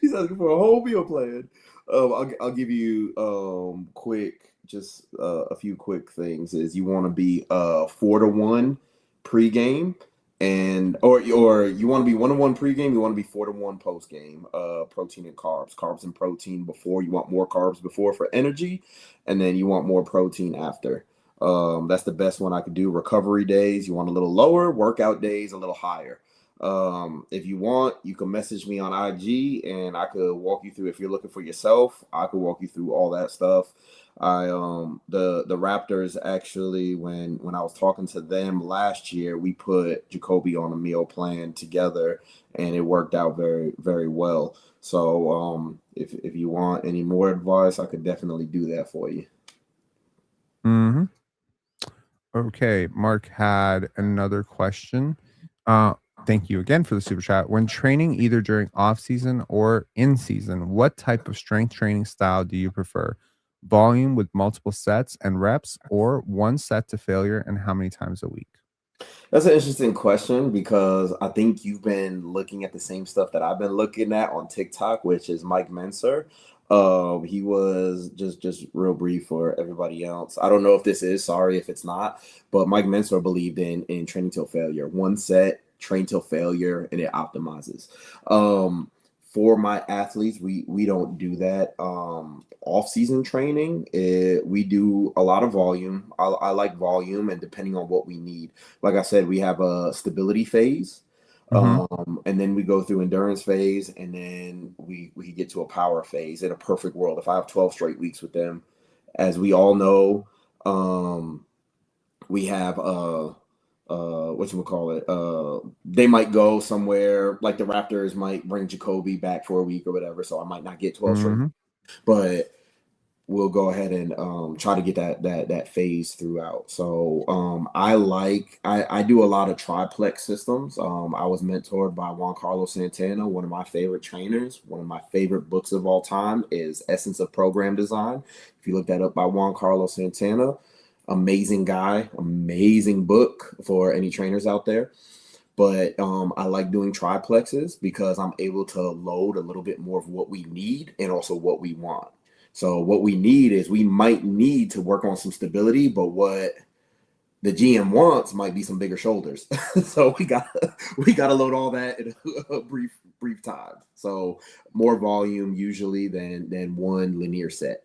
He's asking for a whole meal plan. I'll give you quick, just a few quick things. Is you want to be 4-to-1 pregame, and or you want to be 1-to-1 pregame. You want to be 4-to-1 postgame. Protein and carbs and protein before. You want more carbs before for energy, and then you want more protein after. That's the best one I could do. Recovery days, you want a little lower. Workout days, a little higher. If you want, you can message me on IG and I could walk you through. If you're looking for yourself, I could walk you through all that stuff. The Raptors actually, when I was talking to them last year, we put Jacobe on a meal plan together and it worked out very, very well. So if you want any more advice, I could definitely do that for you. Mm-hmm. Okay, Mark had another question. Uh, Thank you again for the super chat. When training either during off season or in season, what type of strength training style do you prefer? Volume with multiple sets and reps, or one set to failure, and how many times a week? That's an interesting question because I think you've been looking at the same stuff that I've been looking at on TikTok, which is Mike Menser. He was just real brief for everybody else. I don't know if this is, sorry if it's not, but Mike Menser believed in training till failure. One set, train till failure, and it optimizes. For my athletes, we don't do that. Off-season training, we do a lot of volume. I like volume, and depending on what we need. Like I said, we have a stability phase. Mm-hmm. And then we go through endurance phase, and then we get to a power phase. In a perfect world, if I have 12 straight weeks with them, as we all know, we have what you call it, they might go somewhere, like the Raptors might bring Jacobe back for a week or whatever, so I might not get 12 straight, Mm-hmm. but we'll go ahead and try to get that phase throughout. So I do a lot of triplex systems. I was mentored by Juan Carlos Santana, one of my favorite trainers. One of my favorite books of all time is Essence of Program Design. If you look that up, by Juan Carlos Santana, amazing guy, amazing book for any trainers out there. But I like doing triplexes because I'm able to load a little bit more of what we need and also what we want. So what we need is, we might need to work on some stability, but what the GM wants might be some bigger shoulders. So we gotta load all that in a brief time. So more volume usually than one linear set.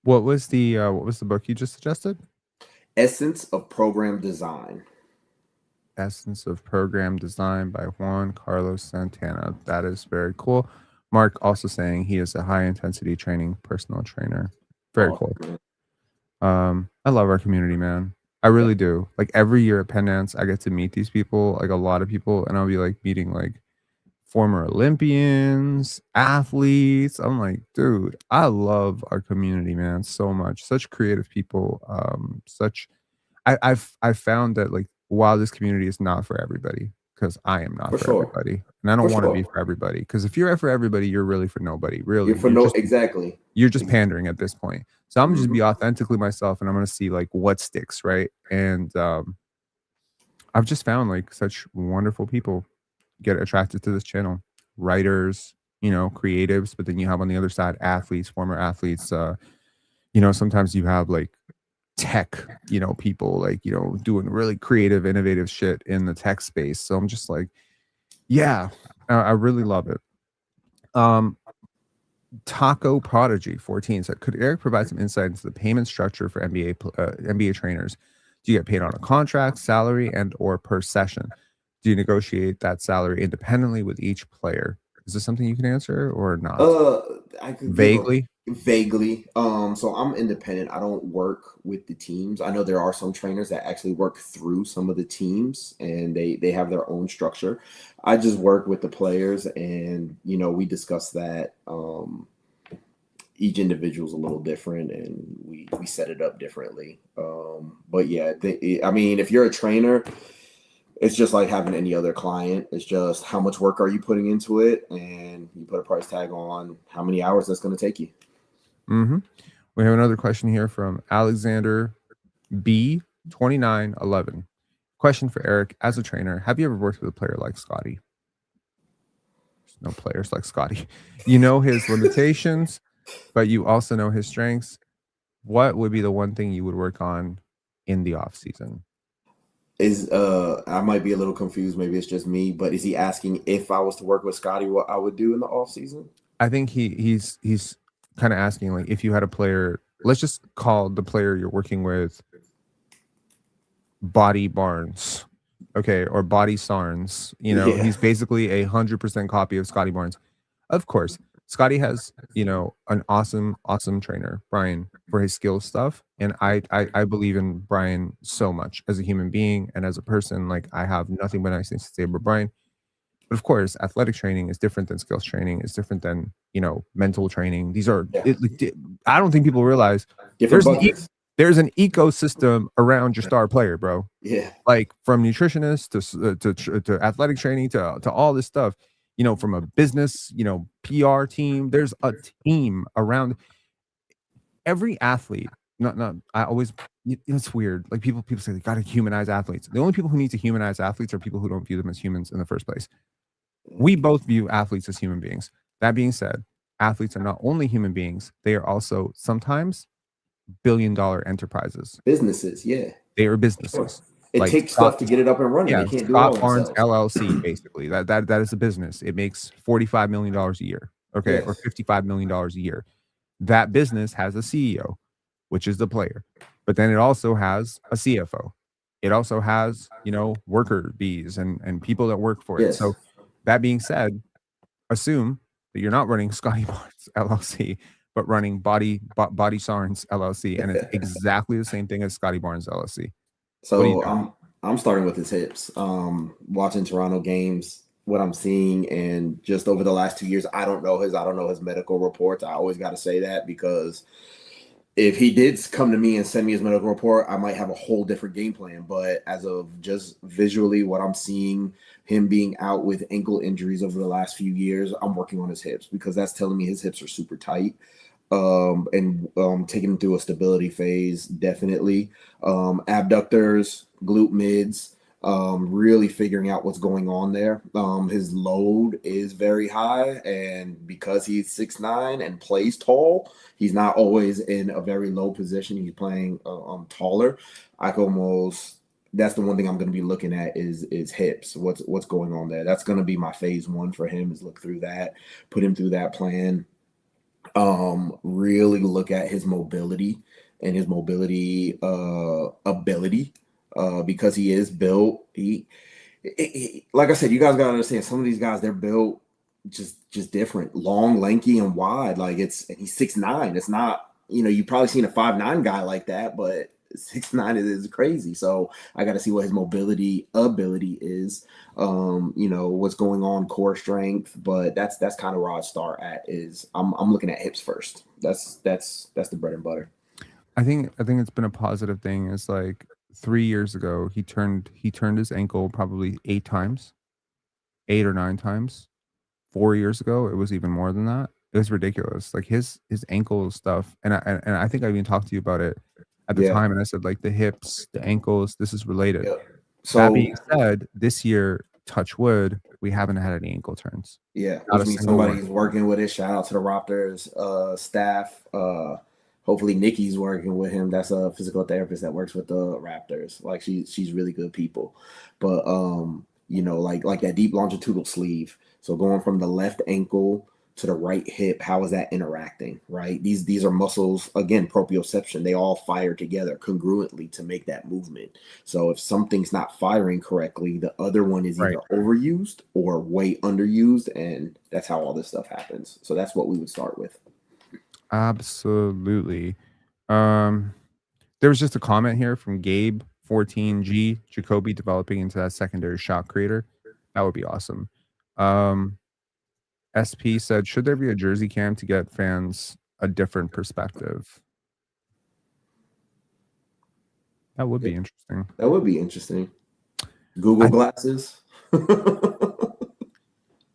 What was the book you just suggested? Essence of Program Design. Essence of Program Design by Juan Carlos Santana. That is very cool. Mark also saying he is a high intensity training personal trainer. Very cool. I love our community, man. I really do. Like every year at Penn Dance, I get to meet these people, like a lot of people, and I'll be like meeting like former Olympians, athletes. I'm like, dude, I love our community, man, so much. Such creative people. I've found that, like, while this community is not for everybody, because I am not for everybody, and I don't want to be for everybody. Because if you're for everybody, you're really for nobody. Really, you're for exactly. You're just pandering at this point. So I'm just be authentically myself, and I'm gonna see like what sticks, right? And I've just found like such wonderful people get attracted to this channel. Writers, creatives, but then you have on the other side athletes, former athletes. Sometimes you have like tech, people like, doing really creative, innovative shit in the tech space. So I'm just like, yeah, I really love it. Taco Prodigy 14 said, could Eric provide some insight into the payment structure for NBA trainers? Do you get paid on a contract, salary, and or per session? Do you negotiate that salary independently with each player? Is this something you can answer or not? I could vaguely. So I'm independent. I don't work with the teams. I know there are some trainers that actually work through some of the teams, and they have their own structure. I just work with the players, and we discuss that. Each individual is a little different, and we set it up differently. But yeah, I mean, if you're a trainer, it's just like having any other client. It's just how much work are you putting into it, and you put a price tag on how many hours that's going to take you. Mm-hmm. We have another question here from Alexander B2911. Question for Eric: as a trainer, have you ever worked with a player like Scotty? There's no players like Scotty. You know his limitations, but you also know his strengths. What would be the one thing you would work on in the off season? I might be a little confused. Maybe it's just me, but is he asking if I was to work with Scotty, what I would do in the off season? I think he's kind of asking, like, if you had a player, let's just call the player you're working with Body Barnes, okay, or Body Sarns. He's basically 100% copy of Scotty Barnes. Of course, Scotty has, an awesome trainer, Brian, for his skill stuff. And I believe in Brian so much as a human being and as a person. Like, I have nothing but nice things to say about Brian. But of course, athletic training is different than skills training. It's different than, mental training. These are, I don't think people realize there's an ecosystem around your star player, bro. Yeah. Like from nutritionists to athletic training to all this stuff. From a business, PR team, there's a team around every athlete. I always, it's weird. Like people say they got to humanize athletes. The only people who need to humanize athletes are people who don't view them as humans in the first place. We both view athletes as human beings. That being said, athletes are not only human beings, they are also sometimes billion-dollar enterprises. Businesses, yeah. They are businesses. It takes stuff to get it up and running. Yeah, they can't do it all Barnes themselves. LLC, basically. That is a business. It makes $45 million a year, okay, or $55 million a year. That business has a CEO, which is the player, but then it also has a CFO. it also has, worker bees and people that work for it. Yes. So that being said, assume that you're not running Scotty Barnes LLC, but running Body Sarns LLC, and it's exactly the same thing as Scotty Barnes LLC. What do you So do? I'm starting with his hips. Watching Toronto games, what I'm seeing, and just over the last 2 years, I don't know his medical reports. I always got to say that because if he did come to me and send me his medical report, I might have a whole different game plan. But as of just visually, what I'm seeing, him being out with ankle injuries over the last few years, I'm working on his hips because that's telling me his hips are super tight. And taking him through a stability phase, definitely. Abductors, glute mids, really figuring out what's going on there. His load is very high, and because he's 6'9" and plays tall, he's not always in a very low position. He's playing taller. I can almost that's the one thing I'm going to be looking at is hips. What's going on there? That's going to be my phase one for him, is look through that, put him through that plan. Really look at his mobility and his mobility ability, because he is built. Like I said, you guys gotta understand, some of these guys, they're built just different, long, lanky, and wide. Like, and he's 6'9". It's not, you've probably seen a 5'9" guy like that, but 6'9" is crazy. So I got to see what his mobility ability is. What's going on, core strength. But that's kind of where I start at. Is I'm looking at hips first. That's the bread and butter. I think it's been a positive thing. Is like 3 years ago, he turned his ankle probably 8 times, 8 or 9 times. 4 years ago, it was even more than that. It was ridiculous. Like his ankle stuff, and I think I even talked to you about it at the Yeah. time, and I said like the hips, the ankles, this is related. Yeah. That So being said, this year, touch wood, we haven't had any ankle turns. yeah, Not which a means single one. somebody's working with it. Shout out to the Raptors staff. Hopefully Nikki's working with him. That's a physical therapist that works with the Raptors. Like, she's really good people. But like that deep longitudinal sleeve. So going from the left ankle to the right hip, how is that interacting? Right? These are muscles, again, proprioception. They all fire together congruently to make that movement. So if something's not firing correctly, the other one is Right. either overused or way underused, and that's how all this stuff happens. So that's what we would start with. Absolutely. Um, there was just a comment here from Gabe 14G, Jacoby developing into that secondary shot creator. That would be awesome. Um, SP said, should there be a jersey cam to get fans a different perspective? That would be interesting. That would be interesting. Google I glasses.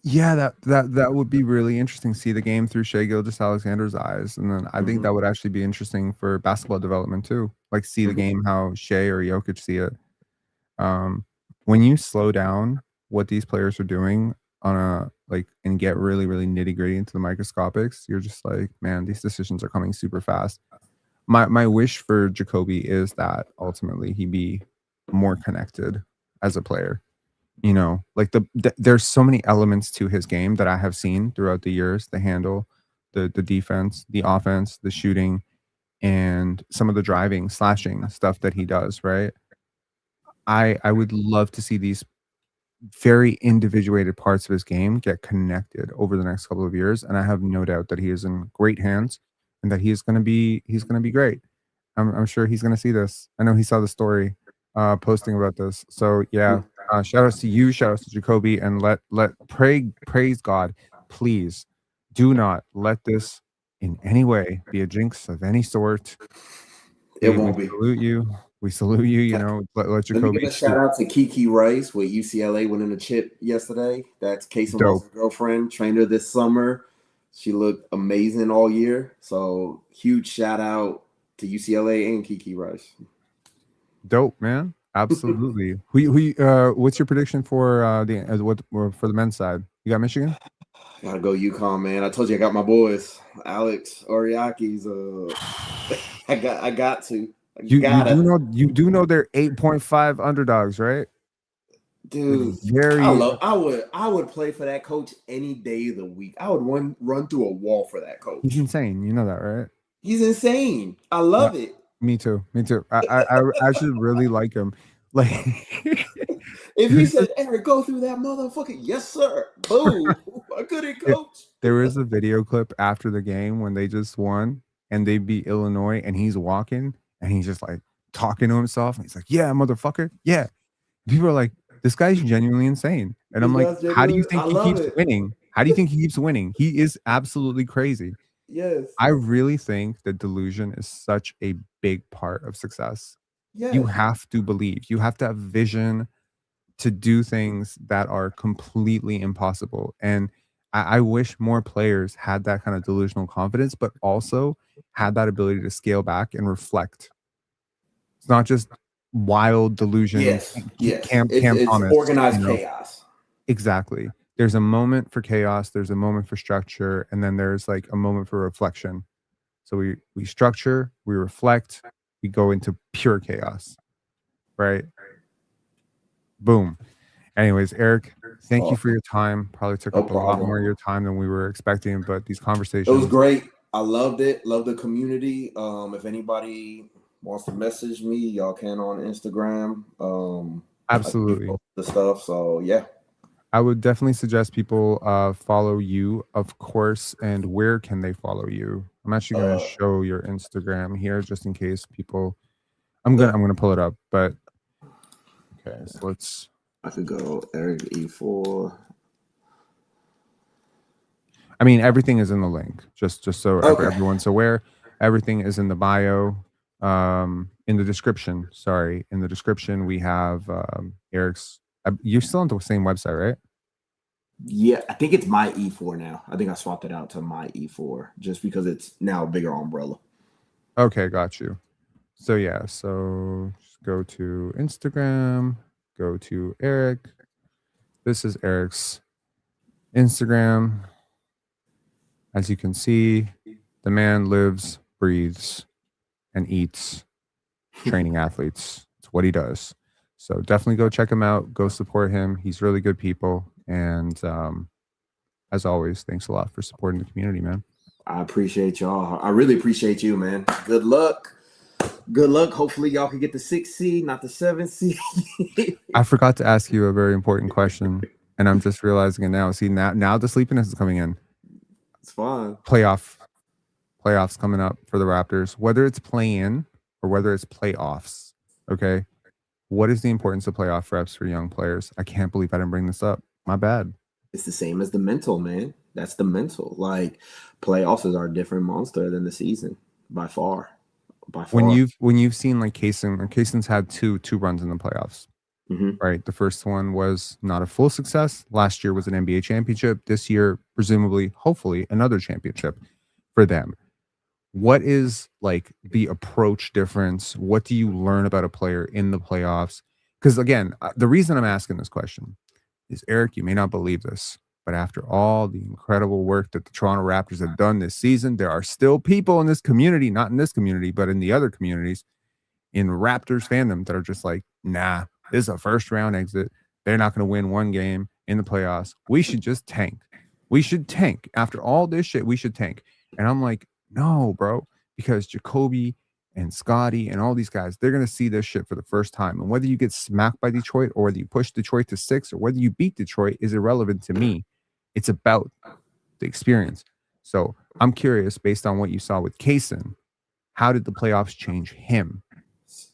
Yeah, that would be really interesting. See the game through Shai Gilgeous-Alexander's eyes, and then I think that Mhm. would actually be interesting for basketball development too. Like, see the Mhm. game how Shai or Jokic see it. Um, when you slow down what these players are doing on a and get really, really nitty-gritty into the microscopics, you're just like, man, these decisions are coming super fast. My wish for Jacoby is that ultimately he be more connected as a player. Like there's so many elements to his game that I have seen throughout the years: the handle, the defense, the offense, the shooting, and some of the driving, slashing stuff that he does, right? I would love to see these very individuated parts of his game get connected over the next couple of years, and I have no doubt that he is in great hands and that he's gonna be great. I'm sure he's gonna see this. I know he saw the story posting about this. So yeah, shout outs to you, shout outs to Jacoby, and praise God. Please do not let this in any way be a jinx of any sort. It We won't be. salute you. We salute you, let Let me Jacoby give a shoot. shout out to Kiki Rice with UCLA winning the chip yesterday. That's Cason Dope. Wallace's girlfriend. Trained her this summer. She looked amazing all year. So huge shout out to UCLA and Kiki Rice. Dope, man. Absolutely. What's your prediction for for the men's side? You got Michigan? Gotta go UConn, man. I told you I got my boys. Alex Oriaki's I got to. I You do gotta. know they're 8.5 underdogs, right? Like Dude, very I would play for that coach any day of the week. I would run through a wall for that he's coach. insane. You know that, right? He's insane. I Yeah. love it. Me too. Me too. I actually really like him. Like, If he said, Eric, go through that motherfucker, yes, sir. Boom. I couldn't there coach. there was a video clip after the game when they just won and they beat Illinois, and he's walking and he's just like talking to himself. And he's like, "Yeah, motherfucker. Yeah." People are like, "This guy's genuinely insane." And This I'm like, guy's "How do you genuine. I think he love keeps it. winning? How do you think he keeps winning? He is absolutely crazy." Yes. I really think that delusion is such a big part of success. You Yes. have to believe. You have to have vision to do things that are completely impossible. And I wish more players had that kind of delusional confidence, but also had that ability to scale back and reflect. It's not just wild delusion, Yes. Yes. Cam It's Thomas, you organized know? chaos. Exactly. There's a moment for chaos, there's a moment for structure, and then there's like a moment for reflection. So we structure, we reflect, we go into pure chaos, right? Boom. Anyways, Eric, thank you for Awesome. your time. Probably took No up a lot problem. more of your time than we were expecting, but these It was conversations, great. I loved it. Love the community. If anybody wants to message me, y'all can on Instagram. I keep absolutely. posting the stuff. So yeah. I would definitely suggest people follow you, of course. And where can they follow you? I'm actually going to Uh show your Instagram here just in case people. the I'm gonna pull it up, but okay. So let's. I could go Eric E4. I mean, everything is in the link. Just so Okay. everyone's aware, everything is in the bio. In the description. Sorry, in the description we have Eric's. You're still on the same website, right? Yeah, I think it's my E4 now. I think I swapped it out to my E4 just because it's now a bigger umbrella. Okay, got you. So yeah, so just go to Instagram, go to Eric. This is Eric's Instagram. As you can see, the man lives, breathes, and eats training athletes. It's what he does. So definitely go check him out. Go support him. He's really good people. And as always, thanks a lot for supporting the community, man. I appreciate y'all. I really appreciate you, man. Good luck. Good luck. Hopefully, y'all can get the 6th seed, not the 7th seed. I forgot to ask you a very important question, and I'm just realizing it now. See, now the sleepiness is coming in. It's fine. Playoffs coming up for the Raptors, whether it's play-in or whether it's playoffs. Okay, what is the importance of playoff reps for young players? I can't believe I didn't bring this up. My bad. It's the same as the mental, man. That's the mental. Like playoffs is our different monster than the season by far. By When far. you've seen like Cason's had two runs in the playoffs. Mm-hmm. Right? The first one was not a full success. Last year was an NBA championship. This year, presumably, hopefully, another championship for them. What is like the approach difference? What do you learn about a player in the playoffs? Because again, the reason I'm asking this question is, Eric, you may not believe this, but after all the incredible work that the Toronto Raptors have done this season, there are still people in this community, not in this community, but in the other communities in Raptors fandom that are just like, nah, this is a first round exit. They're not going to win one game in the playoffs. We should just tank. We should tank. After all this shit, we should tank. And I'm like, no, bro, because Jacobe and Scotty and all these guys, they're going to see this shit for the first time. And whether you get smacked by Detroit or whether you push Detroit to 6 or whether you beat Detroit is irrelevant to me. It's about the experience. So I'm curious, based on what you saw with Cason, how did the playoffs change him?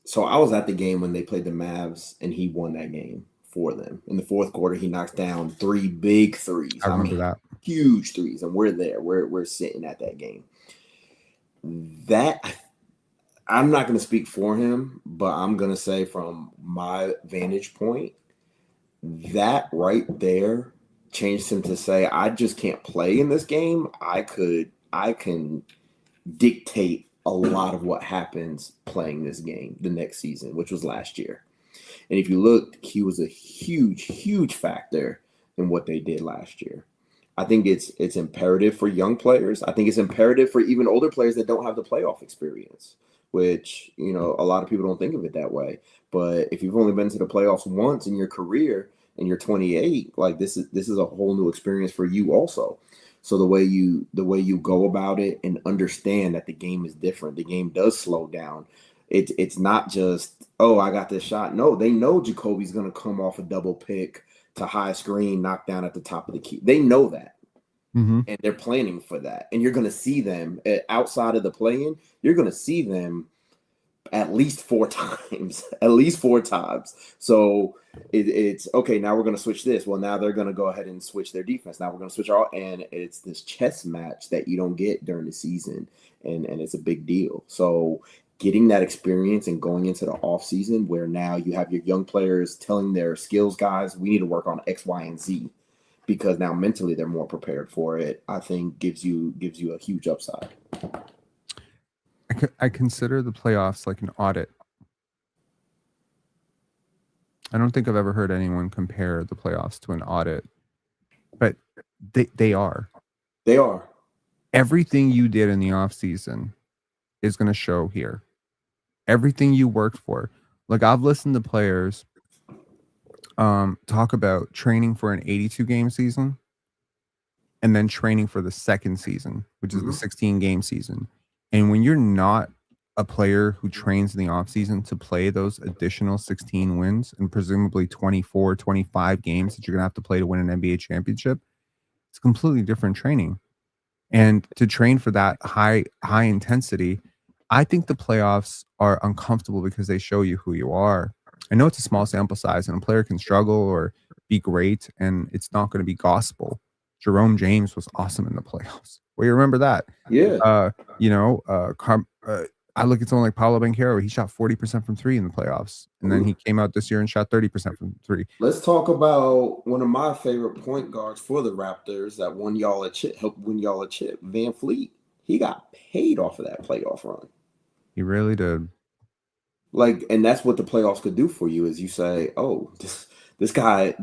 So I was at the game when they played the Mavs, and he won that game for them. In the fourth quarter, he knocks down 3 big threes. I remember that. Huge threes, and we're there. We're sitting at that game. That I'm not going to speak for him, but I'm going to say from my vantage point, that right there changed him to say, I just can't play in this game. I can dictate a lot of what happens playing this game the next season, which was last year. And if you look, he was a huge factor in what they did last year. I think it's imperative for young players. I think it's imperative for even older players that don't have the playoff experience, which, a lot of people don't think of it that way. But if you've only been to the playoffs once in your career and you're 28, like this is a whole new experience for you also. So the way you go about it and understand that the game is different, the game does slow down. It's not just, oh, I got this shot. No, they know Jacoby's going to come off a double pick to high screen, knock down at the top of the key. They know that. And they're planning for that. And you're going to see them outside of the play-in. You're going to see them at least 4 times, at least 4 times. So it's okay. Now we're going to switch this. Well, now they're going to go ahead and switch their defense. Now we're going to switch and it's this chess match that you don't get during the season. And it's a big deal. So getting that experience and going into the off season where now you have your young players telling their skills guys, we need to work on X, Y, and Z, because now mentally they're more prepared for it, I think gives you a huge upside. I consider the playoffs like an audit. I don't think I've ever heard anyone compare the playoffs to an audit, but they are. They are. Everything you did in the offseason is going to show here. Everything you worked for. Like, I've listened to players talk about training for an 82 game season and then training for the second season, which is the 16 game season. And when you're not a player who trains in the offseason to play those additional 16 wins and presumably 24, 25 games that you're going to have to play to win an NBA championship, it's completely different training. And to train for that high intensity, I think the playoffs are uncomfortable because they show you who you are. I know it's a small sample size and a player can struggle or be great, and it's not going to be gospel. Jerome James was awesome in the playoffs. Well, you remember that? Yeah. I look at someone like Paolo Banchero. He shot 40% from 3 in the playoffs, and then he came out this year and shot 30% from 3. Let's talk about one of my favorite point guards for the Raptors that won y'all a chip, helped win y'all a chip, Van Fleet. He got paid off of that playoff run. He really did. Like, and that's what the playoffs could do for you is you say, oh, this guy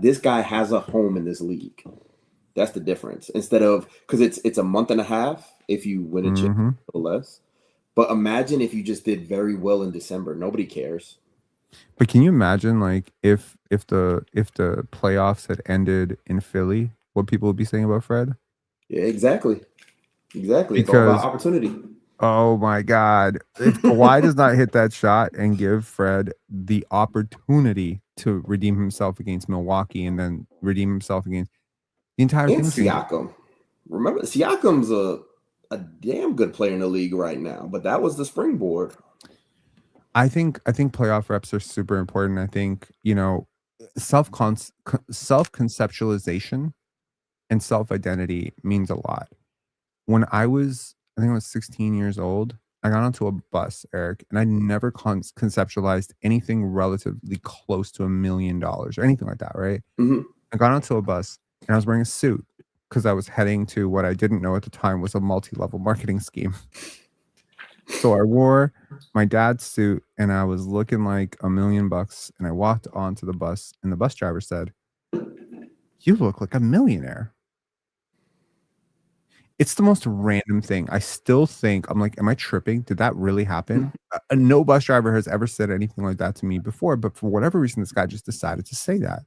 has a home in this league. That's the difference. Instead of, because it's a month and a half if you win a chip or less. But imagine if you just did very well in December. Nobody cares. But can you imagine, like, if the playoffs had ended in Philly, what people would be saying about Fred? Yeah, exactly. Because, it's all about opportunity. Oh my God. If Kawhi does not hit that shot and give Fred the opportunity to redeem himself against Milwaukee and then redeem himself against the entire and thing. Siakam. Remember, Siakam's a damn good player in the league right now, but that was the springboard. I think playoff reps are super important. I think, self-conceptualization and self-identity means a lot. When I was 16 years old, I got onto a bus, Eric, and I never conceptualized anything relatively close to $1 million or anything like that, right? I got onto a bus and I was wearing a suit because I was heading to what I didn't know at the time was a multi-level marketing scheme. So I wore my dad's suit and I was looking like $1 million, and I walked onto the bus and the bus driver said, "You look like a millionaire." It's the most random thing. I still think, I'm like, am I tripping? Did that really happen? No bus driver has ever said anything like that to me before, but for whatever reason, this guy just decided to say that.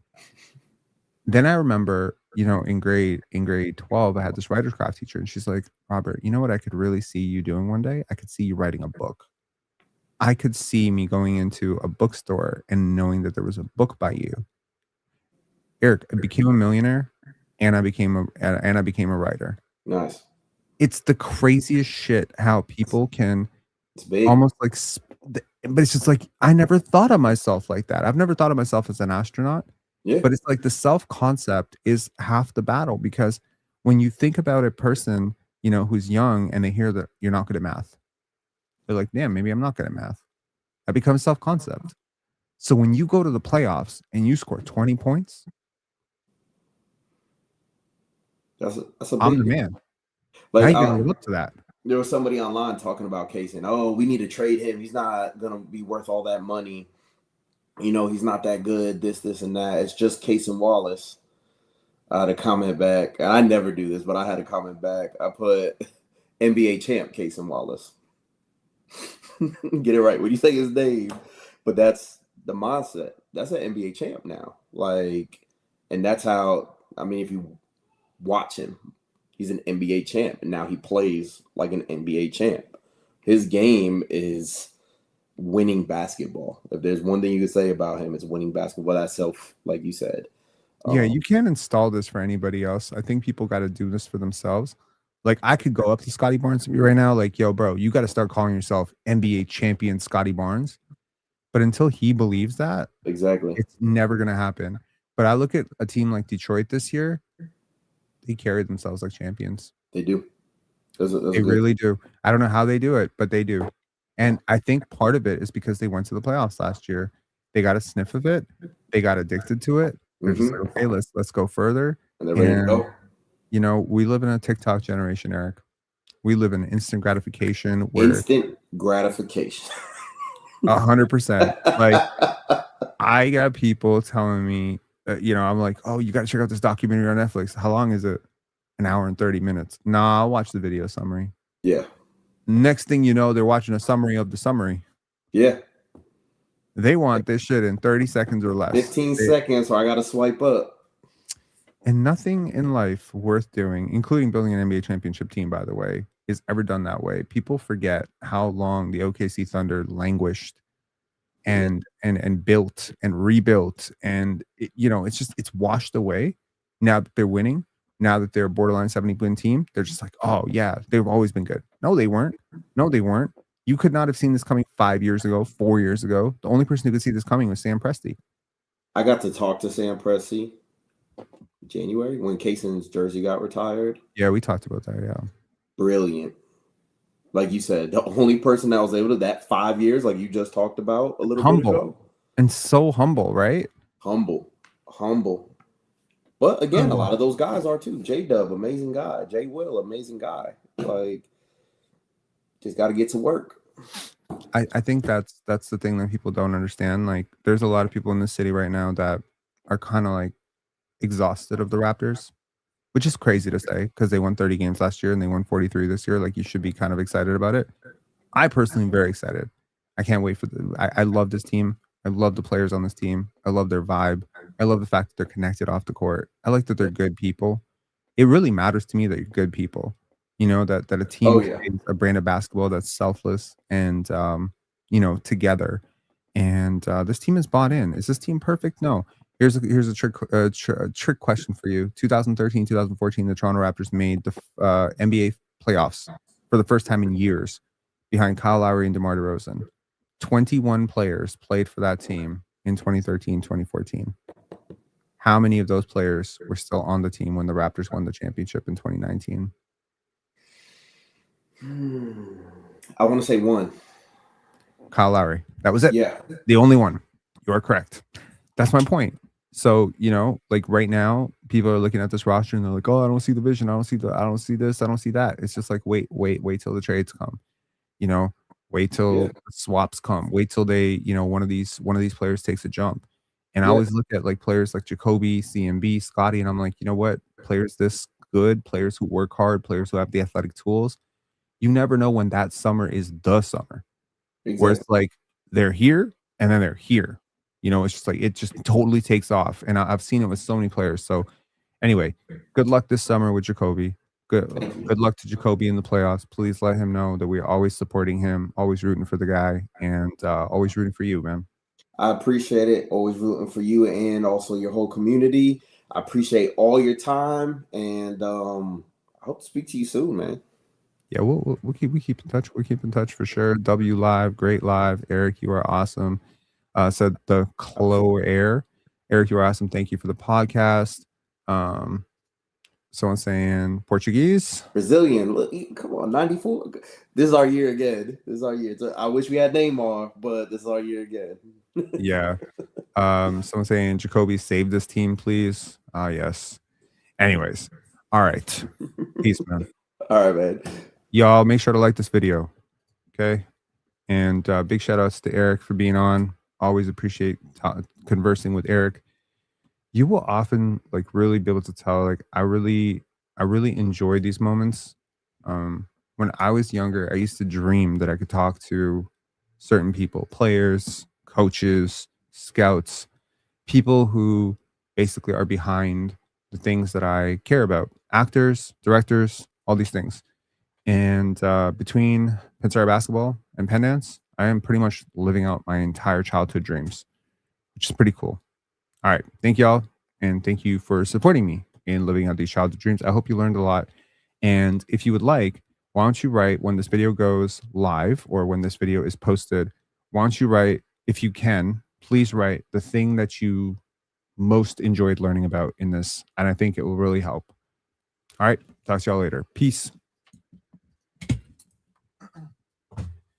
Then I remember, in grade 12, I had this writer's craft teacher, and she's like, "Robert, you know what I could really see you doing one day? I could see you writing a book. I could see me going into a bookstore and knowing that there was a book by you." Eric, I became a millionaire, and I became a writer. Nice. It's the craziest shit how people can almost like, but it's just like, I never thought of myself like that. I've never thought of myself as an astronaut. Yeah. But it's like the self-concept is half the battle, because when you think about a person, who's young and they hear that you're not good at math, they're like, damn, maybe I'm not good at math. That becomes self-concept. So when you go to the playoffs and you score 20 points, that's a I'm big the man. Like, how you gonna live up to that? There was somebody online talking about Cason. Oh, we need to trade him. He's not gonna be worth all that money. He's not that good. This, and that. It's just Cason Wallace. I had a comment back. I never do this, but I had a comment back. I put NBA champ Cason Wallace. Get it right when you say his name. But that's the mindset. That's an NBA champ now. Like, and that's how, if you watch him, he's an NBA champ, and now he plays like an NBA champ. His game is winning basketball. If there's one thing you could say about him, it's winning basketball. That self, like you said. Yeah, you can't install this for anybody else. I think people got to do this for themselves. Like, I could go up to Scotty Barnes and be right now, like, yo, bro, you got to start calling yourself NBA champion Scotty Barnes. But until he believes that, Exactly, it's never going to happen. But I look at a team like Detroit this year, they carry themselves like champions. they do. That's They good. really do. I don't know how they do it, but they do. And I think part of it is because they went to the playoffs last year. They got a sniff of it. They got addicted to it. They're just like, okay, let's go further. And they're ready to go. You know, we live in a TikTok generation, Eric. We live in instant gratification. Where instant gratification. 100%. Like, I got people telling me, you know, I'm like, oh, you got to check out this documentary on Netflix. How long is it? An hour and 30 minutes. Nah, I'll watch the video summary. Yeah. Next thing you know, they're watching a summary of the summary. Yeah. They want this shit in 30 seconds or less. 15 seconds, so I got to swipe up. And nothing in life worth doing, including building an NBA championship team, by the way, is ever done that way. People forget how long the OKC Thunder languished and built and rebuilt. And, you know, it's washed away now that they're winning. Now that they're a borderline 70-win team, they're just like, oh, yeah, they've always been good. No, they weren't. No, they weren't. You could not have seen this coming 5 years ago, 4 years ago. The only person who could see this coming was Sam Presti. I got to talk to Sam Presti January when Cason's jersey got retired. Yeah, we talked about that, yeah. Brilliant. Like you said, the only person that was able to that 5 years, like you just talked about a little bit ago. And so humble, right? Humble. But again, a lot of those guys are too. J-Dub, amazing guy. J. Will, amazing guy. Like, just got to get to work. I think that's the thing that people don't understand. Like, there's a lot of people in the city right now that are kind of like exhausted of the Raptors, which is crazy to say because they won 30 games last year and they won 43 this year. Like, you should be kind of excited about it. I personally am very excited. I can't wait for I love this team. I love the players on this team. I love their vibe. I love the fact that they're connected off the court. I like that they're good people. It really matters to me that you're good people. You know, that a team plays a brand of basketball that's selfless and you know, together. And this team is bought in. Is this team perfect? No. Here's a trick question for you. 2013, 2014, the Toronto Raptors made the NBA playoffs for the first time in years behind Kyle Lowry and DeMar DeRozan. 21 players played for that team in 2013, 2014. How many of those players were still on the team when the Raptors won the championship in 2019? I want to say one. Kyle Lowry. That was it. Yeah. The only one. You are correct. That's my point. So, you know, like right now, people are looking at this roster and they're like, oh, I don't see the vision. I don't see this. I don't see that. It's just like, wait till the trades come. You know, wait till the swaps come. Wait till they, you know, one of these players takes a jump. And I always look at like players like Jacobe, CMB, Scotty, and I'm like, you know what? Players this good, players who work hard, players who have the athletic tools. You never know when that summer is the summer. Exactly. Where it's like they're here and then they're here. You know, it's just like it just totally takes off. And I've seen it with so many players. So anyway, good luck this summer with Jacobe. Good luck to Jacobe in the playoffs. Please let him know that we're always supporting him, always rooting for the guy, and always rooting for you, man. I appreciate it. Always rooting for you and also your whole community. I appreciate all your time, and I hope to speak to you soon, man. Yeah, we'll keep in touch. We'll keep in touch for sure. W Live, great live. Eric, you are awesome. Said the Clo Air. Eric, you are awesome. Thank you for the podcast. Someone saying Portuguese, Brazilian. Look, come on, 94. This is our year again. This is our year. I wish we had Neymar, but this is our year again. Yeah. Someone saying Jacobe, save this team, please. Yes. Anyways, all right. Peace, man. All right, man. Y'all make sure to like this video. Okay. And big shout outs to Eric for being on. Always appreciate conversing with Eric. You will often like really be able to tell, like, I really enjoy these moments. When I was younger, I used to dream that I could talk to certain people, players, coaches, scouts, people who basically are behind the things that I care about, actors, directors, all these things. And between Pensare Basketball and Pen Dance, I am pretty much living out my entire childhood dreams, which is pretty cool. All right. Thank y'all. And thank you for supporting me in living out these childhood dreams. I hope you learned a lot. And if you would like, why don't you write when this video goes live or when this video is posted? Why don't you write, if you can, please write the thing that you most enjoyed learning about in this. And I think it will really help. All right. Talk to y'all later. Peace.